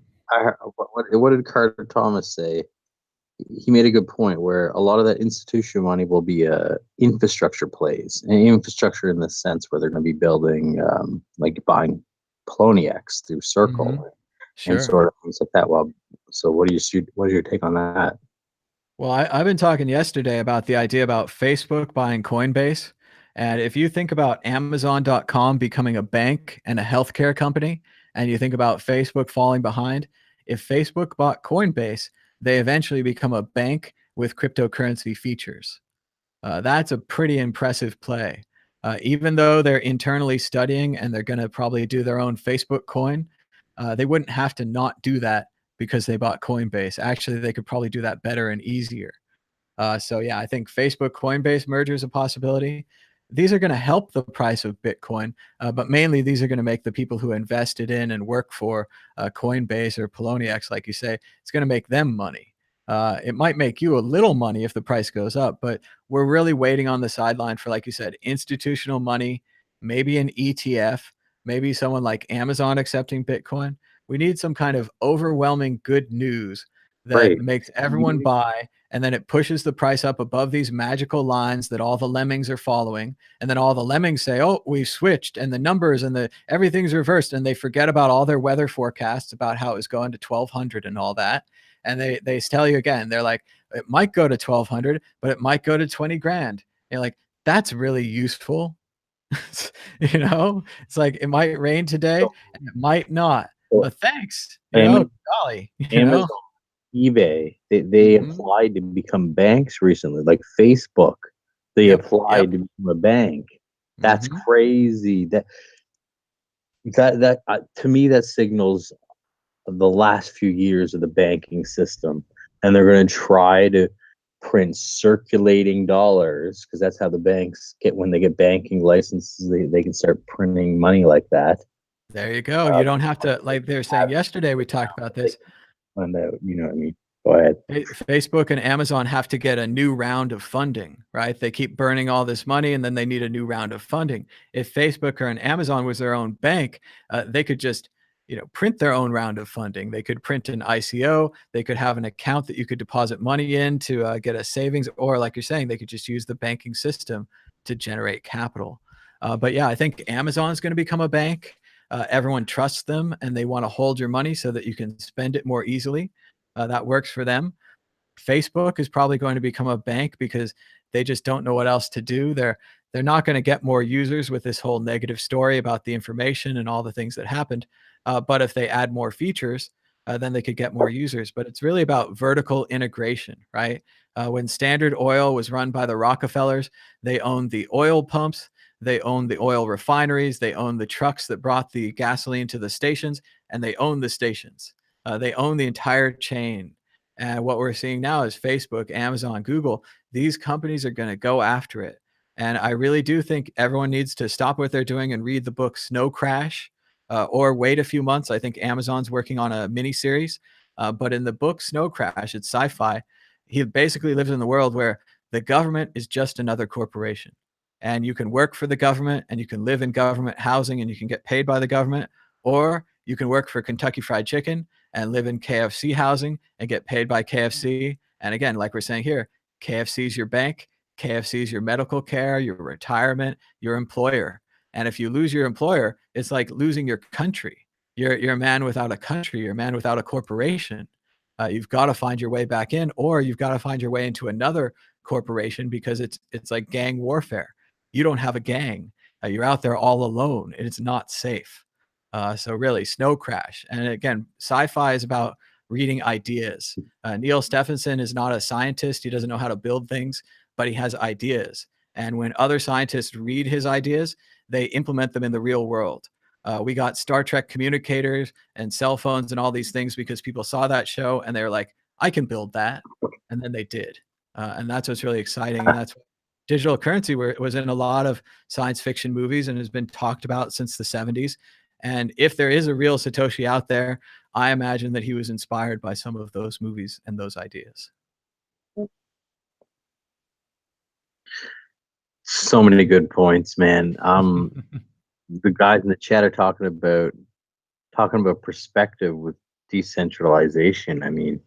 what did Carter Thomas say? He made a good point where a lot of that institutional money will be infrastructure plays, and infrastructure in the sense where they're going to be building, like buying Poloniex through Circle Mhm. and Sure. sort of things like that. Well, so what is your take on that? Well, I've been talking yesterday about the idea about Facebook buying Coinbase. And if you think about Amazon.com becoming a bank and a healthcare company, and you think about Facebook falling behind, if Facebook bought Coinbase, they eventually become a bank with cryptocurrency features. That's a pretty impressive play. Even though they're internally studying and they're going to probably do their own Facebook coin, they wouldn't have to not do that because they bought Coinbase. Actually, they could probably do that better and easier. So yeah, I think Facebook Coinbase merger is a possibility. These are going to help the price of Bitcoin, but mainly these are going to make the people who invested in and work for Coinbase or Poloniex, like you say, it's going to make them money. It might make you a little money if the price goes up, but we're really waiting on the sideline for, like you said, institutional money, maybe an ETF, maybe someone like Amazon accepting Bitcoin. We need some kind of overwhelming good news that Right. makes everyone buy, and then it pushes the price up above these magical lines that all the lemmings are following, and then all the lemmings say, oh, we've switched, and the numbers and the everything's reversed, and they forget about all their weather forecasts about how it was going to 1200 and all that, and they tell you again, they're like, it might go to 1200, but it might go to 20 grand. You're like, that's really useful. It's like it might rain today and it might not, So, but thanks, golly, Amazon, eBay, they Mhm. applied to become banks recently, like Facebook. They Yep, applied to become a bank. That's mhm. crazy. To me, that signals the last few years of the banking system, and they're going to try to print circulating dollars because that's how the banks get when they get banking licenses. They can start printing money like that. There you go. You don't have to, like they were saying yesterday, we talked about this. And you know what I mean. Go ahead. Facebook and Amazon have to get a new round of funding, right? They keep burning all this money and then they need a new round of funding. If Facebook or an Amazon was their own bank, they could just, print their own round of funding. They could print an ICO. They could have an account that you could deposit money in to get a savings, or like you're saying, they could just use the banking system to generate capital. But yeah, I think Amazon is going to become a bank. Everyone trusts them and they want to hold your money so that you can spend it more easily. That works for them. Facebook is probably going to become a bank because they just don't know what else to do. They're not going to get more users with this whole negative story about the information and all the things that happened. But if they add more features, then they could get more users. But it's really about vertical integration, right? When Standard Oil was run by the Rockefellers, they owned the oil pumps, they owned the oil refineries, they owned the trucks that brought the gasoline to the stations, and they owned the stations. They own the entire chain. And what we're seeing now is Facebook, Amazon, Google, these companies are going to go after it. And I really do think everyone needs to stop what they're doing and read the book Snow Crash, or wait a few months. I think Amazon's working on a mini series. But in the book Snow Crash, it's sci-fi. He basically lives in the world where the government is just another corporation. And you can work for the government and you can live in government housing and you can get paid by the government, or you can work for Kentucky Fried Chicken and live in KFC housing and get paid by KFC. And again, like we're saying here, KFC is your bank, KFC is your medical care, your retirement, your employer. And if you lose your employer, it's like losing your country. You're a man without a country. You're a man without a corporation. you've got to find your way back in, or you've got to find your way into another corporation, because it's like gang warfare. You don't have a gang. You're out there all alone, and it's not safe. So really, Snow Crash. And again, sci-fi is about reading ideas. Neil Stephenson is not a scientist. He doesn't know how to build things, but he has ideas. And when other scientists read his ideas, they implement them in the real world. We got Star Trek communicators and cell phones and all these things because people saw that show and they were like, I can build that. And then they did. And that's what's really exciting. And that's digital currency, where it was in a lot of science fiction movies and has been talked about since the 70s. And if there is a real Satoshi out there, I imagine that he was inspired by some of those movies and those ideas. So many good points, man. The guys in the chat are talking about perspective with decentralization. I mean,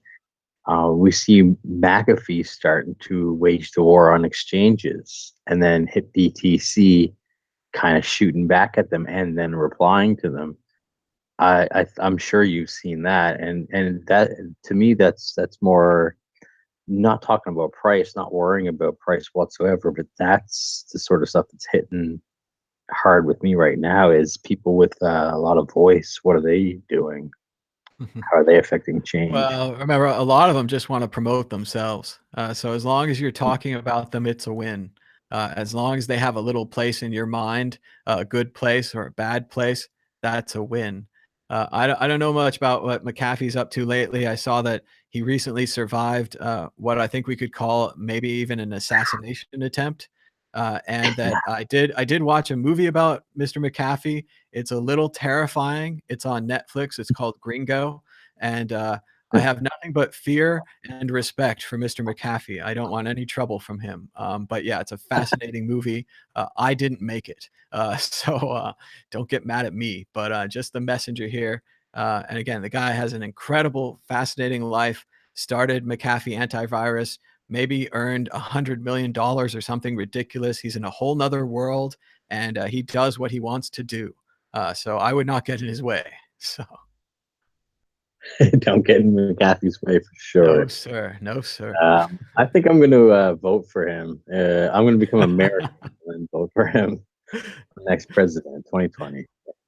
we see McAfee starting to wage the war on exchanges, and then hit BTC kind of shooting back at them and then replying to them. I'm sure you've seen that, and that, to me, that's more not talking about price, not worrying about price whatsoever, but that's the sort of stuff that's hitting hard with me right now. Is people with a lot of voice, what are they doing? How are they affecting change? Well, remember, a lot of them just want to promote themselves. So as long as you're talking about them, it's a win. As long as they have a little place in your mind, a good place or a bad place, that's a win. I don't know much about what McAfee's up to lately. I saw that he recently survived what I think we could call maybe even an assassination attempt. And that I did watch a movie about Mr. McAfee. It's a little terrifying. It's on Netflix. It's called Gringo. And I have nothing but fear and respect for Mr. McAfee. I don't want any trouble from him. But yeah, it's a fascinating movie. I didn't make it. So don't get mad at me, but just the messenger here. And again, the guy has an incredible, fascinating life. Started McAfee Antivirus, maybe earned $100 million or something ridiculous. He's in a whole nother world, and he does what he wants to do. So I would not get in his way. So. Don't get in McAfee's way for sure. No, sir. No, sir. I think I'm going to vote for him. I'm going to become American and vote for him for next president, 2020.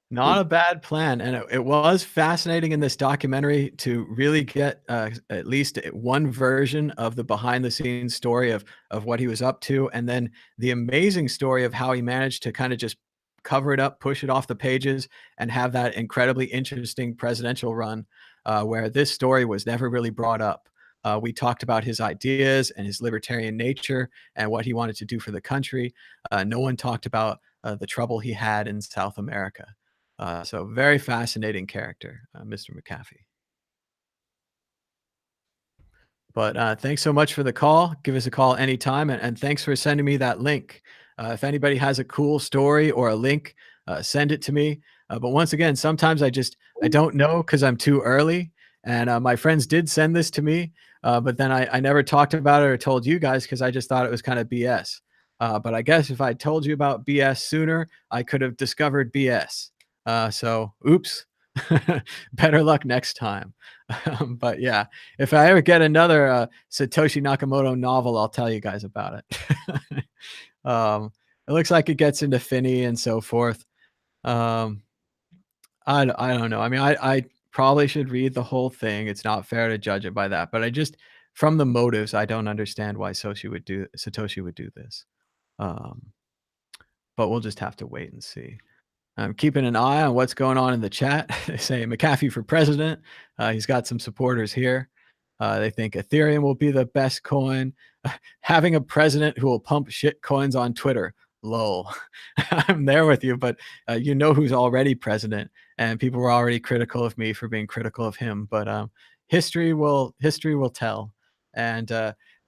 Not a bad plan. And it was fascinating in this documentary to really get at least one version of the behind the scenes story of what he was up to. And then the amazing story of how he managed to kind of just cover it up, push it off the pages, and have that incredibly interesting presidential run where this story was never really brought up. We talked about his ideas and his libertarian nature and what he wanted to do for the country. No one talked about the trouble he had in South America. So very fascinating character, Mr. McAfee. But thanks so much for the call. Give us a call anytime. And thanks for sending me that link. If anybody has a cool story or a link, send it to me. But once again, sometimes I don't know because I'm too early. And my friends did send this to me, but then I never talked about it or told you guys because I just thought it was kind of BS. But I guess if I told you about BS sooner, I could have discovered BS. So oops, better luck next time. But yeah, if I ever get another Satoshi Nakamoto novel, I'll tell you guys about it. It looks like it gets into Finney and so forth. I don't know. I mean, I probably should read the whole thing. It's not fair to judge it by that, but I just, from the motives, I don't understand why Satoshi would do this. But we'll just have to wait and see. I'm keeping an eye on what's going on in the chat. They say McAfee for president. He's got some supporters here. They think Ethereum will be the best coin. Having a president who will pump shit coins on Twitter. Lol. I'm there with you, but you know who's already president, and people were already critical of me for being critical of him. But history will tell. And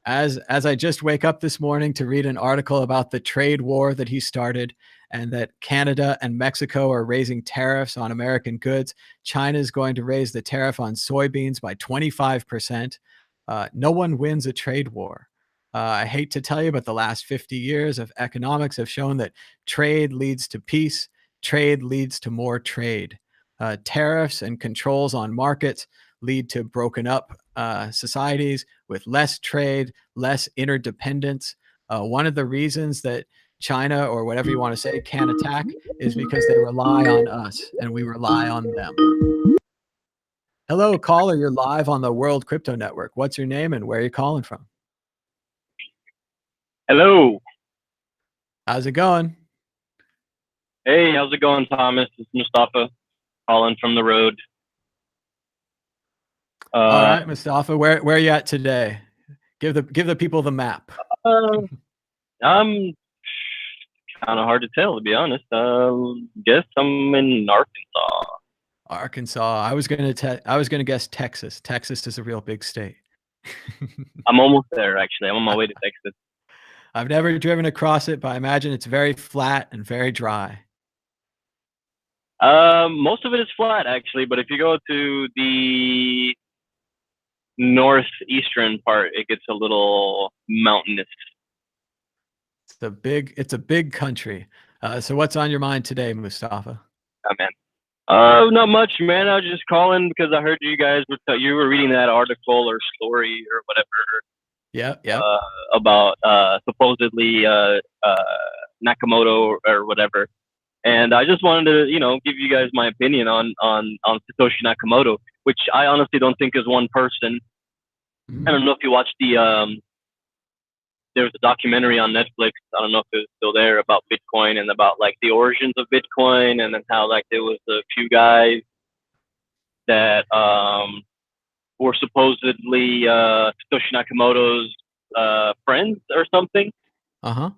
as I just wake up this morning to read an article about the trade war that he started, and that Canada and Mexico are raising tariffs on American goods. China is going to raise the tariff on soybeans by 25%. No one wins a trade war. I hate to tell you, but the last 50 years of economics have shown that trade leads to peace. Trade leads to more trade. Tariffs and controls on markets lead to broken up societies with less trade, less interdependence. One of the reasons that China, or whatever you want to say, can't attack is because they rely on us and we rely on them. Hello, caller. You're live on the World Crypto Network. What's your name and where are you calling from? Hello. How's it going? Hey, how's it going, Thomas? It's Mustafa calling from the road. All right, Mustafa, where are you at today? Give the people the map. I'm kind of hard to tell, to be honest. Guess I'm in Arkansas. Arkansas. I was gonna guess Texas. Texas is a real big state. I'm almost there, actually. I'm on my way to Texas. I've never driven across it, but I imagine it's very flat and very dry. Most of it is flat, actually, but if you go to the northeastern part, it gets a little mountainous. It's a big country. So what's on your mind today, Mustafa? Oh, man. Not much, man. I was just calling because I heard you guys you were reading that article or story or whatever. Yeah. About supposedly Nakamoto or whatever. And I just wanted to, give you guys my opinion on Satoshi Nakamoto, which I honestly don't think is one person. I don't know if you watched there was a documentary on Netflix. I don't know if it was still there, about Bitcoin and about like the origins of Bitcoin, and then how like there was a few guys that were supposedly Satoshi Nakamoto's friends or something. And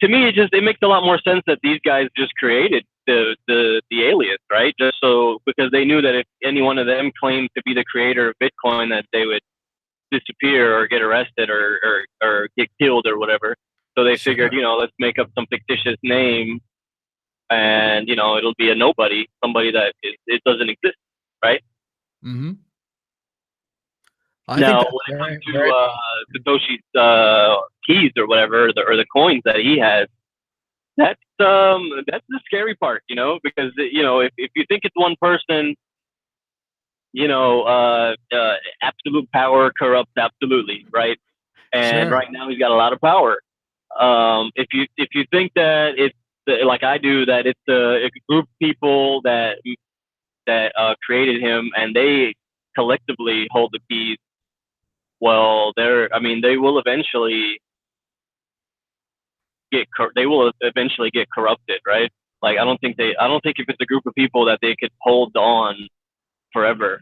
to me, it makes a lot more sense that these guys just created the alias, right? Just so, because they knew that if any one of them claimed to be the creator of Bitcoin, that they would disappear or get arrested or get killed or whatever. So they figured, let's make up some fictitious name, and it'll be a nobody, somebody that it doesn't exist, right? Mm-hmm. Now, when it comes to Satoshi's keys or whatever, or the coins that he has, that's the scary part, because if you think it's one person, absolute power corrupts absolutely, right? And right now he's got a lot of power. If you think that it's like I do, that it's a group of people that created him and they collectively hold the keys, well, they will eventually get corrupted, right? Like I don't think if it's a group of people that they could hold on forever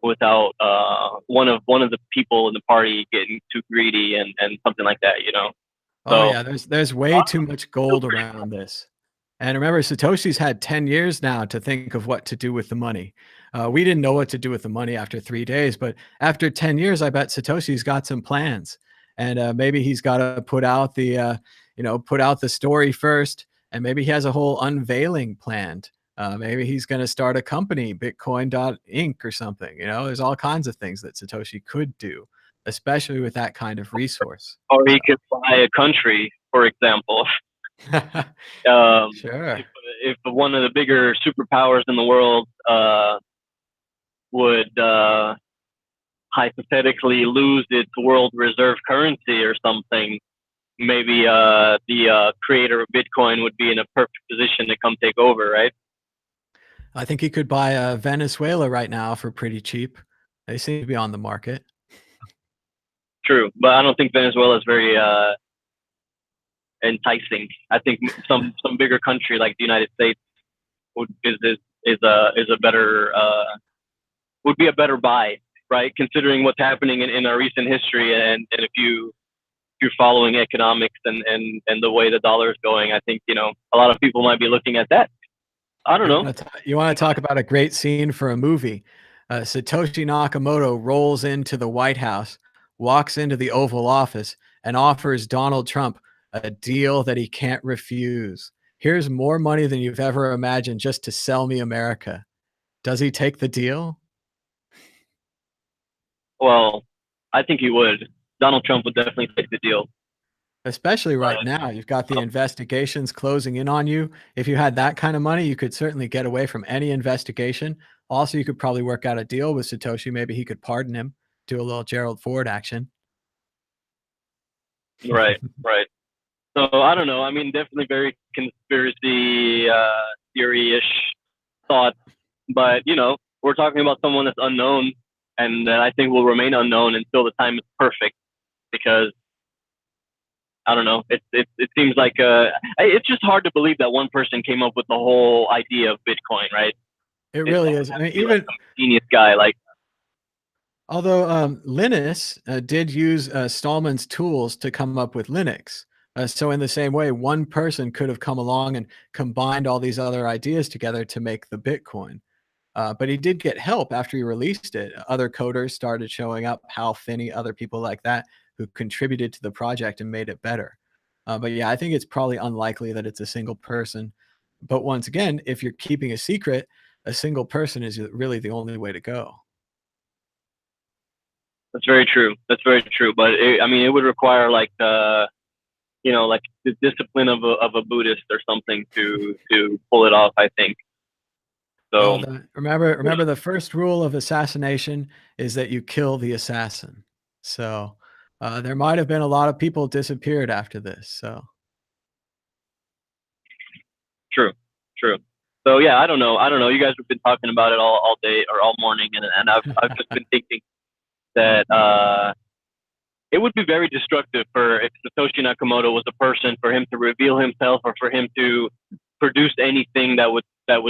without one of the people in the party getting too greedy and something like that, Oh yeah, there's way too much gold around this. And remember, Satoshi's had 10 years now to think of what to do with the money. We didn't know what to do with the money after 3 days, but after 10 years, I bet Satoshi's got some plans. And maybe he's got to put out the story first, and maybe he has a whole unveiling planned. Maybe he's going to start a company, Bitcoin.inc or something. There's all kinds of things that Satoshi could do, especially with that kind of resource. Or he could buy a country, for example. Sure. If one of the bigger superpowers in the world would hypothetically lose its world reserve currency or something, maybe the creator of Bitcoin would be in a perfect position to come take over, right? I think he could buy Venezuela right now for pretty cheap. They seem to be on the market. True, but I don't think Venezuela is very enticing. I think some bigger country like the United States would be a better buy, right? Considering what's happening in our recent history, and if you're following economics and the way the dollar is going, I think a lot of people might be looking at that. I don't know. You want to talk about a great scene for a movie? Satoshi Nakamoto rolls into the White House, walks into the Oval Office, and offers Donald Trump a deal that he can't refuse. Here's more money than you've ever imagined just to sell me America. Does he take the deal? Well, I think he would. Donald Trump would definitely take the deal. Especially right now, you've got the investigations closing in on you. If you had that kind of money, you could certainly get away from any investigation. Also, you could probably work out a deal with Satoshi. Maybe he could pardon him, do a little Gerald Ford action. Right, right. So I don't know. I mean, definitely very conspiracy theory-ish thought, but you know, we're talking about someone that's unknown, and that I think will remain unknown until the time is perfect. Because I don't know, it seems like it's just hard to believe that one person came up with the whole idea of Bitcoin, right? It really is. I mean, even like some genius guy, like. Although Linus did use Stallman's tools to come up with Linux. So in the same way, one person could have come along and combined all these other ideas together to make the Bitcoin. But he did get help after he released it. Other coders started showing up, Hal Finney, other people like that, who contributed to the project and made it better. But yeah, I think it's probably unlikely that it's a single person. But once again, if you're keeping a secret, a single person is really the only way to go. That's very true. That's very true. But I mean, it would require like you know, like the discipline of a Buddhist or something to pull it off, I think. So Well, remember the first rule of assassination is that you kill the assassin. So there might have been a lot of people disappeared after this. So true, true. So yeah, I don't know. You guys have been talking about it all day or all morning, and I've just been thinking that it would be very destructive for if Satoshi Nakamoto was a person, for him to reveal himself or for him to produce anything that would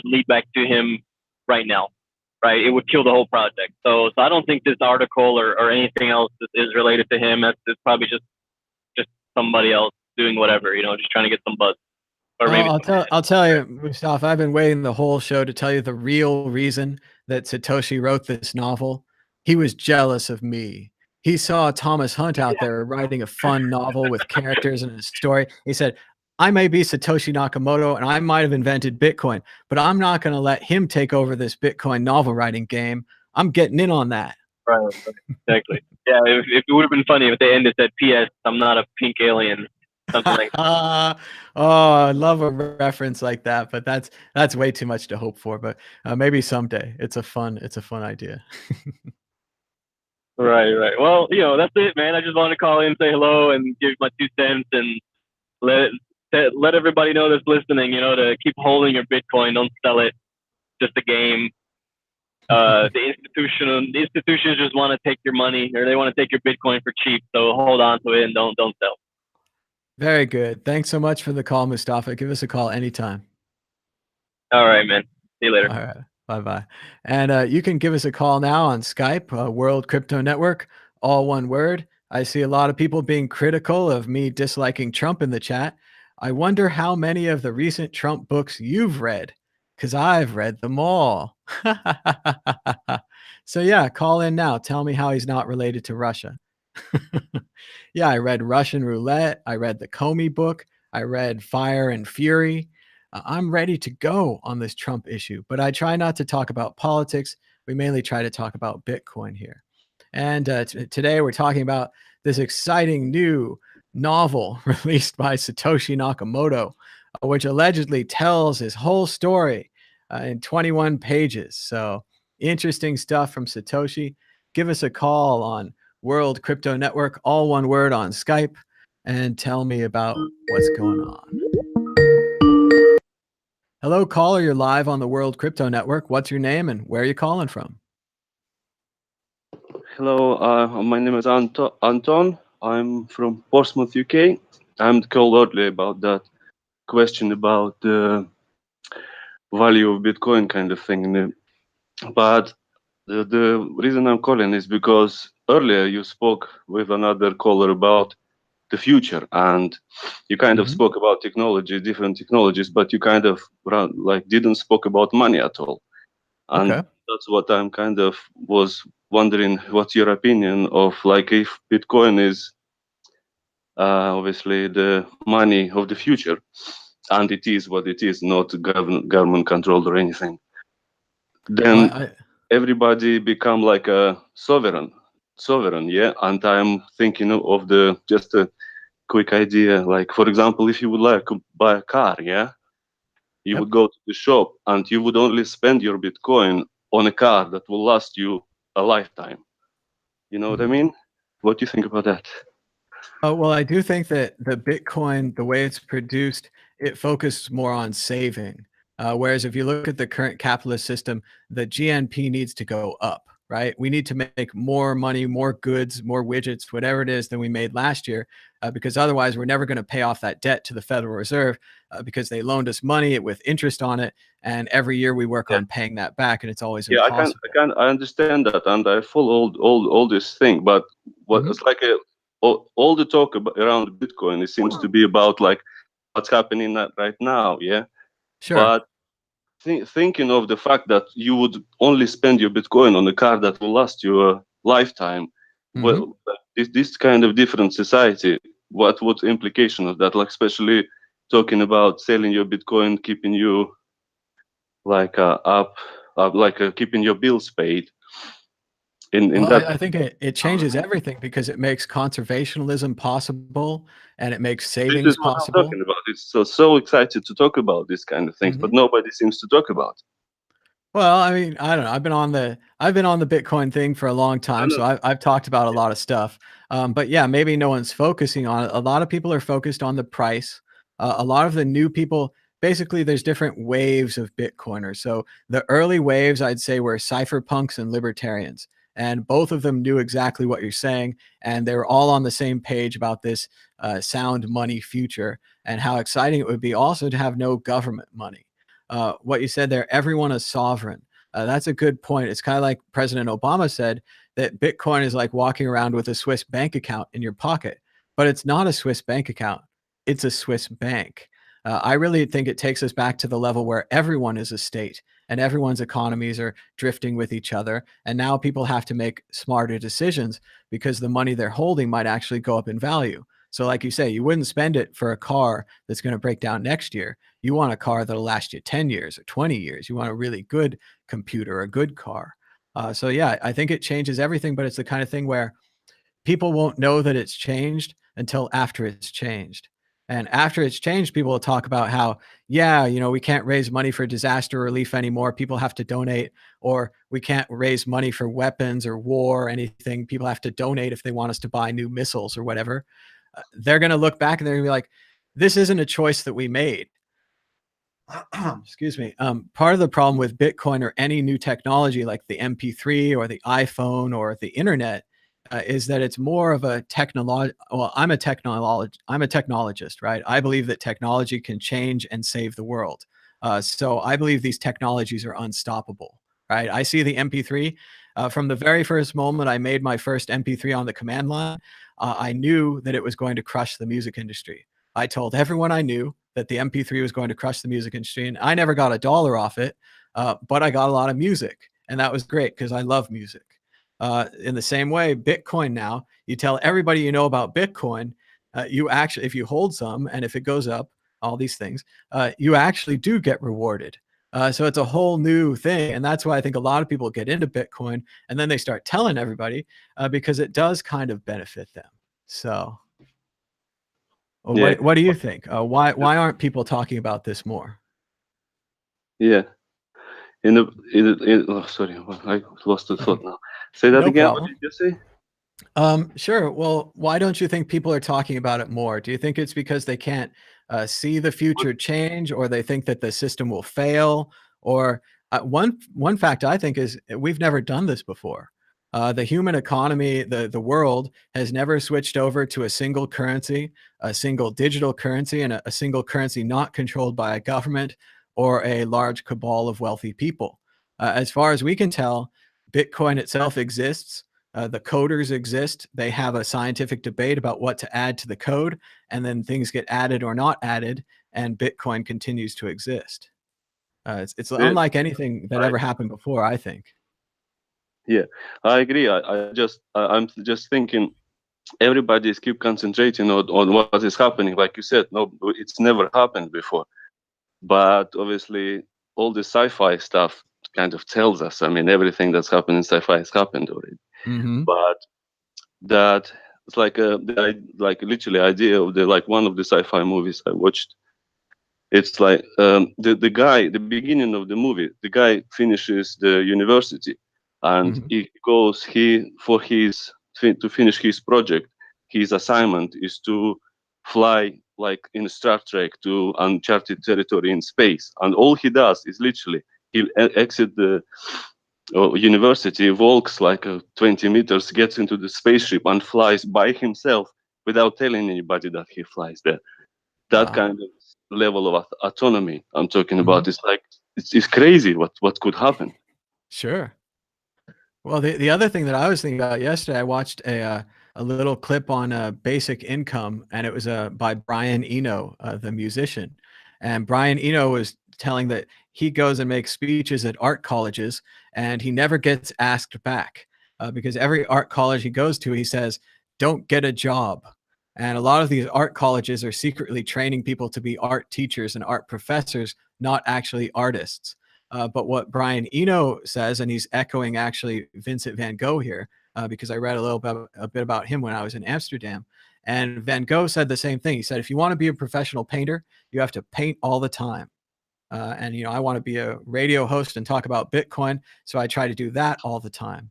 lead back to him right now, right? It would kill the whole project. So I don't think this article or anything else is related to him. It's probably just somebody else doing whatever, you know, just trying to get some buzz. Or maybe I'll tell you, Mustafa, I've been waiting the whole show to tell you the real reason that Satoshi wrote this novel. He was jealous of me. He saw Thomas Hunt out there writing a fun novel with characters and a story. He said, I may be Satoshi Nakamoto and I might have invented Bitcoin, but I'm not going to let him take over this Bitcoin novel writing game. I'm getting in on that. Right, exactly. Yeah, if it would have been funny if they ended at P.S. I'm not a pink alien. Something like that. Oh, I love a reference like that, but that's way too much to hope for. But maybe someday. It's a fun idea. Right. Well, you know, that's it, man. I just wanted to call in, say hello, and give my 2 cents, and let everybody know that's listening. You know, to keep holding your Bitcoin, don't sell it. Just a game. The institutions just want to take your money, or they want to take your Bitcoin for cheap. So hold on to it and don't sell. Very good. Thanks so much for the call, Mustafa. Give us a call anytime. All right, man. See you later. All right. Bye-bye. And you can give us a call now on Skype, World Crypto Network, all one word. I see a lot of people being critical of me disliking Trump in the chat. I wonder how many of the recent Trump books you've read, because I've read them all. So yeah, call in now. Tell me how he's not related to Russia. Yeah, I read Russian Roulette. I read the Comey book. I read Fire and Fury. I'm ready to go on this Trump issue, but I try not to talk about politics. We mainly try to talk about Bitcoin here. And today we're talking about this exciting new novel released by Satoshi Nakamoto, which allegedly tells his whole story in 21 pages. So interesting stuff from Satoshi. Give us a call on World Crypto Network, all one word, on Skype, and tell me about what's going on. Hello, caller. You're live on the World Crypto Network. What's your name and where are you calling from? Hello, my name is Anton. I'm from Portsmouth, UK. I'm called earlier about that question about the value of Bitcoin kind of thing. But the reason I'm calling is because earlier you spoke with another caller about the future, and you kind of spoke about technology, different technologies, but you kind of didn't spoke about money at all. And that's what I'm kind of was wondering, what's your opinion of, like, if Bitcoin is obviously the money of the future, and it is what it is, not government controlled or anything, then everybody become like a sovereign, yeah. And I'm thinking of the just quick idea. Like, for example, if you would like to buy a car, yeah, you Yep. would go to the shop and you would only spend your Bitcoin on a car that will last you a lifetime. You know what I mean? What do you think about that? Oh, well, I do think that the Bitcoin, the way it's produced, it focuses more on saving. Whereas if you look at the current capitalist system, the GNP needs to go up, right? We need to make more money, more goods, more widgets, whatever it is than we made last year, because otherwise we're never going to pay off that debt to the Federal Reserve because they loaned us money with interest on it. And every year we work Yeah. on paying that back, and it's always Yeah, impossible. I understand that, and I follow all this thing. But what it's like all the talk around Bitcoin, it seems to be about like what's happening right now. Yeah, Sure. but thinking of the fact that you would only spend your Bitcoin on a car that will last you a lifetime, well, this kind of different society, what implication of that? Like, especially talking about selling your Bitcoin, keeping you like keeping your bills paid. In Well, that, I think it changes everything because it makes conservationism possible and it makes this savings is what I'm possible. talking about. It's so excited to talk about this kind of things, but nobody seems to talk about it. Well, I mean, I don't know. I've been on the Bitcoin thing for a long time, so I've talked about a lot of stuff. But yeah, maybe no one's focusing on it. A lot of people are focused on the price. A lot of the new people, basically, there's different waves of Bitcoiners. So the early waves, I'd say, were cypherpunks and libertarians, and both of them knew exactly what you're saying, and they were all on the same page about this sound money future and how exciting it would be also to have no government money. What you said there, everyone is sovereign. That's a good point. It's kind of like President Obama said that Bitcoin is like walking around with a Swiss bank account in your pocket, but it's not a Swiss bank account. It's a Swiss bank. I really think it takes us back to the level where everyone is a state and everyone's economies are drifting with each other. And now people have to make smarter decisions because the money they're holding might actually go up in value. So like you say, you wouldn't spend it for a car that's going to break down next year. You want a car that'll last you 10 years or 20 years. You want a really good computer, a good car. So yeah, I think it changes everything, but it's the kind of thing where people won't know that it's changed until after it's changed. And after it's changed, people will talk about how, yeah, we can't raise money for disaster relief anymore. People have to donate, or we can't raise money for weapons or war or anything. People have to donate if they want us to buy new missiles or whatever. They're going to look back and they're going to be like, this isn't a choice that we made. Excuse me. Part of the problem with Bitcoin or any new technology like the MP3 or the iPhone or the internet is that it's more of a technology. Well, I'm a technologist, right? I believe that technology can change and save the world. So I believe these technologies are unstoppable, right? I see the MP3 from the very first moment I made my first MP3 on the command line. I knew that it was going to crush the music industry. I told everyone I knew that the MP3 was going to crush the music industry, and I never got $1 off it, but I got a lot of music, and that was great because I love music. In the same way, Bitcoin now, you tell everybody you know about Bitcoin, you actually, if you hold some, and if it goes up, all these things, you actually do get rewarded. So it's a whole new thing, and that's why I think a lot of people get into Bitcoin, and then they start telling everybody because it does kind of benefit them. So. Well, Yeah. what do you think? Why aren't people talking about this more? Yeah. Oh, sorry, I lost the thought now. Say that No again. problem. What did you say? Sure. Well, why don't you think people are talking about it more? Do you think it's because they can't see the future change, or they think that the system will fail? Or one fact I think is we've never done this before. The human economy, the world has never switched over to a single currency, a single digital currency, and a single currency not controlled by a government or a large cabal of wealthy people. As far as we can tell, Bitcoin itself exists. The coders exist. They have a scientific debate about what to add to the code, and then things get added or not added, and Bitcoin continues to exist. It's unlike anything that ever happened before, I think. Yeah, I agree. I'm just thinking everybody's keep concentrating on what is happening. Like you said, no, it's never happened before. But obviously, all the sci-fi stuff kind of tells us. I mean, everything that's happened in sci-fi has happened already. Mm-hmm. But that It's like like literally idea of the like one of the sci-fi movies I watched. It's like the guy, the beginning of the movie, the guy finishes the university, and Mhm. he goes for his to finish his project. His assignment is to fly like in Star Trek to uncharted territory in space, and all he does is literally he exit the university, walks like 20 meters, gets into the spaceship, and flies by himself without telling anybody that he flies there. That Wow. kind of level of autonomy I'm talking Mhm. about is like it's crazy what could happen. Sure. Well, the other thing that I was thinking about yesterday, I watched a little clip on basic income, and it was by Brian Eno, the musician. And Brian Eno was telling that he goes and makes speeches at art colleges, and he never gets asked back because every art college he goes to, he says, "Don't get a job." And a lot of these art colleges are secretly training people to be art teachers and art professors, not actually artists. But what Brian Eno says, and he's echoing actually Vincent van Gogh here, because I read a bit about him when I was in Amsterdam. And Van Gogh said the same thing. He said, if you want to be a professional painter, you have to paint all the time. And I want to be a radio host and talk about Bitcoin, so I try to do that all the time.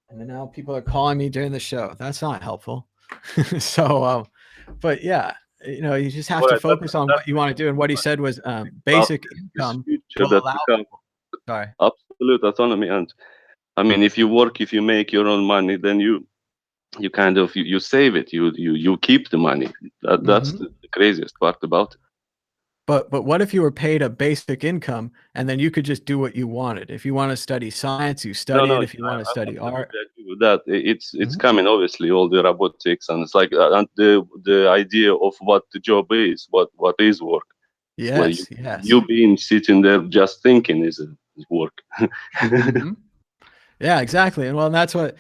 And then now people are calling me during the show. That's not helpful. But yeah, you just have All to right, focus on that's what you want to do. And what he said was about basic this income future will that allow. become Sorry. absolute autonomy. And I mean, if you work, if you make your own money, then you kind of you save it, you keep the money. That's Mhm. the craziest part about it. But what if you were paid a basic income and then you could just do what you wanted? If you want to study science, you No, study no, it. If you want to I study art. absolutely agree with that. It's Mhm. coming obviously all the robotics, and it's like and the idea of what the job is, what is work. It's like Yes, you yes. being sitting there just thinking is work. Mhm. Yeah, exactly. And well, that's what,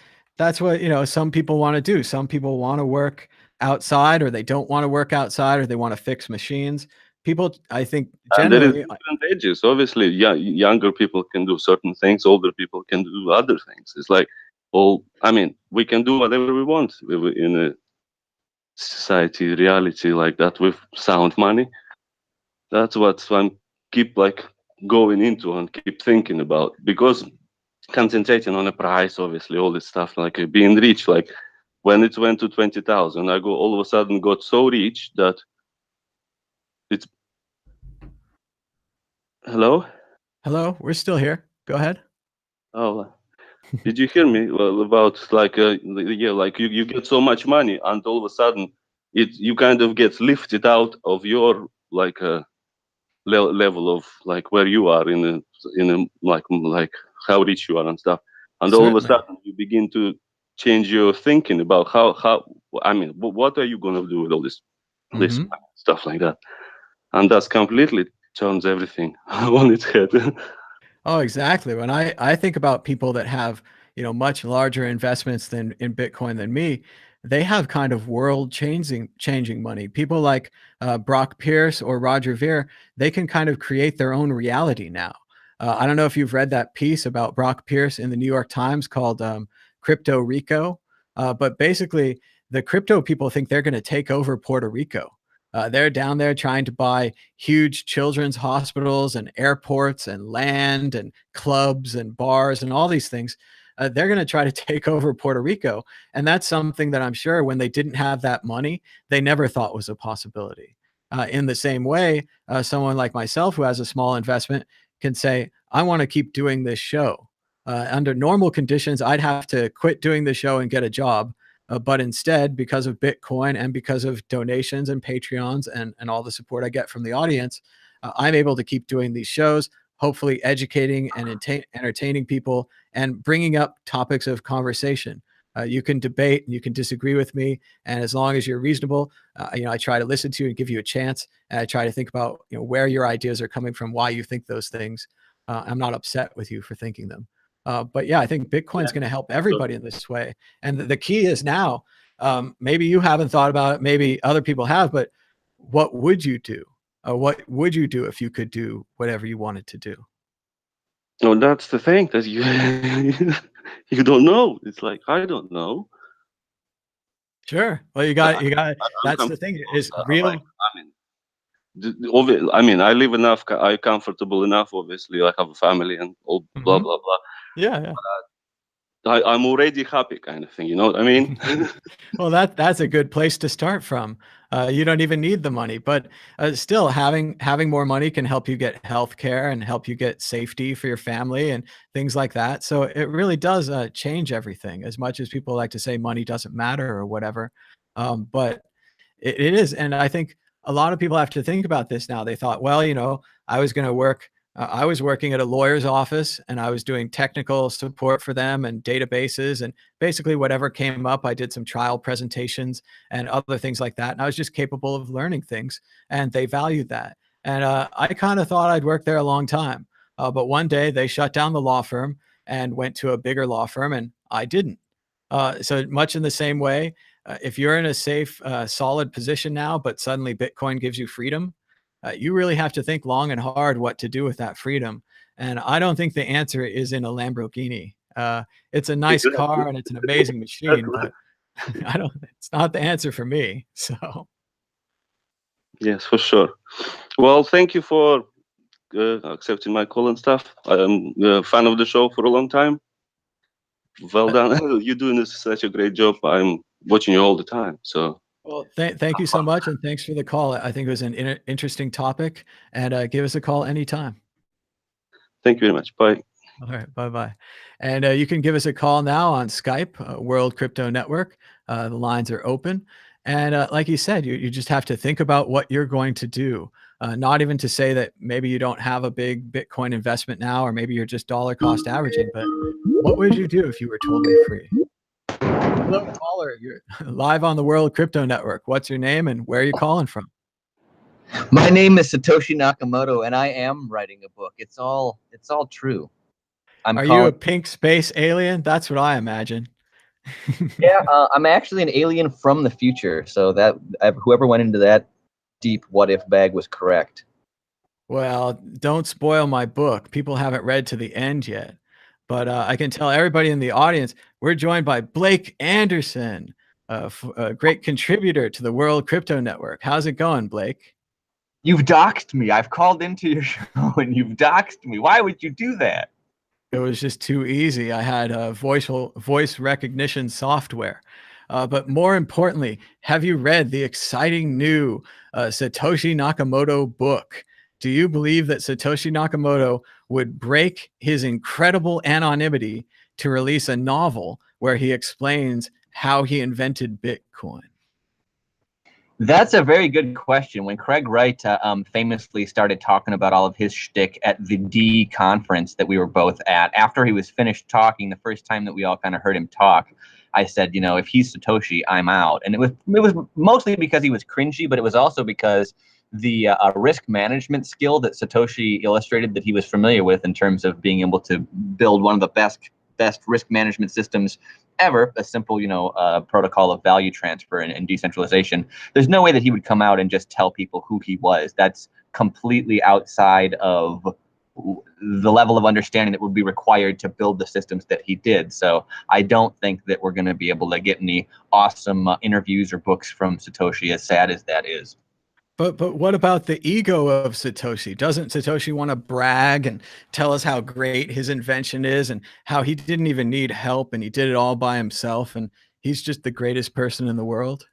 some people want to do. Some people want to work outside, or they don't want to work outside, or they want to fix machines. People, I think And there is generally. different ages. Obviously, younger people can do certain things, older people can do other things. It's like I mean, we can do whatever we want in a society reality like that with sound money. That's what I'm keep like going into and keep thinking about, because concentrating on a price, obviously, all this stuff like being rich, like when it went to 20,000, I go all of a sudden got so rich that it's hello. Hello, we're still here. Go ahead. Oh, did you hear me? Well, about like yeah, like you get so much money, and all of a sudden you kind of get lifted out of your like level of like where you are in a like how rich you are and stuff, and all of a Certainly. sudden you begin to change your thinking about how I mean what are you gonna do with all this Mhm. stuff like that, and that's completely turns everything on its head. Oh, exactly. When I think about people that have, much larger investments than in Bitcoin than me, they have kind of world changing money. People like Brock Pierce or Roger Ver, they can kind of create their own reality now. I don't know if you've read that piece about Brock Pierce in the New York Times called Crypto Rico, but basically the crypto people think they're going to take over Puerto Rico. They're down there trying to buy huge children's hospitals and airports and land and clubs and bars and all these things. They're going to try to take over Puerto Rico. And that's something that I'm sure when they didn't have that money, they never thought was a possibility. In the same way, someone like myself who has a small investment can say, I want to keep doing this show. Under normal conditions, I'd have to quit doing the show and get a job. But instead, because of Bitcoin and because of donations and Patreons and all the support I get from the audience, I'm able to keep doing these shows, hopefully educating and entertaining people and bringing up topics of conversation. You can debate and you can disagree with me, and as long as you're reasonable, I try to listen to you and give you a chance. And I try to think about where your ideas are coming from, why you think those things. I'm not upset with you for thinking them. But yeah, I think Bitcoin's going to help everybody in this way. And the key is now, maybe you haven't thought about it, maybe other people have, but what would you do? What would you do if you could do whatever you wanted to do? No, that's the thing that you you don't know. It's like I don't know. Sure. Well, I'm that's the thing is like, real. I mean, I live enough. I comfortable enough. Obviously, I have a family and all blah Mhm. blah blah. Yeah, yeah. I'm already happy, kind of thing. You know what I mean? Well, that's a good place to start from. You don't even need the money, but still having more money can help you get health care and help you get safety for your family and things like that. So it really does change everything. As much as people like to say money doesn't matter or whatever, but it is, and I think a lot of people have to think about this now. They thought, well, I was going to work. I was working at a lawyer's office, and I was doing technical support for them and databases, and basically whatever came up. I did some trial presentations and other things like that, and I was just capable of learning things, and they valued that. And I kind of thought I'd work there a long time, but one day they shut down the law firm and went to a bigger law firm, and I didn't. So much in the same way, if you're in a safe, solid position now, but suddenly Bitcoin gives you freedom, you really have to think long and hard what to do with that freedom. And I don't think the answer is in a Lamborghini. It's a nice Exactly. car and it's an amazing machine, but I don't. It's not the answer for me. So Yes, for sure. Well, thank you for accepting my call and stuff. I'm a fan of the show for a long time. Well done. You're doing such a great job. I'm watching you all the time. So well, thank you so much, and thanks for the call. I think it was an interesting topic, and give us a call anytime. thank you very much. Bye. All right, bye-bye. And you can give us a call now on Skype, World Crypto Network. The lines are open. And like you said, you just have to think about what you're going to do. Not even to say that maybe you don't have a big Bitcoin investment now, or maybe you're just dollar cost averaging, but what would you do if you were totally free? Hello, caller. You're live on the World Crypto Network. What's your name and where are you calling from? My name is Satoshi Nakamoto, and I am writing a book. It's all true. Are you a pink space alien? That's what I imagine. Yeah, I'm actually an alien from the future. So that whoever went into that deep what if bag was correct. Well, don't spoil my book. People haven't read to the end yet. But I can tell everybody in the audience, we're joined by Blake Anderson, a great contributor to the World Crypto Network. How's it going, Blake? You've doxed me. I've called into your show and you've doxed me. Why would you do that? It was just too easy. I had voice recognition software. But more importantly, have you read the exciting new Satoshi Nakamoto book? Do you believe that Satoshi Nakamoto would break his incredible anonymity to release a novel where he explains how he invented Bitcoin? That's a very good question. When Craig Wright famously started talking about all of his shtick at the D conference that we were both at, after he was finished talking, the first time that we all kind of heard him talk, I said, if he's Satoshi, I'm out. And it was mostly because he was cringy, but it was also because the risk management skill that Satoshi illustrated that he was familiar with in terms of being able to build one of the best risk management systems ever, a simple, protocol of value transfer and decentralization. There's no way that he would come out and just tell people who he was. That's completely outside of the level of understanding that would be required to build the systems that he did. So I don't think that we're going to be able to get any awesome interviews or books from Satoshi, as sad as that is. But what about the ego of Satoshi? Doesn't Satoshi want to brag and tell us how great his invention is and how he didn't even need help and he did it all by himself and he's just the greatest person in the world?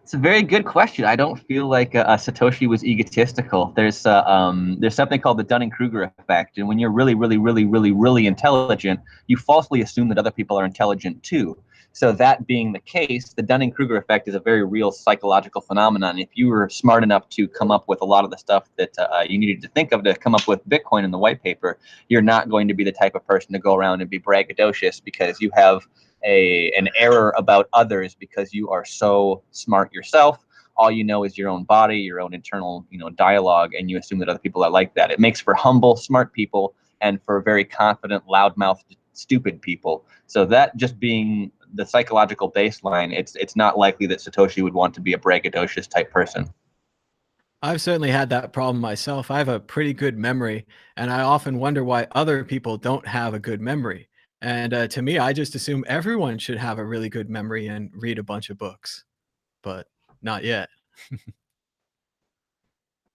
It's a very good question. I don't feel like Satoshi was egotistical. There's something called the Dunning-Kruger effect, and when you're really, really, really, really, really intelligent, you falsely assume that other people are intelligent too. So that being the case, the Dunning-Kruger effect is a very real psychological phenomenon. If you were smart enough to come up with a lot of the stuff that you needed to think of to come up with Bitcoin in the white paper, you're not going to be the type of person to go around and be braggadocious because you have an error about others because you are so smart yourself. All you know is your own body, your own internal, dialogue, and you assume that other people are like that. It makes for humble, smart people and for very confident, loudmouthed, stupid people. So that just being the psychological baseline, it's not likely that Satoshi would want to be a braggadocious type person. I've certainly had that problem myself. I have a pretty good memory, and I often wonder why other people don't have a good memory. And to me, I just assume everyone should have a really good memory and read a bunch of books, but not yet.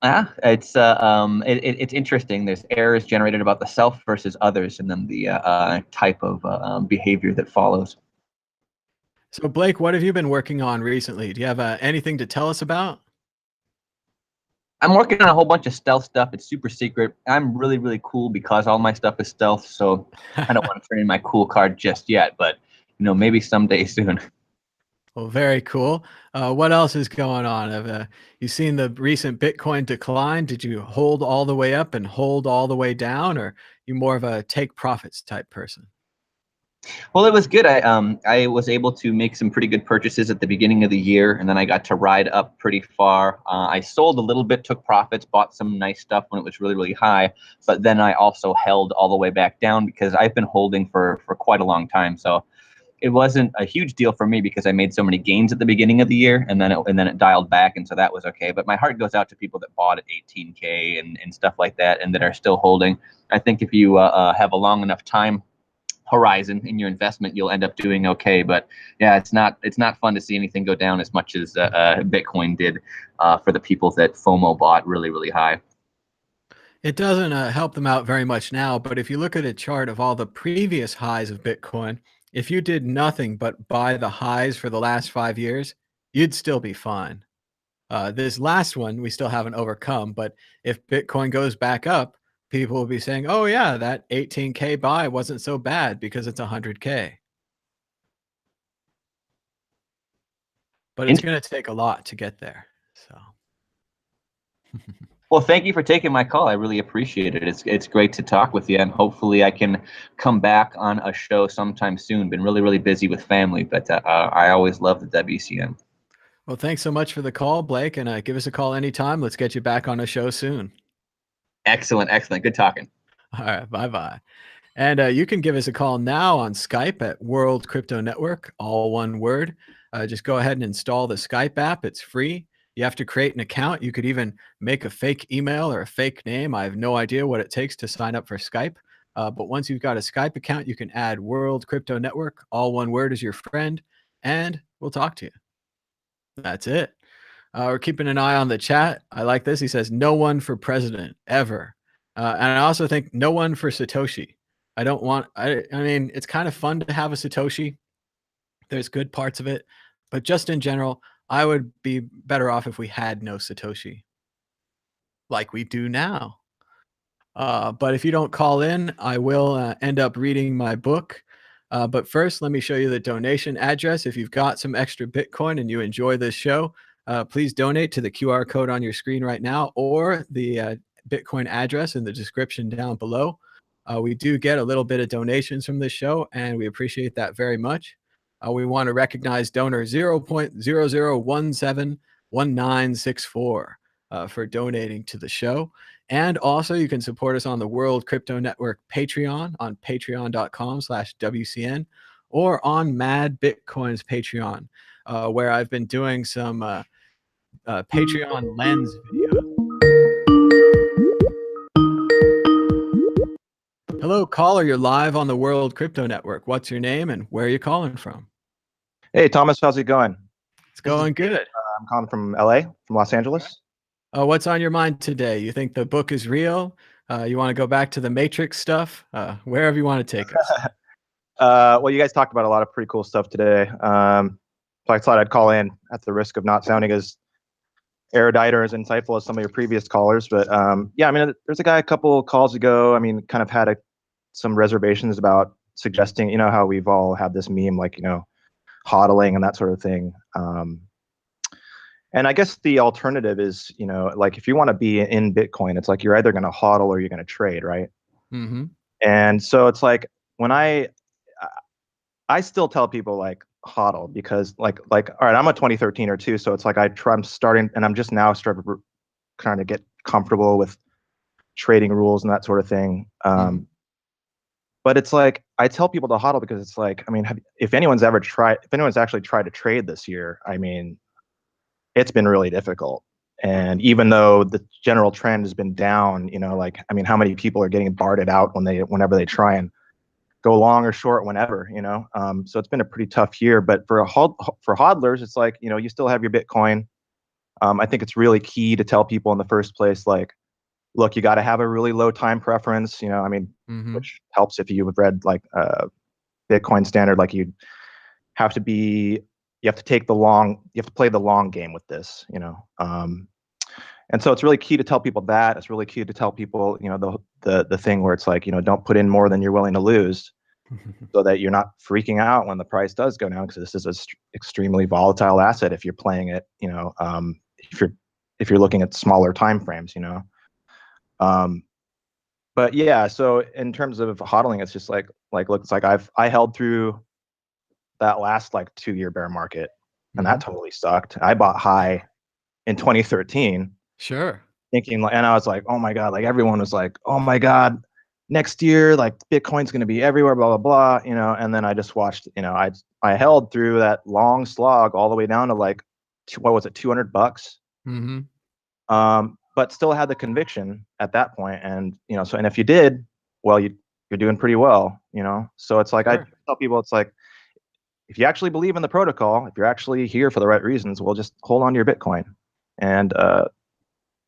It's interesting. There's errors generated about the self versus others, and then the type of behavior that follows. So Blake, what have you been working on recently? Do you have anything to tell us about? I'm working on a whole bunch of stealth stuff. It's super secret. I'm really, really cool because all my stuff is stealth, so I don't want to turn in my cool card just yet, but maybe someday soon. Well, very cool. What else is going on? Have you seen the recent Bitcoin decline? Did you hold all the way up and hold all the way down, or you more of a take profits type person? Well, it was good. I was able to make some pretty good purchases at the beginning of the year, and then I got to ride up pretty far. I sold a little bit, took profits, bought some nice stuff when it was really, really high, but then I also held all the way back down because I've been holding for quite a long time. So it wasn't a huge deal for me because I made so many gains at the beginning of the year, and then it dialed back, and so that was okay. But my heart goes out to people that bought at 18K and stuff like that, and that are still holding. I think if you have a long enough time horizon in your investment, you'll end up doing okay. But yeah, it's not fun to see anything go down as much as Bitcoin did for the people that FOMO bought really, really high. It doesn't help them out very much now, but if you look at a chart of all the previous highs of Bitcoin, if you did nothing but buy the highs for the last 5 years, you'd still be fine. This last one we still haven't overcome, but if Bitcoin goes back up, people will be saying, oh yeah, that 18K buy wasn't so bad because it's 100K. But it's going to take a lot to get there. So. Well, thank you for taking my call. I really appreciate it. It's great to talk with you, and hopefully I can come back on a show sometime soon. Been really, really busy with family, but I always love the WCN. Well, thanks so much for the call, Blake, and give us a call anytime. Let's get you back on a show soon. Excellent, excellent. Good talking. All right, bye-bye. And you can give us a call now on Skype at World Crypto Network, all one word. Just go ahead and install the Skype app. It's free. You have to create an account. You could even make a fake email or a fake name. I have no idea what it takes to sign up for Skype. But once you've got a Skype account, you can add World Crypto Network, all one word, as your friend, and we'll talk to you. That's it. We're keeping an eye on the chat. I like this. He says, no one for president, ever. And I also think no one for Satoshi. I mean, it's kind of fun to have a Satoshi. There's good parts of it. But just in general, I would be better off if we had no Satoshi, like we do now. But if you don't call in, I will end up reading my book. But first, let me show you the donation address. If you've got some extra Bitcoin and you enjoy this show, please donate to the QR code on your screen right now, or the Bitcoin address in the description down below. We do get a little bit of donations from this show, and we appreciate that very much. We want to recognize donor 0.00171964 for donating to the show. And also, you can support us on the World Crypto Network Patreon on patreon.com/WCN, or on Mad Bitcoin's Patreon, where I've been doing some Patreon lens videos. Hello, caller. You're live on the World Crypto Network. What's your name and where are you calling from? Hey, Thomas, how's it going? It's going good. I'm calling from LA, from Los Angeles. What's on your mind today? You think the book is real? You want to go back to the Matrix stuff? Wherever you want to take us. Well, you guys talked about a lot of pretty cool stuff today. So I thought I'd call in at the risk of not sounding as erudite or as insightful as some of your previous callers. But yeah, I mean, there's a guy a couple calls ago, I mean, kind of had some reservations about suggesting, you know, how we've all had this meme, like, you know, hodling and that sort of thing. And I guess the alternative is, you know, like if you want to be in Bitcoin, it's like you're either going to hodl or you're going to trade, right? Mm-hmm. And so it's like when I still tell people like hodl because like all right, I'm a 2013 or two, so it's like I'm starting and I'm just now trying to get comfortable with trading rules and that sort of thing. But it's like I tell people to hodl because it's like, I mean, if anyone's actually tried to trade this year, I mean, it's been really difficult. And even though the general trend has been down, you know, like, I mean, how many people are getting barred out whenever they try and go long or short whenever, you know. So it's been a pretty tough year. But for hodlers, it's like, you know, you still have your Bitcoin. I think it's really key to tell people in the first place, like, look, you got to have a really low time preference, you know. I mean, which helps if you've read like Bitcoin Standard, like you have to take the long, you have to play the long game with this, you know. And so it's really key to tell people that. It's really key to tell people, you know, the thing where it's like, you know, don't put in more than you're willing to lose, so that you're not freaking out when the price does go down, because this is an extremely volatile asset if you're playing it, you know, if you're looking at smaller time frames, you know. But yeah, so in terms of hodling, it's just like look, it's like I held through that last like 2-year bear market, and that totally sucked. I bought high in 2013. Sure. Thinking, and I was like, oh my God, like everyone was like, oh my God, next year, like Bitcoin's going to be everywhere, blah, blah, blah, you know. And then I just watched, you know, I held through that long slog all the way down to like, what was it, $200? But still had the conviction at that point. And, you know, so, and if you did, well, you're doing pretty well, you know. So it's like, I tell people, it's like, if you actually believe in the protocol, if you're actually here for the right reasons, well, just hold on to your Bitcoin. And,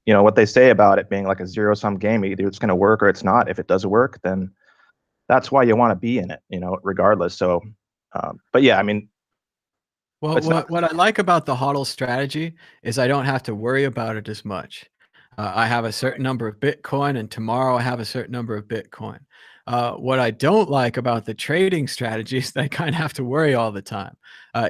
you know, what they say about it being like a zero-sum game, either it's going to work or it's not. If it does work, then that's why you want to be in it, you know, regardless. So, but yeah, I mean, well, what I like about the HODL strategy is I don't have to worry about it as much. I have a certain number of Bitcoin, and tomorrow I have a certain number of Bitcoin. What I don't like about the trading strategy is that I kind of have to worry all the time.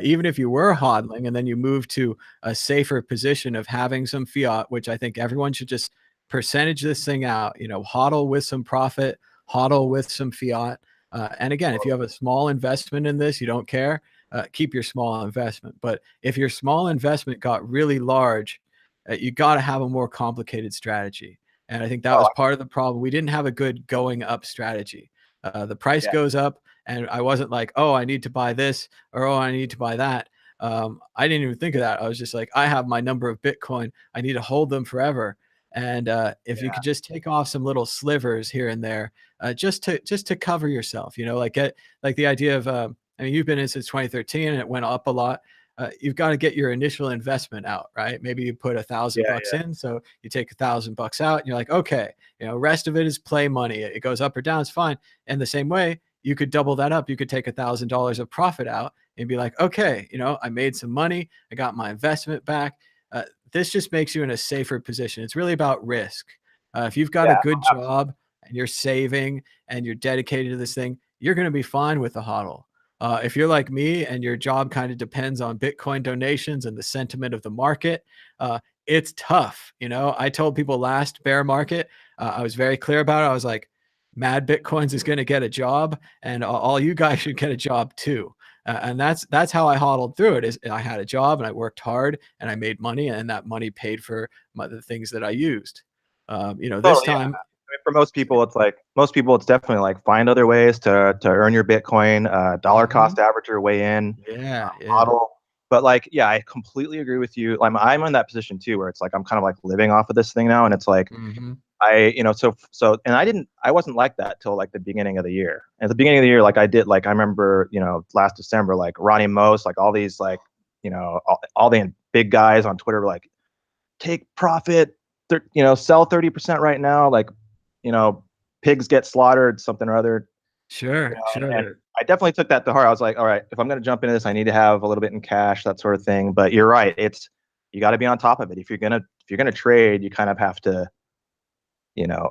Even if you were hodling and then you move to a safer position of having some fiat, which I think everyone should just percentage this thing out, you know, hodl with some profit, hodl with some fiat. And again, if you have a small investment in this, you don't care, keep your small investment. But if your small investment got really large, you got to have a more complicated strategy. And I think that was part of the problem. We didn't have a good going up strategy. The price goes up, and I wasn't like, oh, I need to buy this, or oh, I need to buy that. I didn't even think of that. I was just like, I have my number of Bitcoin. I need to hold them forever. And if you could just take off some little slivers here and there, just to cover yourself, you know, like the idea of, I mean, you've been in since 2013 and it went up a lot. You've got to get your initial investment out, right? Maybe you put $1,000 in, so you take $1,000 out, and you're like, okay, you know, rest of it is play money. It goes up or down, it's fine. And the same way, you could double that up. You could take $1,000 of profit out and be like, okay, you know, I made some money, I got my investment back. This just makes you in a safer position. It's really about risk. If you've got a good job and you're saving and you're dedicated to this thing, you're going to be fine with the HODL. If you're like me and your job kind of depends on Bitcoin donations and the sentiment of the market, it's tough. You know, I told people last bear market, I was very clear about it. I was like, Mad Bitcoins is going to get a job, and all you guys should get a job too. And that's how I hodled through it. Is I had a job and I worked hard and I made money, and that money paid for the things that I used. You know, this time. I mean, for most people, it's definitely like find other ways to earn your Bitcoin. Dollar cost average your way in. Model. But like, yeah, I completely agree with you. I'm in that position too, where it's like I'm kind of like living off of this thing now, and it's like you know, so and I wasn't like that till like the beginning of the year. At the beginning of the year, like I remember, you know, last December, like Ronnie Most, like all these like, you know, all the big guys on Twitter were like, take profit, you know, sell 30% right now, like, you know, pigs get slaughtered, something or other. Sure, sure. And I definitely took that to heart. I was like, all right, if I'm going to jump into this, I need to have a little bit in cash, that sort of thing. But you're right. You got to be on top of it. If you're going to trade, you kind of have to, you know,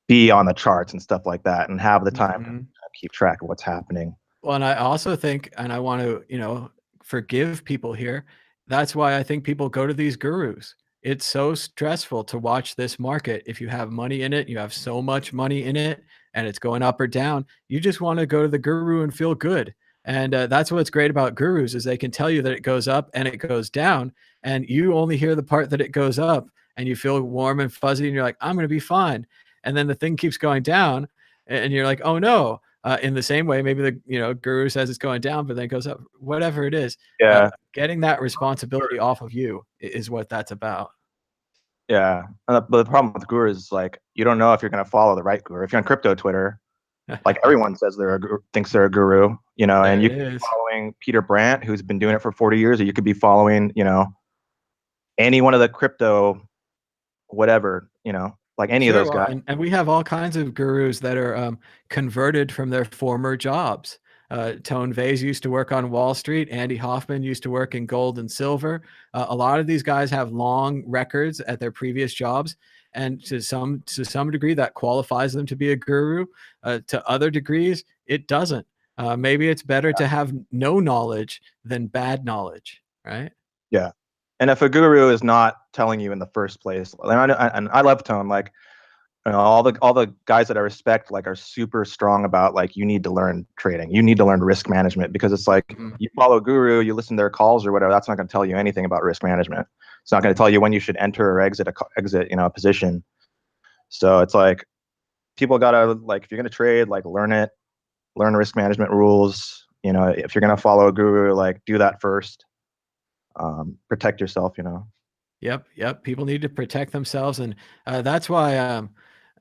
be on the charts and stuff like that, and have the time to keep track of what's happening. Well, and I also think, and I want to, you know, forgive people here. That's why I think people go to these gurus. It's so stressful to watch this market. If you have money in it, you have so much money in it, and it's going up or down, you just want to go to the guru and feel good. And that's what's great about gurus, is they can tell you that it goes up and it goes down, and you only hear the part that it goes up, and you feel warm and fuzzy, and you're like, I'm going to be fine. And then the thing keeps going down, and you're like, oh no. In the same way, maybe the guru says it's going down, but then it goes up. Whatever it is, getting that responsibility off of you is what that's about. Yeah, but the problem with gurus is like you don't know if you're going to follow the right guru. If you're on crypto Twitter, Like everyone says thinks they're a guru, you know, There and you it could be is. following Peter Brandt, who's been doing it for 40 years, or you could be following, you know, any one of the crypto, whatever, you know, like any of Sure. those Well, guys. and we have all kinds of gurus that are converted from their former jobs. Tone Vays used to work on Wall Street. Andy Hoffman used to work in gold and silver. A lot of these guys have long records at their previous jobs, and to some degree, that qualifies them to be a guru. To other degrees, it doesn't. Maybe it's better to have no knowledge than bad knowledge, right? Yeah. And if a guru is not telling you in the first place, and I love Tone, like, you know, all the guys that I respect, like, are super strong about, like, you need to learn trading, you need to learn risk management, because it's like, you follow a guru, you listen to their calls or whatever, that's not going to tell you anything about risk management. It's not going to tell you when you should enter or exit you know, a position. So it's like, people gotta, like, if you're going to trade, like, learn risk management rules. You know, if you're going to follow a guru, like, do that first. Protect yourself, you know. Yep. People need to protect themselves, and that's why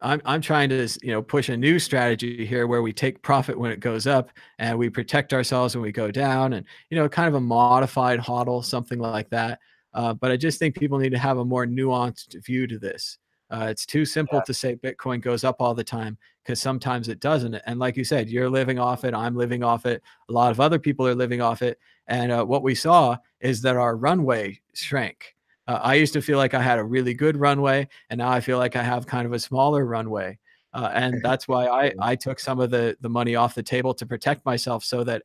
I'm trying to push a new strategy here where we take profit when it goes up and we protect ourselves when we go down, and kind of a modified hodl, something like that. But I just think people need to have a more nuanced view to this. It's too simple to say Bitcoin goes up all the time, because sometimes it doesn't. And like you said, you're living off it. I'm living off it. A lot of other people are living off it. And what we saw is that our runway shrank. I used to feel like I had a really good runway, and now I feel like I have kind of a smaller runway. And that's why I took some of the money off the table to protect myself, so that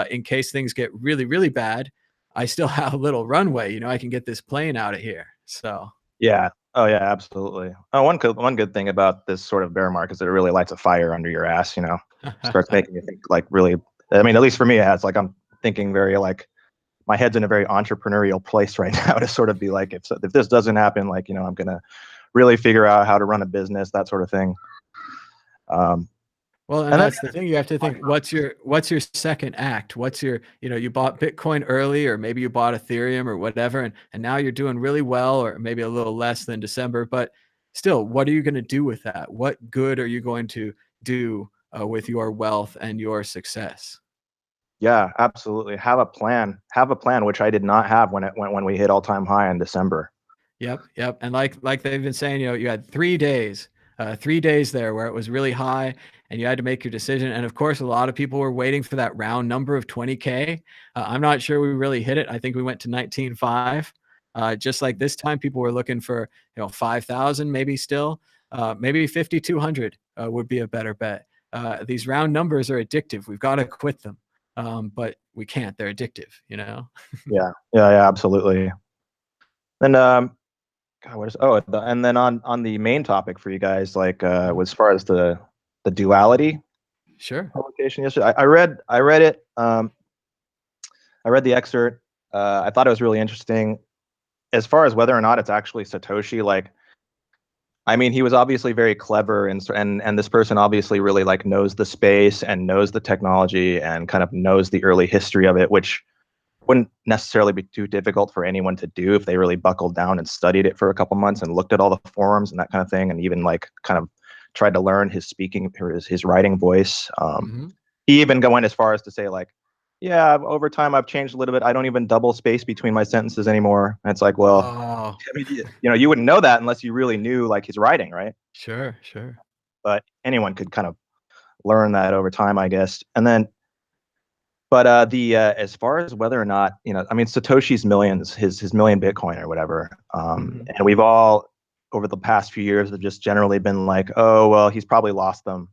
in case things get really, really bad, I still have a little runway. I can get this plane out of here. So Yeah. Oh yeah, absolutely. Oh, one good thing about this sort of bear market is that it really lights a fire under your ass, you know. Starts making you think, like, really, I mean, at least for me, it's like I'm thinking very, like, my head's in a very entrepreneurial place right now, to sort of be like, if this doesn't happen, like, you know, I'm gonna really figure out how to run a business, that sort of thing. Well, and that's the thing. You have to think, what's your second act? What's your, you bought Bitcoin early, or maybe you bought Ethereum or whatever, and now you're doing really well, or maybe a little less than December, but still, what are you going to do with that? What good are you going to do with your wealth and your success? Yeah, absolutely. Have a plan, which I did not have when we hit all-time high in December. Yep. And like they've been saying, you had 3 days, 3 days there where it was really high, and you had to make your decision. And of course, a lot of people were waiting for that round number of 20K. I'm not sure we really hit it. I think we went to 19.5. Just like this time, people were looking for 5,000, maybe still, maybe 5,200 would be a better bet. These round numbers are addictive. We've got to quit them, but we can't. They're addictive. Yeah, absolutely. And God, and then on the main topic for you guys, like, as far as the duality publication yesterday, I read it. I read the excerpt. I thought it was really interesting. As far as whether or not it's actually Satoshi, like, I mean, he was obviously very clever, and this person obviously really, like, knows the space and knows the technology and kind of knows the early history of it, which wouldn't necessarily be too difficult for anyone to do if they really buckled down and studied it for a couple months and looked at all the forums and that kind of thing, and even, like, kind of tried to learn his speaking or his writing voice. He even went as far as to say, like, yeah, over time I've changed a little bit. I don't even double space between my sentences anymore. And it's like, well, I mean, you wouldn't know that unless you really knew, like, his writing, right? Sure. But anyone could kind of learn that over time, I guess. And then, but as far as whether or not, I mean, Satoshi's millions, his million Bitcoin or whatever, and we've all over the past few years have just generally been like, oh well, he's probably lost them.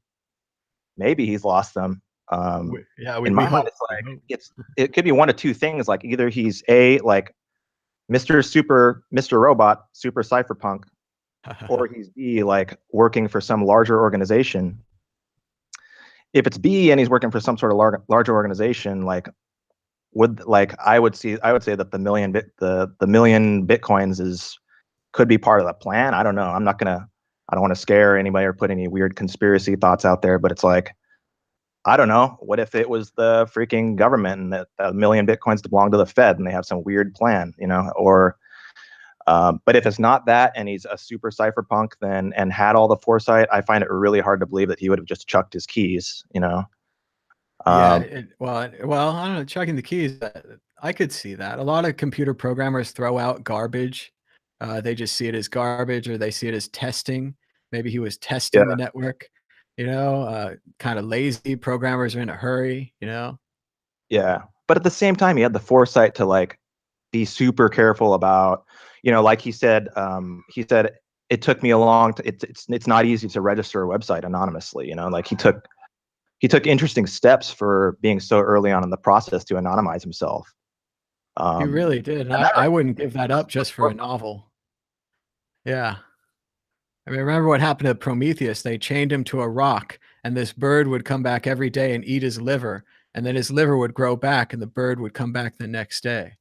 Maybe he's lost them. In my mind, it's like it could be one of two things. Like, either he's like Mr. Robot, super cypherpunk, or he's B, like, working for some larger organization. If it's B and he's working for some sort of larger organization, like, I would say that the million Bitcoins could be part of the plan. I don't know. I don't want to scare anybody or put any weird conspiracy thoughts out there, but it's like, I don't know. What if it was the freaking government and that a million Bitcoins belong to the Fed and they have some weird plan, or But if it's not that, and he's a super cypherpunk, then and had all the foresight, I find it really hard to believe that he would have just chucked his keys. You know. Yeah, well, I don't know, chucking the keys, I could see that. A lot of computer programmers throw out garbage. They just see it as garbage, or they see it as testing. Maybe he was testing the network, kind of lazy. Programmers are in a hurry, Yeah. But at the same time, he had the foresight to like be super careful about, like he said it took me a long it's not easy to register a website anonymously, like he took interesting steps for being so early on in the process to anonymize himself. He really did. And I wouldn't give that up just for a novel. Yeah. I mean, remember what happened to Prometheus? They chained him to a rock, and this bird would come back every day and eat his liver, and then his liver would grow back, and the bird would come back the next day.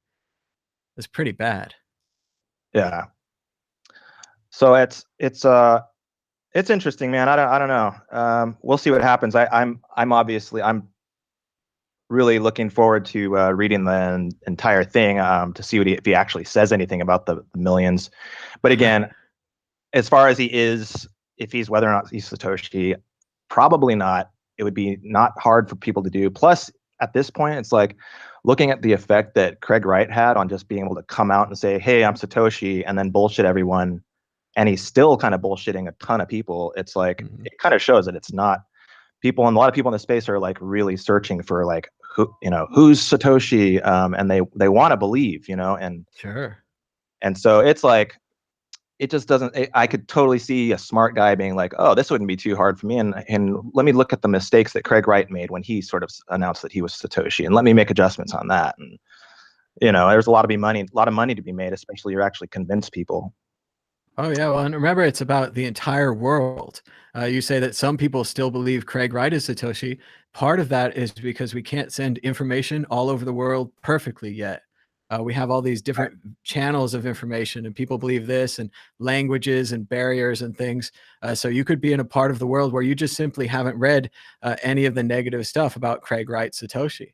It's pretty bad. Yeah. So it's interesting, man. I don't know. We'll see what happens. I'm really looking forward to reading the entire thing to see if he actually says anything about the millions. But again, as far as if he's whether or not he's Satoshi, probably not. It would be not hard for people to do. Plus, at this point, it's like looking at the effect that Craig Wright had on just being able to come out and say, "Hey, I'm Satoshi," and then bullshit everyone, and he's still kind of bullshitting a ton of people. It's like it kind of shows that it's not people, and a lot of people in the space are like really searching for like who's Satoshi, and they want to believe, and sure. And so it's like it just doesn't. I could totally see a smart guy being like, "Oh, this wouldn't be too hard for me," and let me look at the mistakes that Craig Wright made when he sort of announced that he was Satoshi, and let me make adjustments on that. And there's a lot of money to be made, especially you actually convince people. Oh yeah, well, and remember, it's about the entire world. You say that some people still believe Craig Wright is Satoshi. Part of that is because we can't send information all over the world perfectly yet. We have all these different channels of information, and people believe this, and languages and barriers and things. So you could be in a part of the world where you just simply haven't read any of the negative stuff about Craig Wright Satoshi.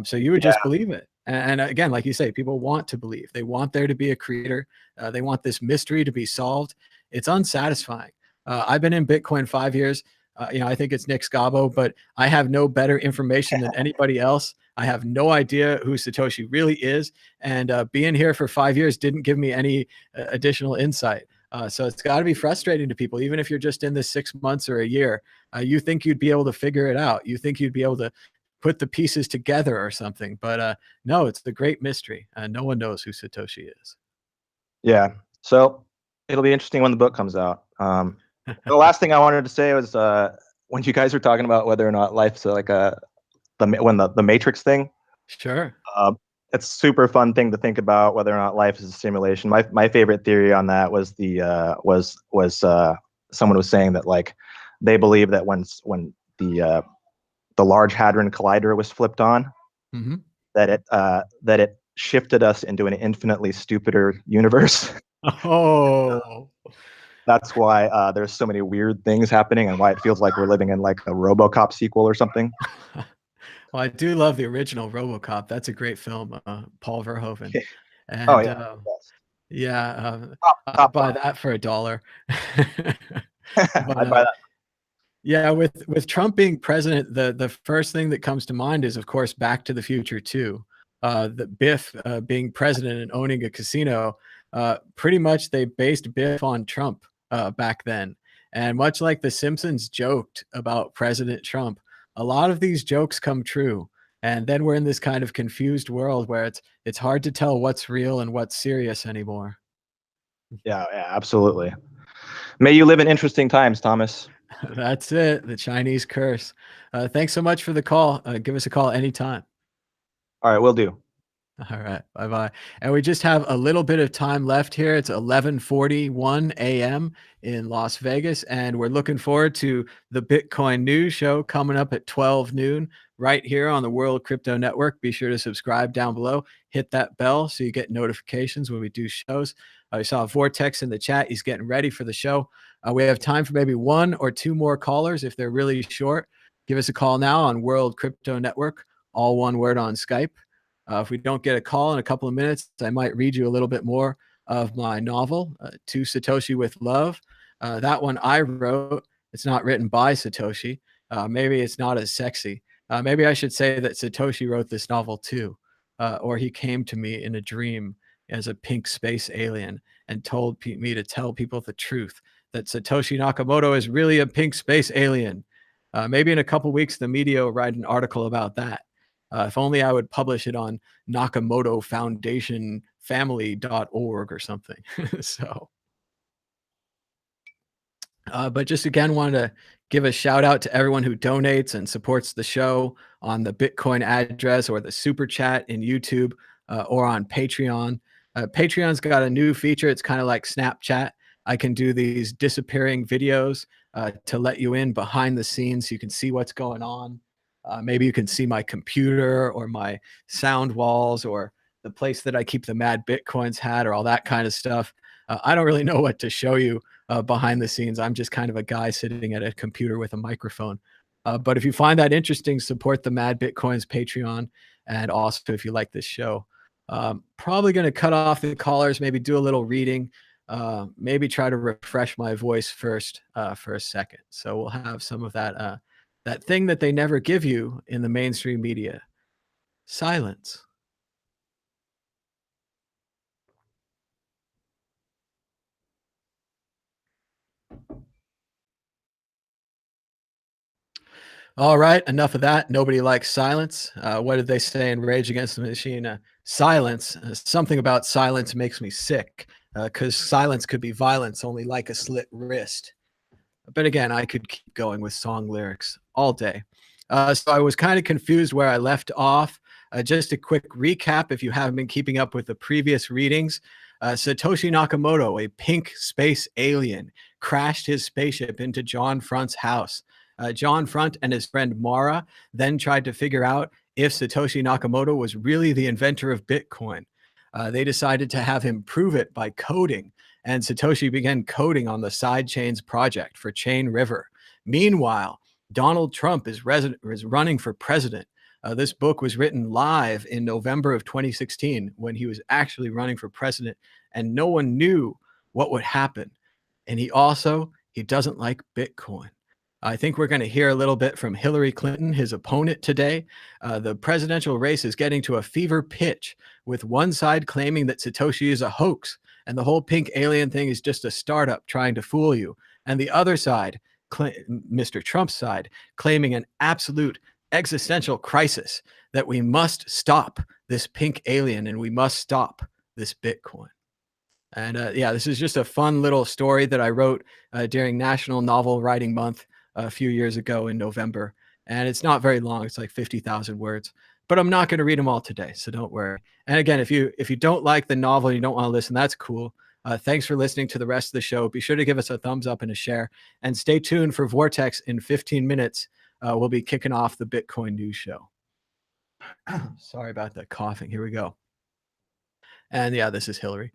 So you would just believe it. And again, like you say, people want to believe. They want there to be a creator. They want this mystery to be solved. It's unsatisfying. I've been in Bitcoin 5 years. I think it's Nick Scabo, but I have no better information than anybody else. I have no idea who Satoshi really is. And being here for 5 years didn't give me any additional insight. So it's got to be frustrating to people, even if you're just in this 6 months or a year. You think you'd be able to figure it out. You think you'd be able to put the pieces together or something. But no, it's the great mystery. No one knows who Satoshi is. Yeah. So it'll be interesting when the book comes out. The last thing I wanted to say was when you guys were talking about whether or not life's like the Matrix thing. Sure. It's a super fun thing to think about whether or not life is a simulation. My favorite theory on that was someone was saying that like they believe that when the Large Hadron Collider was flipped on, that it shifted us into an infinitely stupider universe. Oh. That's why there's so many weird things happening, and why it feels like we're living in like a RoboCop sequel or something. Well, I do love the original RoboCop. That's a great film, Paul Verhoeven. And Oh yeah, yeah, I'd buy that for $1. But, I'd buy that. Yeah, with Trump being president, the first thing that comes to mind is, of course, Back to the Future 2. The Biff being president and owning a casino. Pretty much they based Biff on Trump back then. And much like The Simpsons joked about President Trump, a lot of these jokes come true. And then we're in this kind of confused world where it's hard to tell what's real and what's serious anymore. Yeah, absolutely. May you live in interesting times, Thomas. That's it. The Chinese curse. Thanks so much for the call. Give us a call anytime. All right, will do. All right. Bye-bye. And we just have a little bit of time left here. It's 11:41 a.m. in Las Vegas, and we're looking forward to the Bitcoin News Show coming up at 12 noon right here on the World Crypto Network. Be sure to subscribe down below. Hit that bell so you get notifications when we do shows. I saw Vortex in the chat. He's getting ready for the show. We have time for maybe 1 or 2 more callers if they're really short. Give us a call now on World Crypto Network, all one word on Skype. If we don't get a call in a couple of minutes, I might read you a little bit more of my novel, To Satoshi with Love. That one I wrote. It's not written by Satoshi. Maybe it's not as sexy. Maybe I should say that Satoshi wrote this novel too, or he came to me in a dream as a pink space alien and told me to tell people the truth, that Satoshi Nakamoto is really a pink space alien. Maybe in a couple weeks, the media will write an article about that. If only I would publish it on Nakamoto Foundation family.org or something. So, but just again, wanted to give a shout out to everyone who donates and supports the show on the Bitcoin address or the super chat in YouTube or on Patreon. Patreon's got a new feature. It's kind of like Snapchat. I can do these disappearing videos to let you in behind the scenes so you can see what's going on. Maybe you can see my computer or my sound walls or the place that I keep the Mad Bitcoins hat or all that kind of stuff. I don't really know what to show you behind the scenes. I'm just kind of a guy sitting at a computer with a microphone. But if you find that interesting, support the Mad Bitcoins Patreon. And also, if you like this show, probably going to cut off the callers, maybe do a little reading, maybe try to refresh my voice first for a second. So we'll have some of that, that thing that they never give you in the mainstream media, silence. All right, enough of that. Nobody likes silence. What did they say in Rage Against the Machine? Silence. Something about silence makes me sick, because silence could be violence, only like a slit wrist. But again, I could keep going with song lyrics all day. So I was kind of confused where I left off. Just a quick recap if you haven't been keeping up with the previous readings. Satoshi Nakamoto, a pink space alien, crashed his spaceship into John Front's house. John Front and his friend Mara then tried to figure out if Satoshi Nakamoto was really the inventor of Bitcoin. They decided to have him prove it by coding, and Satoshi began coding on the Sidechains project for Chain River. Meanwhile, Donald Trump is running for president. This book was written live in November of 2016 when he was actually running for president, and no one knew what would happen. And he doesn't like Bitcoin. I think we're going to hear a little bit from Hillary Clinton, his opponent today. The presidential race is getting to a fever pitch, with one side claiming that Satoshi is a hoax and the whole pink alien thing is just a startup trying to fool you, and the other side, Mr. Trump's side, claiming an absolute existential crisis, that we must stop this pink alien and we must stop this Bitcoin. And yeah, this is just a fun little story that I wrote during National Novel Writing Month a few years ago in November. And it's not very long. It's like 50,000 words. But I'm not going to read them all today, so don't worry. And again, if you don't like the novel and you don't want to listen, that's cool. Thanks for listening to the rest of the show. Be sure to give us a thumbs up and a share. And stay tuned for Vortex in 15 minutes. We'll be kicking off the Bitcoin News Show. Sorry about that coughing. Here we go. And yeah, this is Hillary.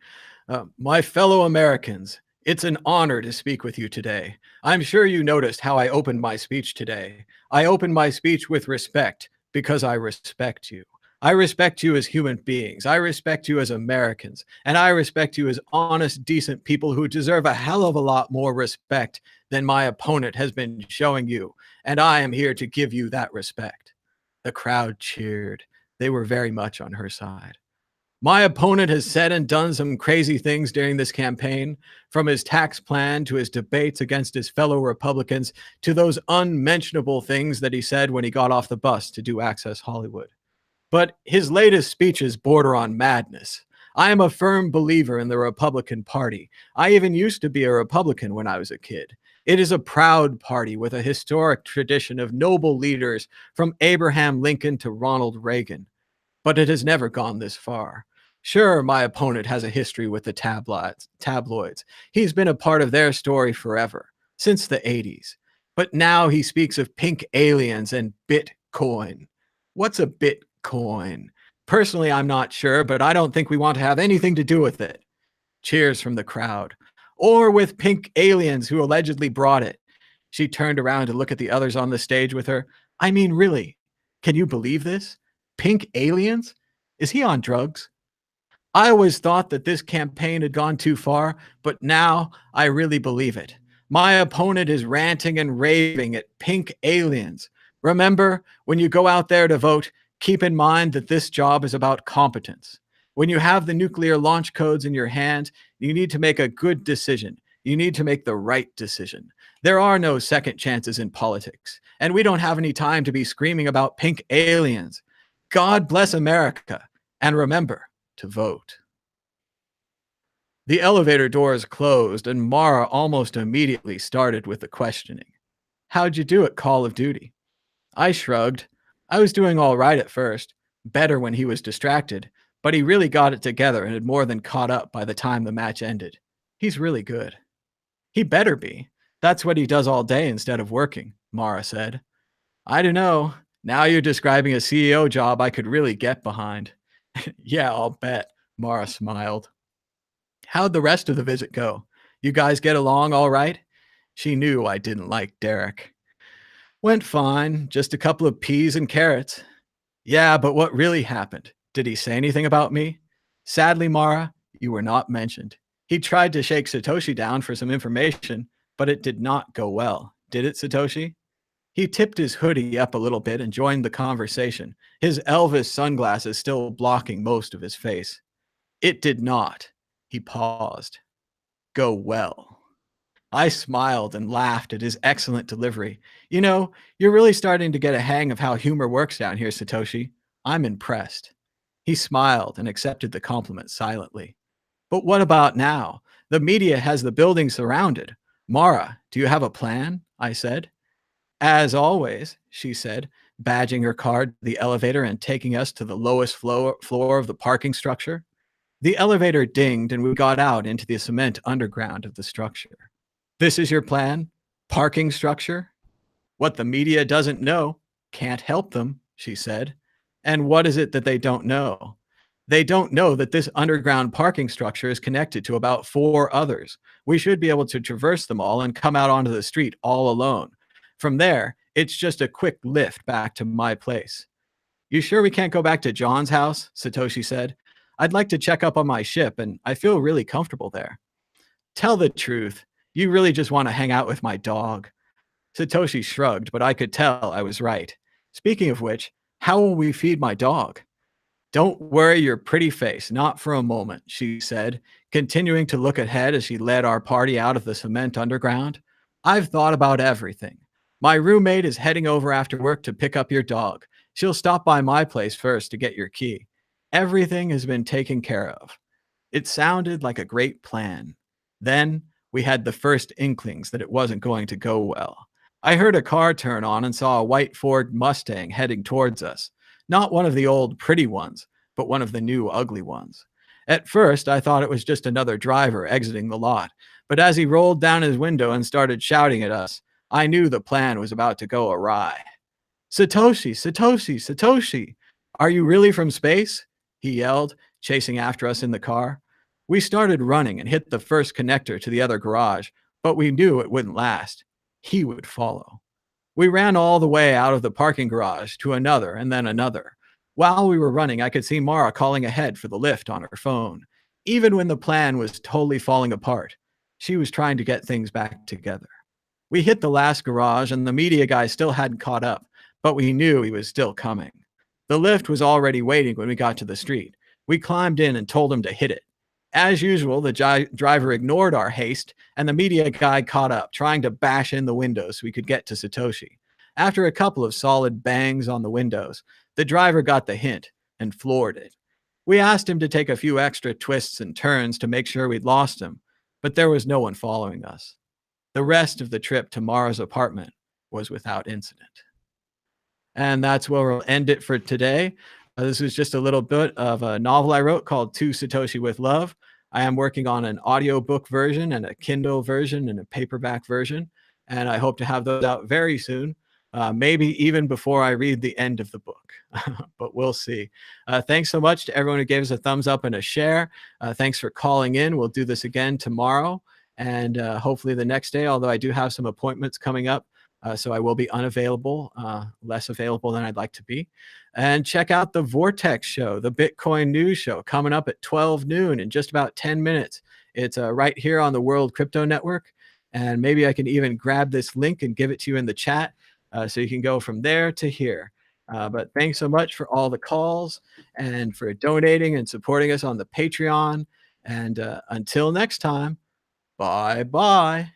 My fellow Americans, it's an honor to speak with you today. I'm sure you noticed how I opened my speech today. I opened my speech with respect because I respect you. I respect you as human beings. I respect you as Americans. And I respect you as honest, decent people who deserve a hell of a lot more respect than my opponent has been showing you. And I am here to give you that respect. The crowd cheered. They were very much on her side. My opponent has said and done some crazy things during this campaign, from his tax plan to his debates against his fellow Republicans to those unmentionable things that he said when he got off the bus to do Access Hollywood. But his latest speeches border on madness. I am a firm believer in the Republican Party. I even used to be a Republican when I was a kid. It is a proud party with a historic tradition of noble leaders from Abraham Lincoln to Ronald Reagan. But it has never gone this far. Sure, my opponent has a history with the tabloids. He's been a part of their story forever, since the 80s. But now he speaks of pink aliens and Bitcoin. What's a Bitcoin? Personally, I'm not sure, but I don't think we want to have anything to do with it. Cheers from the crowd. Or with pink aliens who allegedly brought it. She turned around to look at the others on the stage with her. I mean, really, can you believe this? Pink aliens? Is he on drugs? I always thought that this campaign had gone too far, but now I really believe it. My opponent is ranting and raving at pink aliens. Remember, when you go out there to vote, keep in mind that this job is about competence. When you have the nuclear launch codes in your hand, you need to make a good decision. You need to make the right decision. There are no second chances in politics, and we don't have any time to be screaming about pink aliens. God bless America, and remember to vote. The elevator doors closed, and Mara almost immediately started with the questioning. How'd you do at Call of Duty? I shrugged. I was doing all right at first, better when he was distracted, but he really got it together and had more than caught up by the time the match ended. He's really good. He better be. That's what he does all day instead of working, Mara said. I don't know. Now you're describing a CEO job I could really get behind. Yeah, I'll bet, Mara smiled. How'd the rest of the visit go? You guys get along all right? She knew I didn't like Derek. Went fine, just a couple of peas and carrots. Yeah, but what really happened? Did he say anything about me? Sadly, Mara, you were not mentioned. He tried to shake Satoshi down for some information, but it did not go well. Did it, Satoshi? He tipped his hoodie up a little bit and joined the conversation, his Elvis sunglasses still blocking most of his face. It did not. He paused. Go well. I smiled and laughed at his excellent delivery. You know, you're really starting to get a hang of how humor works down here, Satoshi. I'm impressed. He smiled and accepted the compliment silently. But what about now? The media has the building surrounded. Mara, do you have a plan? I said. As always, she said, badging her card to the elevator and taking us to the lowest floor of the parking structure. The elevator dinged and we got out into the cement underground of the structure. This is your plan? Parking structure? What the media doesn't know can't help them, she said. And what is it that they don't know? They don't know that this underground parking structure is connected to about 4 others. We should be able to traverse them all and come out onto the street all alone. From there, it's just a quick lift back to my place. You sure we can't go back to John's house? Satoshi said. I'd like to check up on my ship, and I feel really comfortable there. Tell the truth. You really just want to hang out with my dog. Satoshi shrugged, but I could tell I was right. Speaking of which, how will we feed my dog? Don't worry your pretty face, not for a moment, she said, continuing to look ahead as she led our party out of the cement underground. I've thought about everything. My roommate is heading over after work to pick up your dog. She'll stop by my place first to get your key. Everything has been taken care of. It sounded like a great plan. Then we had the first inklings that it wasn't going to go well. I heard a car turn on and saw a white Ford Mustang heading towards us. Not one of the old pretty ones, but one of the new ugly ones. At first, I thought it was just another driver exiting the lot, but as he rolled down his window and started shouting at us, I knew the plan was about to go awry. Satoshi, Satoshi, Satoshi, are you really from space? He yelled, chasing after us in the car. We started running and hit the first connector to the other garage, but we knew it wouldn't last. He would follow. We ran all the way out of the parking garage to another and then another. While we were running, I could see Mara calling ahead for the lift on her phone. Even when the plan was totally falling apart, she was trying to get things back together. We hit the last garage and the media guy still hadn't caught up, but we knew he was still coming. The lift was already waiting when we got to the street. We climbed in and told him to hit it. As usual, the driver ignored our haste, and the media guy caught up, trying to bash in the windows so we could get to Satoshi. After a couple of solid bangs on the windows, the driver got the hint and floored it. We asked him to take a few extra twists and turns to make sure we'd lost him, but there was no one following us. The rest of the trip to Mara's apartment was without incident. And that's where we'll end it for today. This was just a little bit of a novel I wrote called To Satoshi with Love. I am working on an audiobook version and a Kindle version and a paperback version, and I hope to have those out very soon, maybe even before I read the end of the book, but we'll see. Thanks so much to everyone who gave us a thumbs up and a share. Thanks for calling in. We'll do this again tomorrow and hopefully the next day, although I do have some appointments coming up. So I will be unavailable, less available than I'd like to be. And check out the Vortex show, the Bitcoin news show, coming up at 12 noon in just about 10 minutes. It's right here on the World Crypto Network. And maybe I can even grab this link and give it to you in the chat, so you can go from there to here. But thanks so much for all the calls and for donating and supporting us on the Patreon. And until next time, bye-bye.